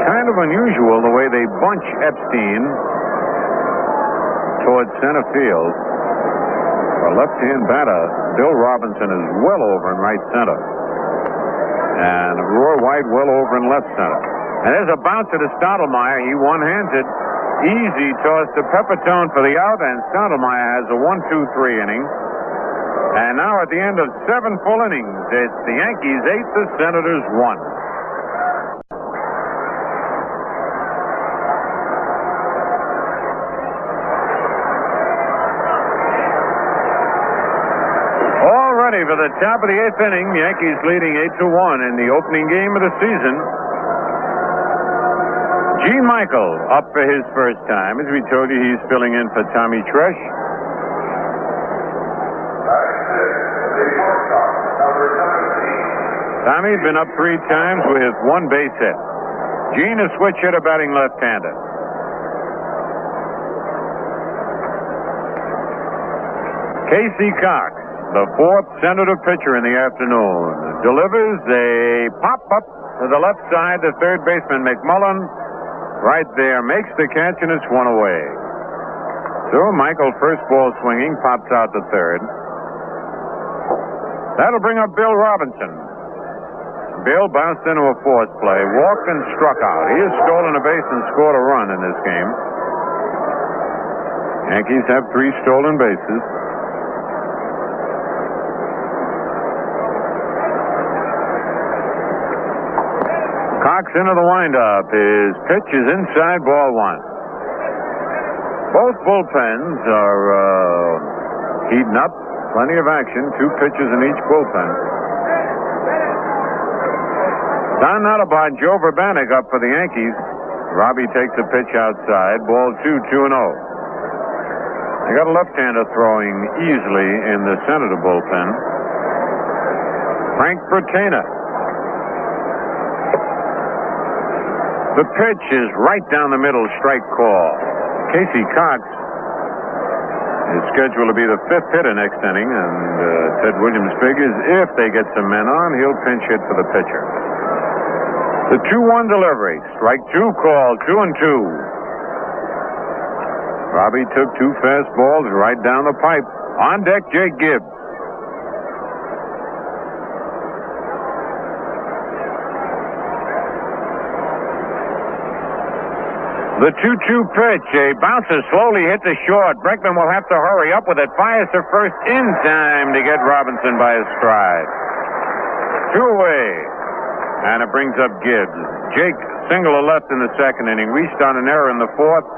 Speaker 14: Kind of unusual the way they bunch Epstein towards center field. A left-hand batter, Bill Robinson, is well over in right center. And Roy White well over in left center. And there's a bounce to Stottlemyre. He one-hands it. Easy toss to Pepitone for the out, and Stottlemyre has a 1-2-3 inning. And now at the end of 7 full innings, it's the Yankees 8, the Senators 1. Ready for the top of the 8th inning. Yankees leading 8-1 in the opening game of the season. Gene Michael up for his first time. As we told you, he's filling in for Tommy Tresh. Tommy's been up 3 times with 1 base hit. Gene, a switch hitter, batting left-handed. Casey Cox, the 4th Senator pitcher in the afternoon, delivers a pop-up to the left side to third baseman McMullen. Right there, makes the catch, and it's 1 away. So Michael, first ball swinging, pops out to third. That'll bring up Bill Robinson. Bill bounced into a force play, walked and struck out. He has stolen a base and scored a run in this game. Yankees have 3 stolen bases. Cox into the windup. His pitch is inside, ball 1. Both bullpens are heating up. Plenty of action. 2 pitchers in each bullpen. Don Notabod, Joe Vrbanek up for the Yankees. Robbie takes a pitch outside. Ball 2, 2-0. They got a left-hander throwing easily in the Senator bullpen. Frank Bertena. The pitch is right down the middle, strike call. Casey Cox is scheduled to be the 5th hitter next inning, and Ted Williams figures if they get some men on, he'll pinch hit for the pitcher. The 2-1 delivery, strike 2 call, 2-2. Robbie took 2 fastballs right down the pipe. On deck, Jake Gibbs. The 2-2 pitch, a bouncer slowly hit the short. Bregman will have to hurry up with it. Fires to first in time to get Robinson by his stride. 2 away. And it brings up Gibbs. Jake single to left in the 2nd inning. Reached on an error in the 4th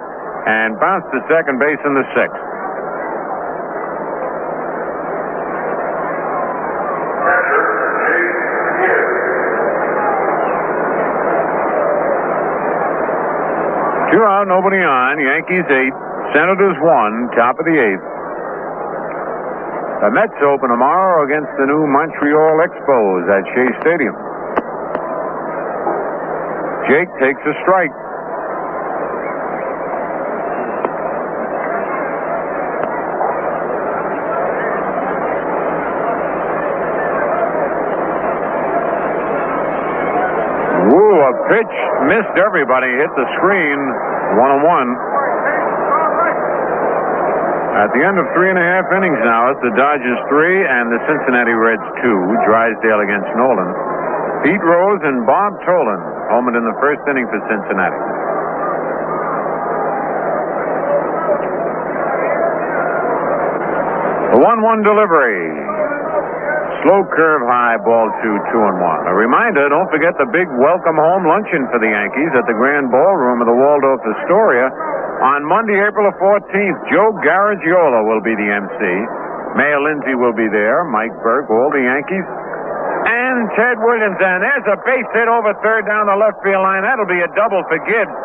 Speaker 14: and bounced to second base in the 6th. Two out, nobody on. Yankees 8, Senators 1, top of the 8th. The Mets open tomorrow against the new Montreal Expos at Shea Stadium. Jake takes a strike. A pitch missed everybody, hit the screen, 1-1. At the end of 3.5 innings now, it's the Dodgers 3 and the Cincinnati Reds 2. Drysdale against Nolan. Pete Rose and Bob Tolan homered in the 1st inning for Cincinnati. The 1-1 delivery. Slow curve high, ball 2, 2-1. A reminder, don't forget the big welcome home luncheon for the Yankees at the Grand Ballroom of the Waldorf Astoria on Monday, April the 14th. Joe Garagiola will be the MC. Mayor Lindsay will be there. Mike Burke, all the Yankees. And Ted Williams. And there's a base hit over third down the left field line. That'll be a double for Gibbs.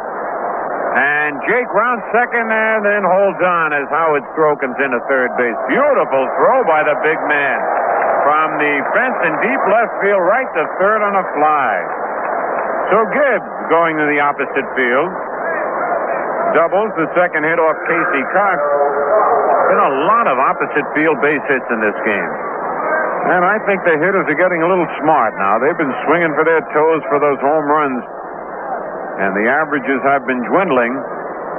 Speaker 14: And Jake rounds second and then holds on as Howard Stroh comes into third base. Beautiful throw by the big man. from the fence in deep left field, right to third on a fly. So Gibbs going to the opposite field. Doubles the second hit off Casey Cox. Been a lot of opposite field base hits in this game. And I think the hitters are getting a little smart now. They've been swinging for their toes for those home runs. And the averages have been dwindling.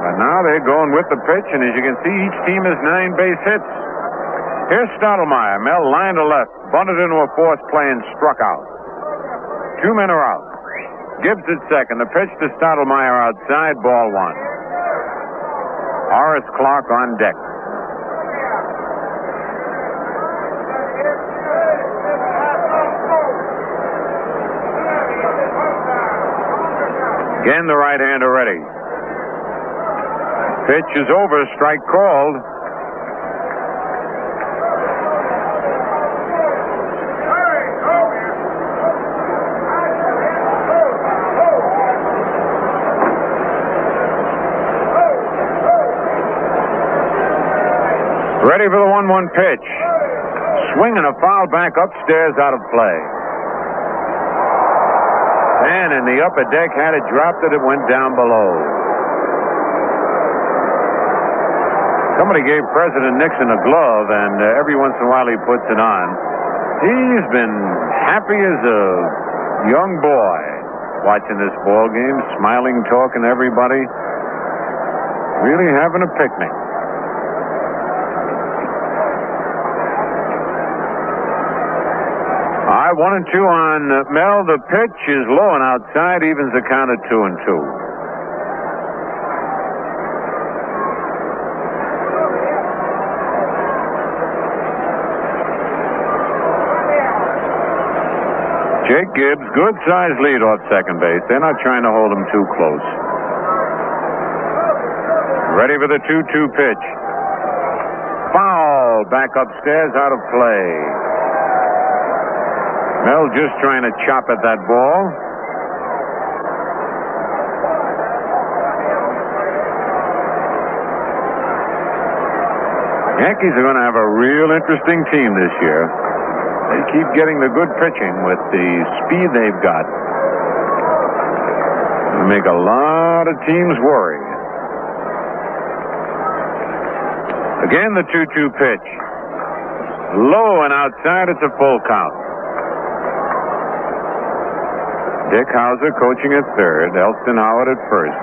Speaker 14: But now they're going with the pitch. And as you can see, each team has 9 base hits. Here's Stottlemyre. Mel line to left. Bunted into a force play and struck out. 2 men are out. Gibbs at second. The pitch to Stottlemyre outside. Ball 1. Horace Clark on deck. Again, the right-hander ready. Pitch is over. Strike called. Ready for the 1-1 pitch. Swing and a foul back upstairs out of play. And in the upper deck, had it dropped it went down below. Somebody gave President Nixon a glove, and every once in a while he puts it on. He's been happy as a young boy watching this ball game, smiling, talking to everybody. Really having a picnic. All right, 1-2 on Mel. The pitch is low and outside, evens the count at 2-2. Jake Gibbs, good size lead off second base. They're not trying to hold him too close. Ready for the 2-2 pitch. Foul back upstairs, out of play. Mel just trying to chop at that ball. Yankees are going to have a real interesting team this year. They keep getting the good pitching with the speed they've got. It'll make a lot of teams worry. Again, the 2-2 pitch. Low and outside, it's a full count. Dick Hauser coaching at third, Elston Howard at first.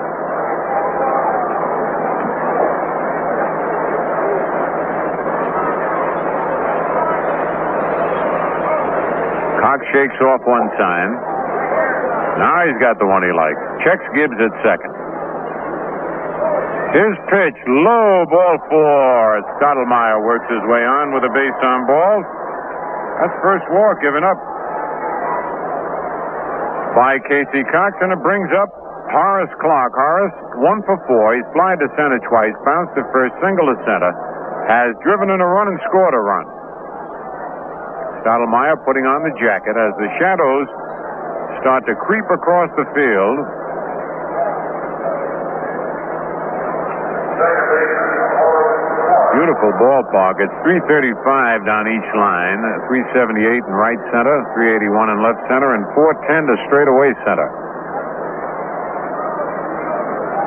Speaker 14: Cox shakes off one time. Now he's got the one he likes. Checks Gibbs at second. His pitch, low, ball 4. Stottlemyre works his way on with a base on ball. That's first walk given up by Casey Cox, and it brings up Horace Clark. Horace, 1 for 4. He's flied to center twice, bounced to first, single to center, has driven in a run and scored a run. Stottlemyre putting on the jacket as the shadows start to creep across the field. Beautiful ballpark. It's 335 down each line, 378 in right center, 381 in left center, and 410 to straightaway center.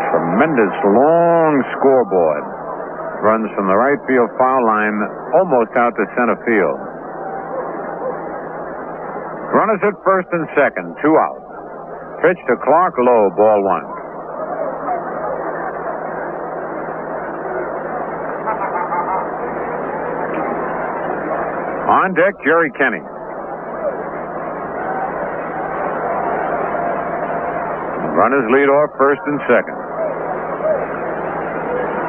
Speaker 14: Tremendous long scoreboard. Runs from the right field foul line almost out to center field. Runners at first and second, 2 out. Pitch to Clark, low, ball 1. On deck, Jerry Kenney. Runners lead off first and second.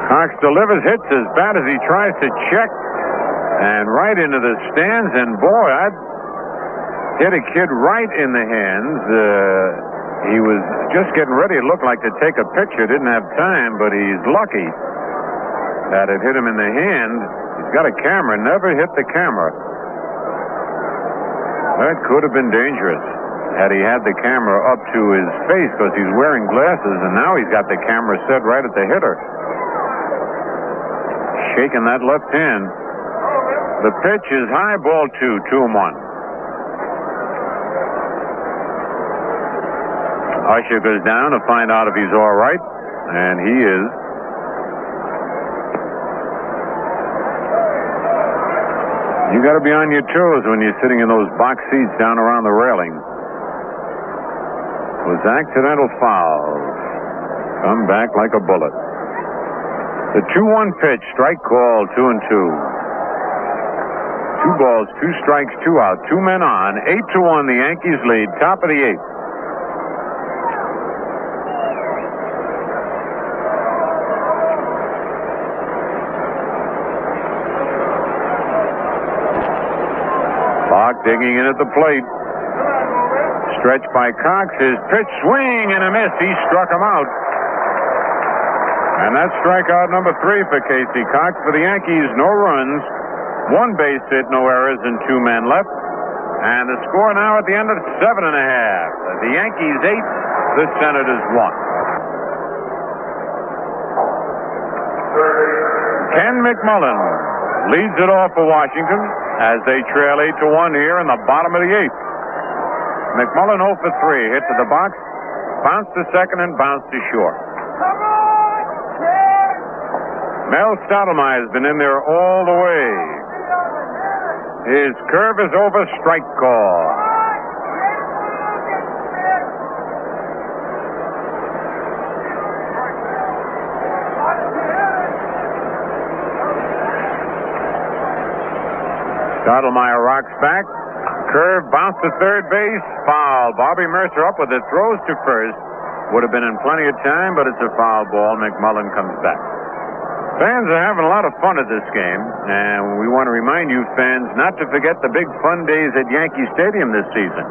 Speaker 14: Cox delivers, hits as bad as he tries to check, and right into the stands. And boy, I'd hit a kid right in the hands. He was just getting ready, it looked like, to take a picture. Didn't have time, but he's lucky that it hit him in the hand. He's got a camera, never hit the camera. That could have been dangerous had he had the camera up to his face, because he's wearing glasses, and now he's got the camera set right at the hitter. Shaking that left hand. The pitch is high, ball 2, 2-1. Usher goes down to find out if he's all right, and he is. You got to be on your toes when you're sitting in those box seats down around the railing. Was accidental foul. Come back like a bullet. The 2-1 pitch, strike call, 2-2. 2 balls, 2 strikes, 2 out, 2 men on. 8-1, the Yankees lead. Top of the 8th. Clark digging in at the plate. Stretch by Cox. His pitch, swing and a miss. He struck him out. And that's strikeout number 3 for Casey Cox. For the Yankees, no runs, 1 base hit, no errors, and 2 men left. And the score now at the end of 7.5. The Yankees 8, the Senators 1. Ken McMullen leads it off for Washington as they trail 8-1 here in the bottom of the 8th. McMullen 0 for 3, hit to the box, bounced to second, and bounced to short. Mel Stottlemyre has been in there all the way. His curve is over, strike call. Stottlemyre rocks back. Curve, bounce to third base, foul. Bobby Mercer up with it, throws to first. Would have been in plenty of time, but it's a foul ball. McMullen comes back. Fans are having a lot of fun at this game, and we want to remind you fans not to forget the big fun days at Yankee Stadium this season.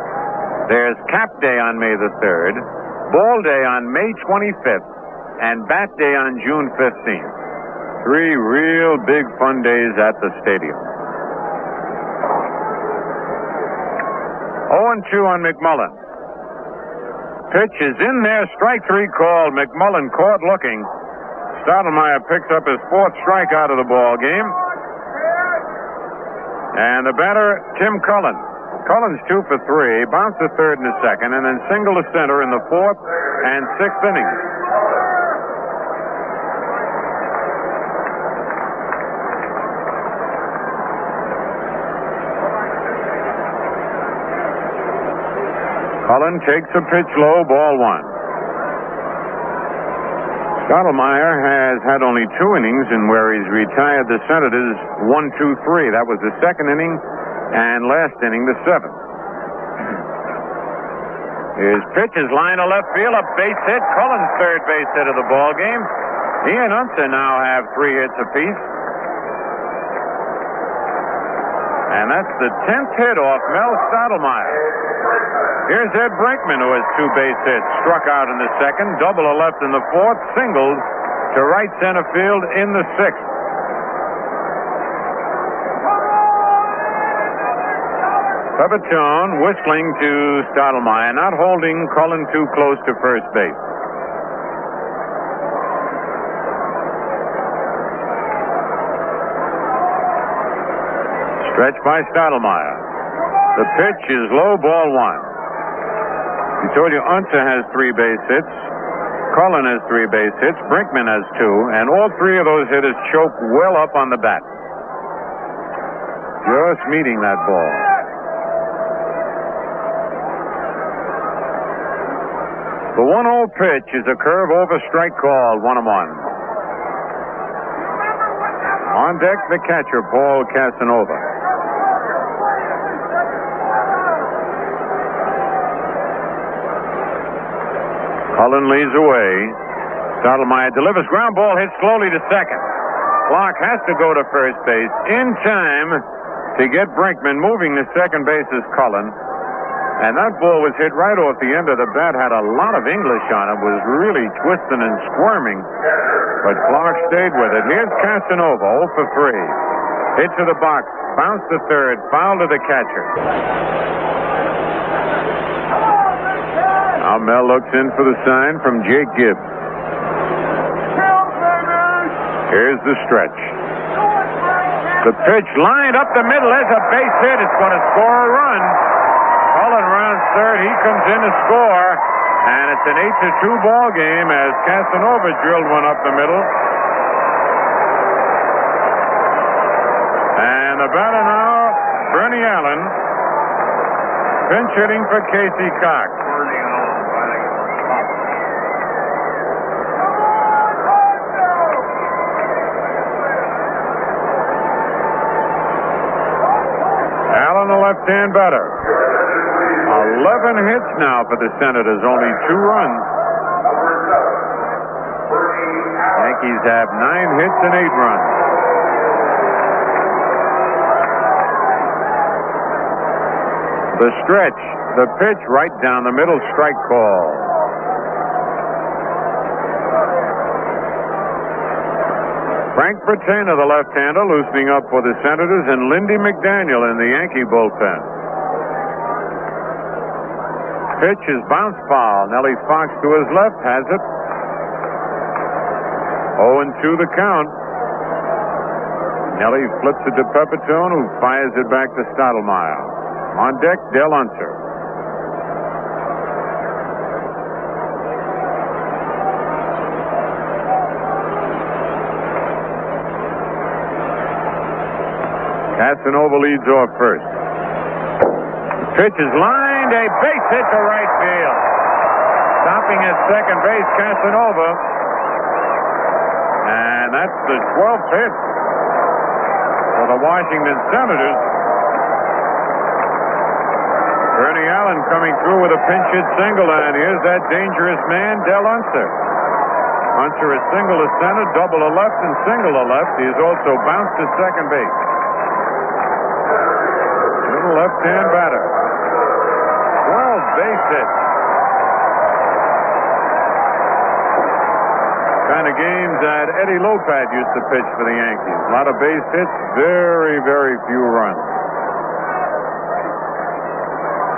Speaker 14: There's Cap Day on May the 3rd, Ball Day on May 25th, and Bat Day on June 15th. 3 real big fun days at the stadium. 0-2 on McMullen. Pitch is in there. Strike 3 called. McMullen caught looking. Stottlemyre picks up his 4th strikeout of the ball game. And the batter, Tim Cullen. Cullen's 2 for 3. Bounced to third in the second, and then single to center in the 4th and 6th innings. Cullen takes a pitch low, ball 1. Stottlemyre has had only 2 innings in where he's retired the Senators 1-2-3. That was the 2nd inning, and last inning, the 7th. His pitch is line to left field, a base hit. Cullen's 3rd base hit of the ball game. He and Unser now have 3 hits apiece. And that's the 10th hit off Mel Stottlemyre. Here's Ed Brinkman, who has 2 base hits. Struck out in the 2nd, double to left in the 4th, singled to right center field in the 6th. Pepitone whistling to Stottlemyre, not holding Cullen too close to first base. Stretch by Stottlemyre. The pitch is low, ball 1. We told you Unser has 3 base hits. Cullen has 3 base hits. Brinkman has 2. And all 3 of those hitters choke well up on the bat. Just meeting that ball. The 1-0 pitch is a curve over strike call, 1-1. On deck, the catcher, Paul Casanova. Cullen leads away. Stottlemyre delivers ground ball, hit slowly to second. Clark has to go to first base in time to get Brinkman. Moving to second base is Cullen. And that ball was hit right off the end of the bat, had a lot of English on it, was really twisting and squirming. But Clark stayed with it. Here's Casanova, 0 for 3. Hit to the box, bounce to third, foul to the catcher. Now Mel looks in for the sign from Jake Gibbs. Here's the stretch. The pitch lined up the middle. There's a base hit. It's going to score a run. Cullen rounds third. He comes in to score. And it's an 8-2 ball game as Casanova drilled one up the middle. And the batter now, Bernie Allen, pinch hitting for Casey Cox. Allen, the left-hand batter. 11 hits now for the Senators, only 2 runs. Yankees have 9 hits and 8 runs. The stretch, the pitch right down the middle, strike call. Frank Bertena, the left-hander, loosening up for the Senators, and Lindy McDaniel in the Yankee bullpen. Pitch is bounce foul. Nellie Fox to his left has it. 0-2 the count. Nellie flips it to Pepitone, who fires it back to Stottlemyre. On deck, Del Unser. Casanova leads off first. Pitch is lined, a base hit to right field. Stopping at second base, Casanova. And that's the 12th hit for the Washington Senators. Bernie Allen coming through with a pinch hit single, and here's that dangerous man, Del Unser. Unser is single to center, double to left, and single to left. He has also bounced to second base. Little left-hand batter. 12 base hits. Kind of games that Eddie Lopad used to pitch for the Yankees. A lot of base hits, very, very few runs.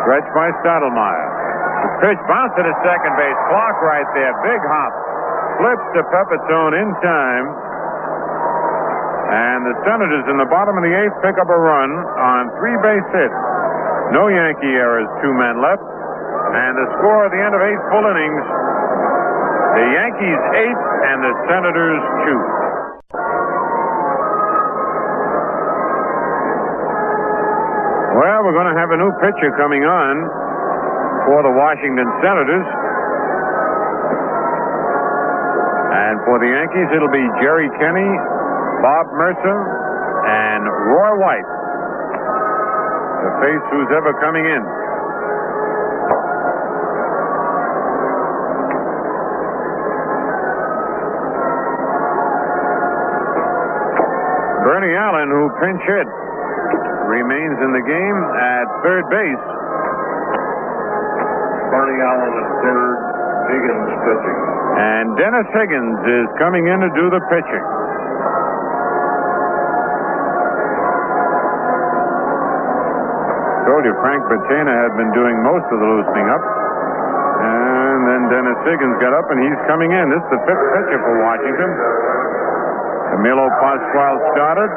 Speaker 14: Stretch by Stottlemyre. The pitch bounced to the second base. Clark right there. Big hop. Flips to Pepitone in time. And the Senators in the bottom of the 8th pick up a run on 3 base hits. No Yankee errors, 2 men left. And the score at the end of 8 full innings, the Yankees 8 and the Senators 2. Well, we're going to have a new pitcher coming on for the Washington Senators. And for the Yankees, it'll be Jerry Kenney, Bob Mercer, and Roy White. To face who's ever coming in. Bernie Allen, who pinch hit, remains in the game at third base.
Speaker 11: Bernie Allen at third, Higgins pitching.
Speaker 14: And Dennis Higgins is coming in to do the pitching. Told you Frank Bertena had been doing most of the loosening up. And then Dennis Higgins got up, and he's coming in. This is the 5th pitcher for Washington. Camilo Pascual started.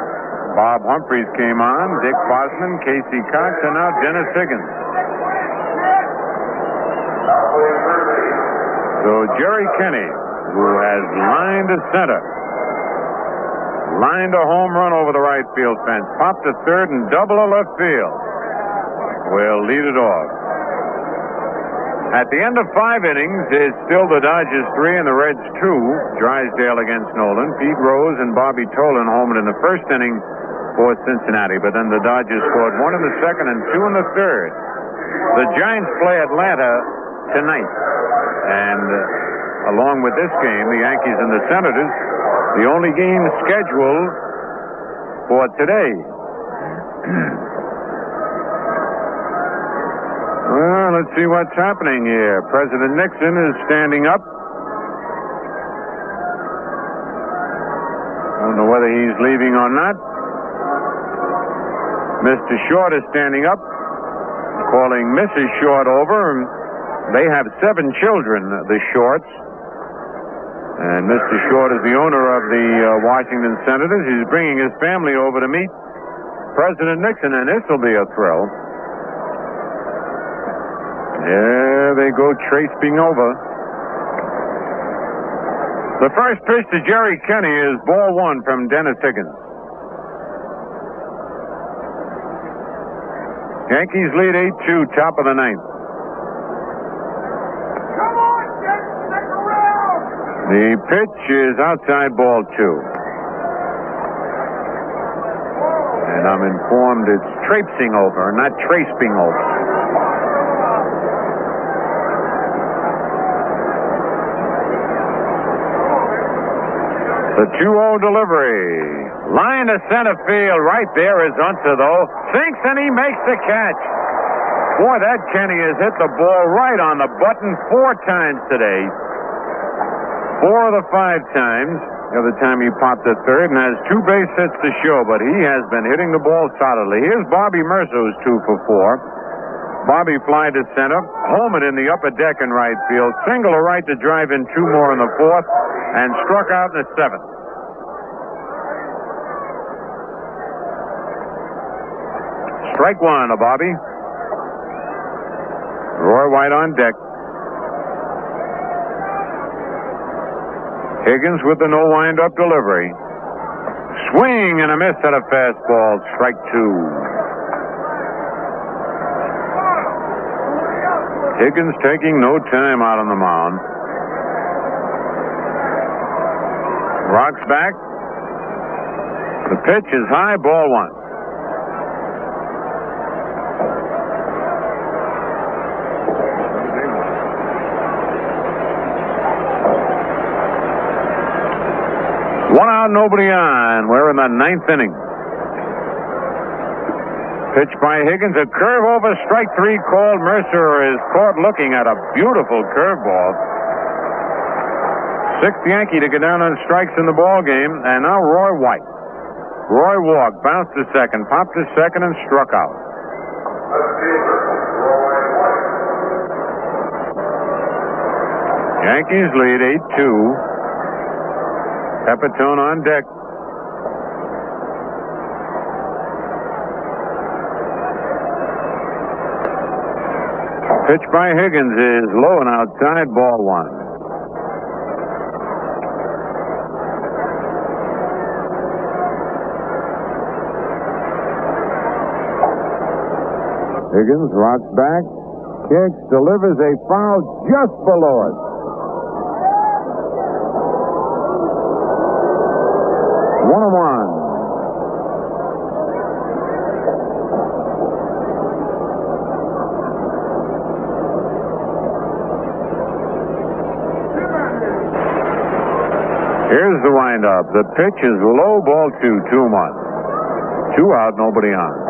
Speaker 14: Bob Humphreys came on. Dick Bosman, Casey Cox, and now Dennis Higgins. So Jerry Kenney, who has lined to center, lined a home run over the right field fence, popped to third and double to left field, will lead it off. At the end of 5 innings, it's still the Dodgers 3 and the Reds 2. Drysdale against Nolan. Pete Rose and Bobby Tolan homered in the first inning for Cincinnati, but then the Dodgers scored 1 in the second and 2 in the third. The Giants play Atlanta tonight, and along with this game, the Yankees and the Senators, the only game scheduled for today. Well, let's see what's happening here. President Nixon is standing up. I don't know whether he's leaving or not. Mr. Short is standing up, calling Mrs. Short over. They have 7 children, the Shorts. And Mr. Short is the owner of the Washington Senators. He's bringing his family over to meet President Nixon, and this will be a thrill. There they go, traipsing over. The first pitch to Jerry Kenny is ball one from Dennis Higgins. Yankees lead 8-2, top of the ninth. The pitch is outside, ball two. And I'm informed it's traipsing over, not traipsing over. The 2-0 delivery. Line to center field. Right there is Unser, though. Sinks and he makes the catch. Boy, that Kenny has hit the ball right on the button 4 times today. 4 of the 5 times. The other time he popped the third and has 2 base hits to show, but he has been hitting the ball solidly. Here's Bobby Mercer, who's 2 for 4. Bobby fly to center, home it in the upper deck in right field, single to right to drive in 2 more in the 4th, and struck out in the 7th. Strike 1 to Bobby. Roy White on deck. Higgins with the no wind-up delivery. Swing and a miss at a fastball. Strike 2. Higgins taking no time out on the mound. Rocks back. The pitch is high, ball 1. One out, nobody on. We're in the 9th inning. Pitch by Higgins, a curve over, strike 3 called. Mercer is caught looking at a beautiful curveball. 6th Yankee to get down on strikes in the ball game, and now Roy White. Roy walked, bounced to second, popped to second, and struck out. Yankees lead 8-2. Pepitone on deck. Pitch by Higgins is low and outside, ball 1. Higgins rocks back, kicks, delivers a foul just below it. 1-1. Here's the windup. The pitch is low, ball 2, 2-1. 2 out, nobody on.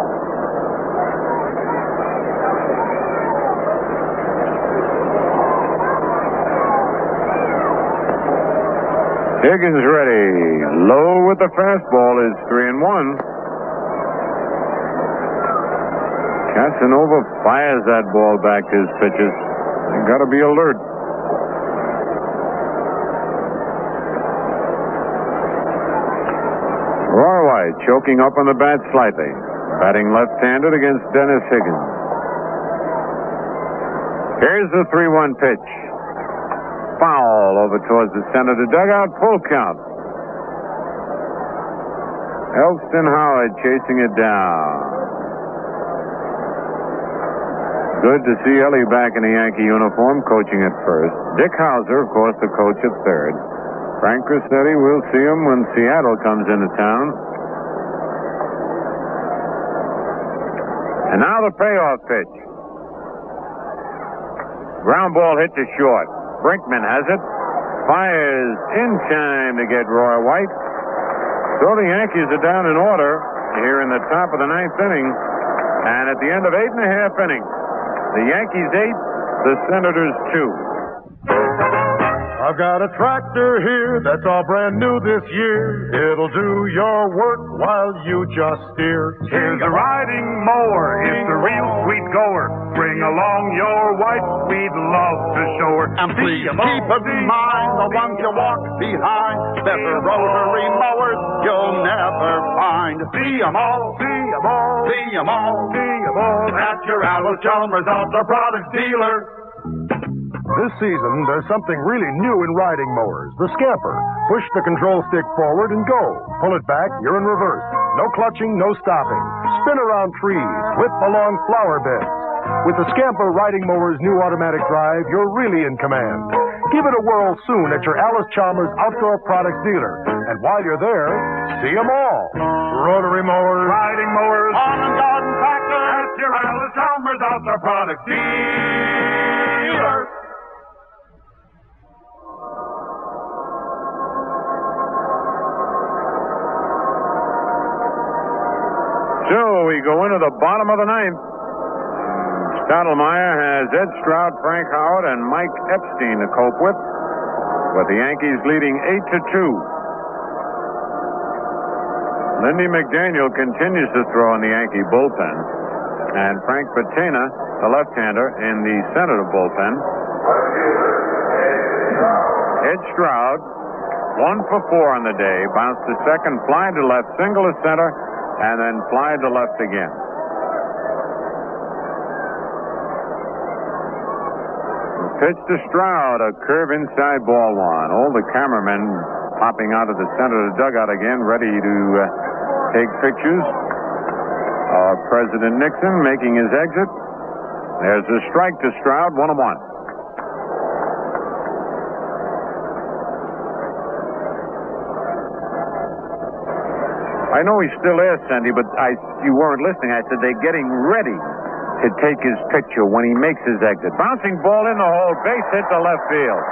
Speaker 14: Higgins ready. Low with the fastball is 3-1. Casanova fires that ball back to his pitches. They got to be alert. Roy White choking up on the bat slightly. Batting left-handed against Dennis Higgins. Here's the 3-1 pitch. Foul over towards the center of the dugout. Full count. Elston Howard chasing it down. Good to see Ellie back in the Yankee uniform, coaching at first. Dick Hauser, of course, the coach at third. Frank Crissetti, we'll see him when Seattle comes into town. And now the payoff pitch. Ground ball hit to short. Brinkman has it. Fires in time to get Roy White. So the Yankees are down in order here in the top of the 9th inning. And at the end of 8.5 innings, the Yankees 8, the Senators 2.
Speaker 15: I've got a tractor here that's all brand new this year. It'll do your work while you just steer.
Speaker 13: Here's a riding mower, it's a real sweet goer. Bring along your wife, we'd love to show her.
Speaker 15: And please keep in mind the ones you walk behind. Better rotary mowers you'll never find. See 'em all, see 'em all, see 'em all, see 'em all at your Alice Chalmers Auto Products dealer.
Speaker 16: This season, there's something really new in riding mowers. The Scamper. Push the control stick forward and go. Pull it back, you're in reverse. No clutching, no stopping. Spin around trees. Whip along flower beds. With the Scamper riding mower's new automatic drive, you're really in command. Give it a whirl soon at your Alice Chalmers Outdoor Products dealer. And while you're there, see 'em all. Rotary mowers,
Speaker 13: Riding mowers,
Speaker 15: lawn and garden tractors,
Speaker 13: at your Alice Chalmers Auto Products dealer.
Speaker 14: So we go into the bottom of the ninth. Stottlemyre has Ed Stroud, Frank Howard, and Mike Epstein to cope with the Yankees leading 8-2. Lindy McDaniel continues to throw in the Yankee bullpen, and Frank Patena, the left-hander, in the Senator bullpen. Ed Stroud, 1 for 4 on the day, bounced to second, fly to left, single to center, and then fly to left again. Pitch to Stroud, a curve inside ball one. All the cameramen popping out of the center of the dugout again, ready to take pictures of President Nixon making his exit. There's a strike to Stroud, 1-1. I know he's still there, Sandy, but you weren't listening. I said they're getting ready to take his picture when he makes his exit. Bouncing ball in the hole, base hit to left field.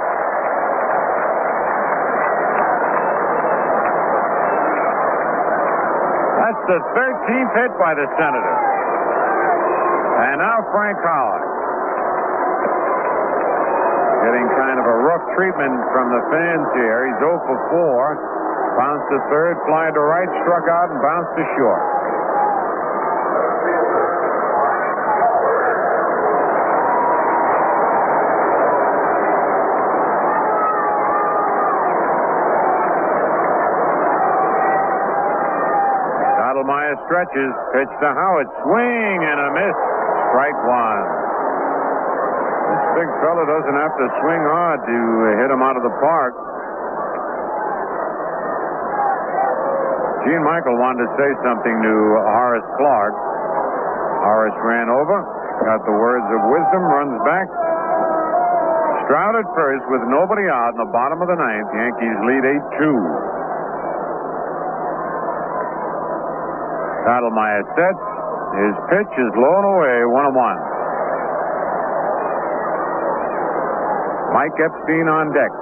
Speaker 14: That's the 13th hit by the Senator. And now Frank Howard. Getting kind of a rough treatment from the fans here. He's 0 for 4. Bounced to third, fly to right, struck out, and bounced to short. Stottlemyre stretches, pitch to Howard, swing and a miss. Strike one. This big fella doesn't have to swing hard to hit him out of the park. Gene Michael wanted to say something to Horace Clark. Horace ran over, got the words of wisdom, runs back. Stroud at first with nobody out in the bottom of the ninth. Yankees lead 8-2. Stottlemyre sets. His pitch is low and away, 1-1. Mike Epstein on deck.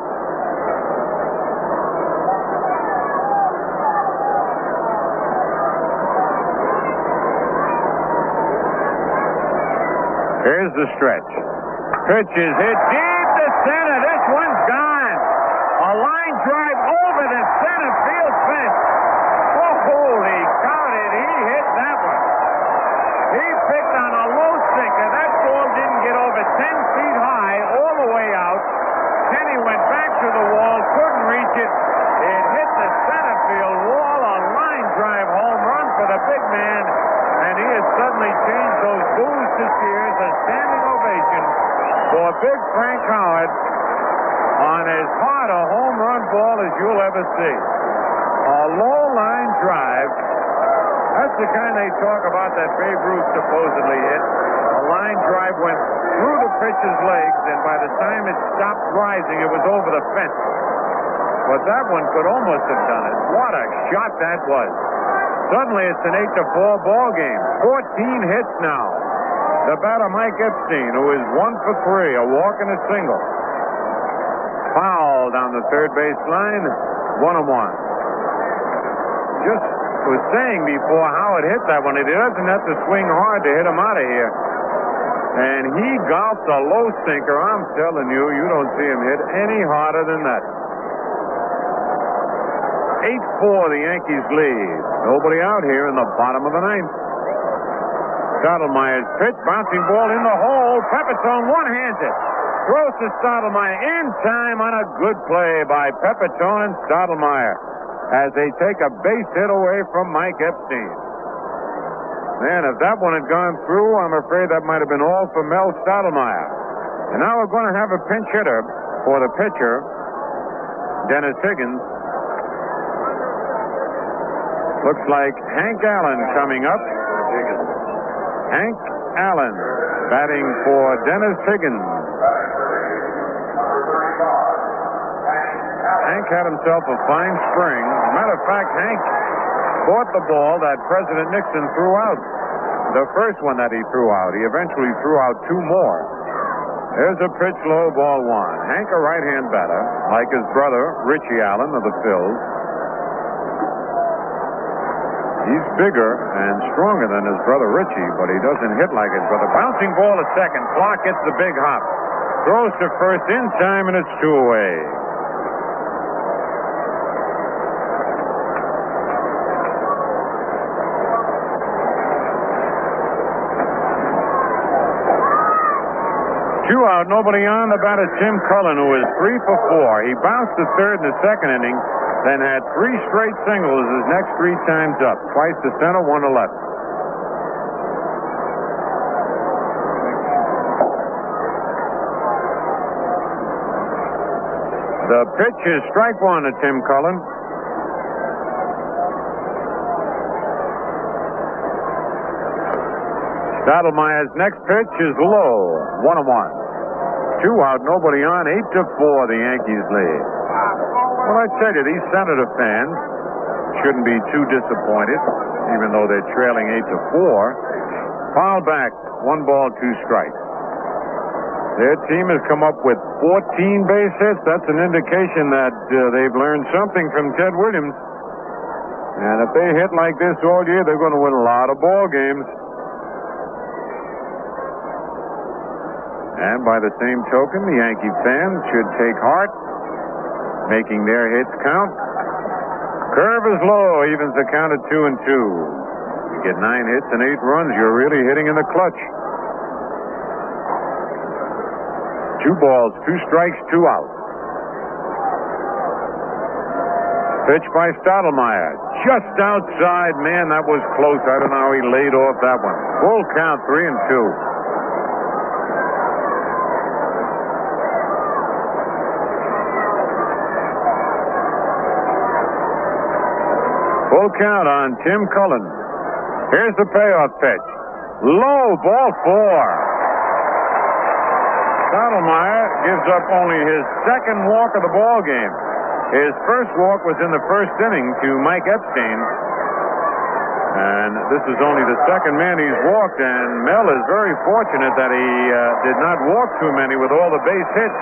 Speaker 14: Here's the stretch. Pitch is hit deep to center. This one's gone. A line drive over the center field fence. Oh, holy cow, did he hit that one. He picked on a low sinker. That ball didn't get over 10 feet high all the way out. Kenny went back to the wall, couldn't reach it. It hit the center field wall. A line drive home run for the big man. And he has suddenly changed those boos to cheers, a standing ovation for big Frank Howard on as hard a home run ball as you'll ever see. A low line drive. That's the kind they talk about that Babe Ruth supposedly hit. A line drive went through the pitcher's legs, and by the time it stopped rising, it was over the fence. But that one could almost have done it. What a shot that was. Suddenly it's an 8-4 ball game. 14 hits now. The batter Mike Epstein, who is 1 for 3, a walk and a single. Foul down the third base line, 1-1. Just was saying before Howard hit that one, he doesn't have to swing hard to hit him out of here. And he golfed a low sinker. I'm telling you, you don't see him hit any harder than that. 8-4, the Yankees lead. Nobody out here in the bottom of the ninth. Stottlemyre's pitch, bouncing ball in the hole. Pepitone one-hands it. Throws to Stottlemyre in time on a good play by Pepitone and Stottlemyre as they take a base hit away from Mike Epstein. Man, if that one had gone through, I'm afraid that might have been all for Mel Stottlemyre. And now we're going to have a pinch hitter for the pitcher, Dennis Higgins. Looks like Hank Allen coming up. Hank Allen batting for Dennis Higgins. Hank had himself a fine spring. Matter of fact, Hank caught the ball that President Nixon threw out. The first one that he threw out. He eventually threw out two more. There's a pitch low, ball one. Hank, a right-hand batter, like his brother, Richie Allen of the Phils. He's bigger and stronger than his brother Richie, but he doesn't hit like his brother. Bouncing ball at second. Clark gets the big hop. Throws to first in time, and it's 2 away. Two out, nobody on. The batter, Tim Cullen, who is 3 for 4. He bounced to third in the second inning, then had 3 straight singles his next 3 times up. Twice to center, 1 to left. The pitch is strike one to Tim Cullen. Stottlemyre's next pitch is low, 1-1. 2 out, nobody on, 8-4, the Yankees lead. Well, I tell you, these Senator fans shouldn't be too disappointed, even though they're trailing 8-4. Foul back, 1 ball, 2 strikes. Their team has come up with 14 base hits. That's an indication that they've learned something from Ted Williams. And if they hit like this all year, they're going to win a lot of ball games. And by the same token, the Yankee fans should take heart, making their hits count. Curve is low, evens the count at 2-2. You get 9 hits and 8 runs, you're really hitting in the clutch. 2 balls, 2 strikes, 2 out. Pitch by Stottlemyre. Just outside. Man, that was close. I don't know how he laid off that one. Full count, 3-2. Full count on Tim Cullen. Here's the payoff pitch. Low, ball 4. Stottlemyre gives up only his second walk of the ball game. His first walk was in the first inning to Mike Epstein. And this is only the second man he's walked, and Mel is very fortunate that he did not walk too many with all the base hits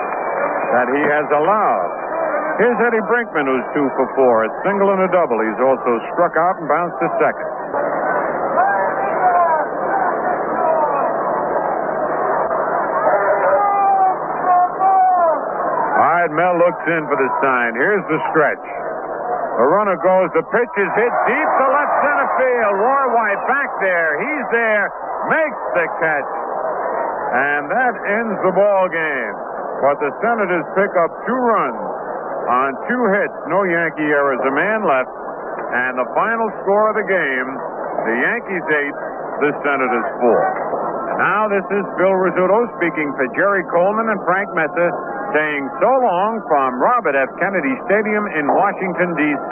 Speaker 14: that he has allowed. Here's Eddie Brinkman, who's 2 for 4. A single and a double. He's also struck out and bounced to second. All right, Mel looks in for the sign. Here's the stretch. The runner goes. The pitch is hit deep to left center field. Roy White back there. He's there. Makes the catch. And that ends the ball game. But the Senators pick up 2 runs. On 2 hits, no Yankee errors, a man left, and the final score of the game, the Yankees 8, the Senators 4. And now this is Bill Rizzuto speaking for Jerry Coleman and Frank Messer, saying so long from Robert F. Kennedy Stadium in Washington, D.C.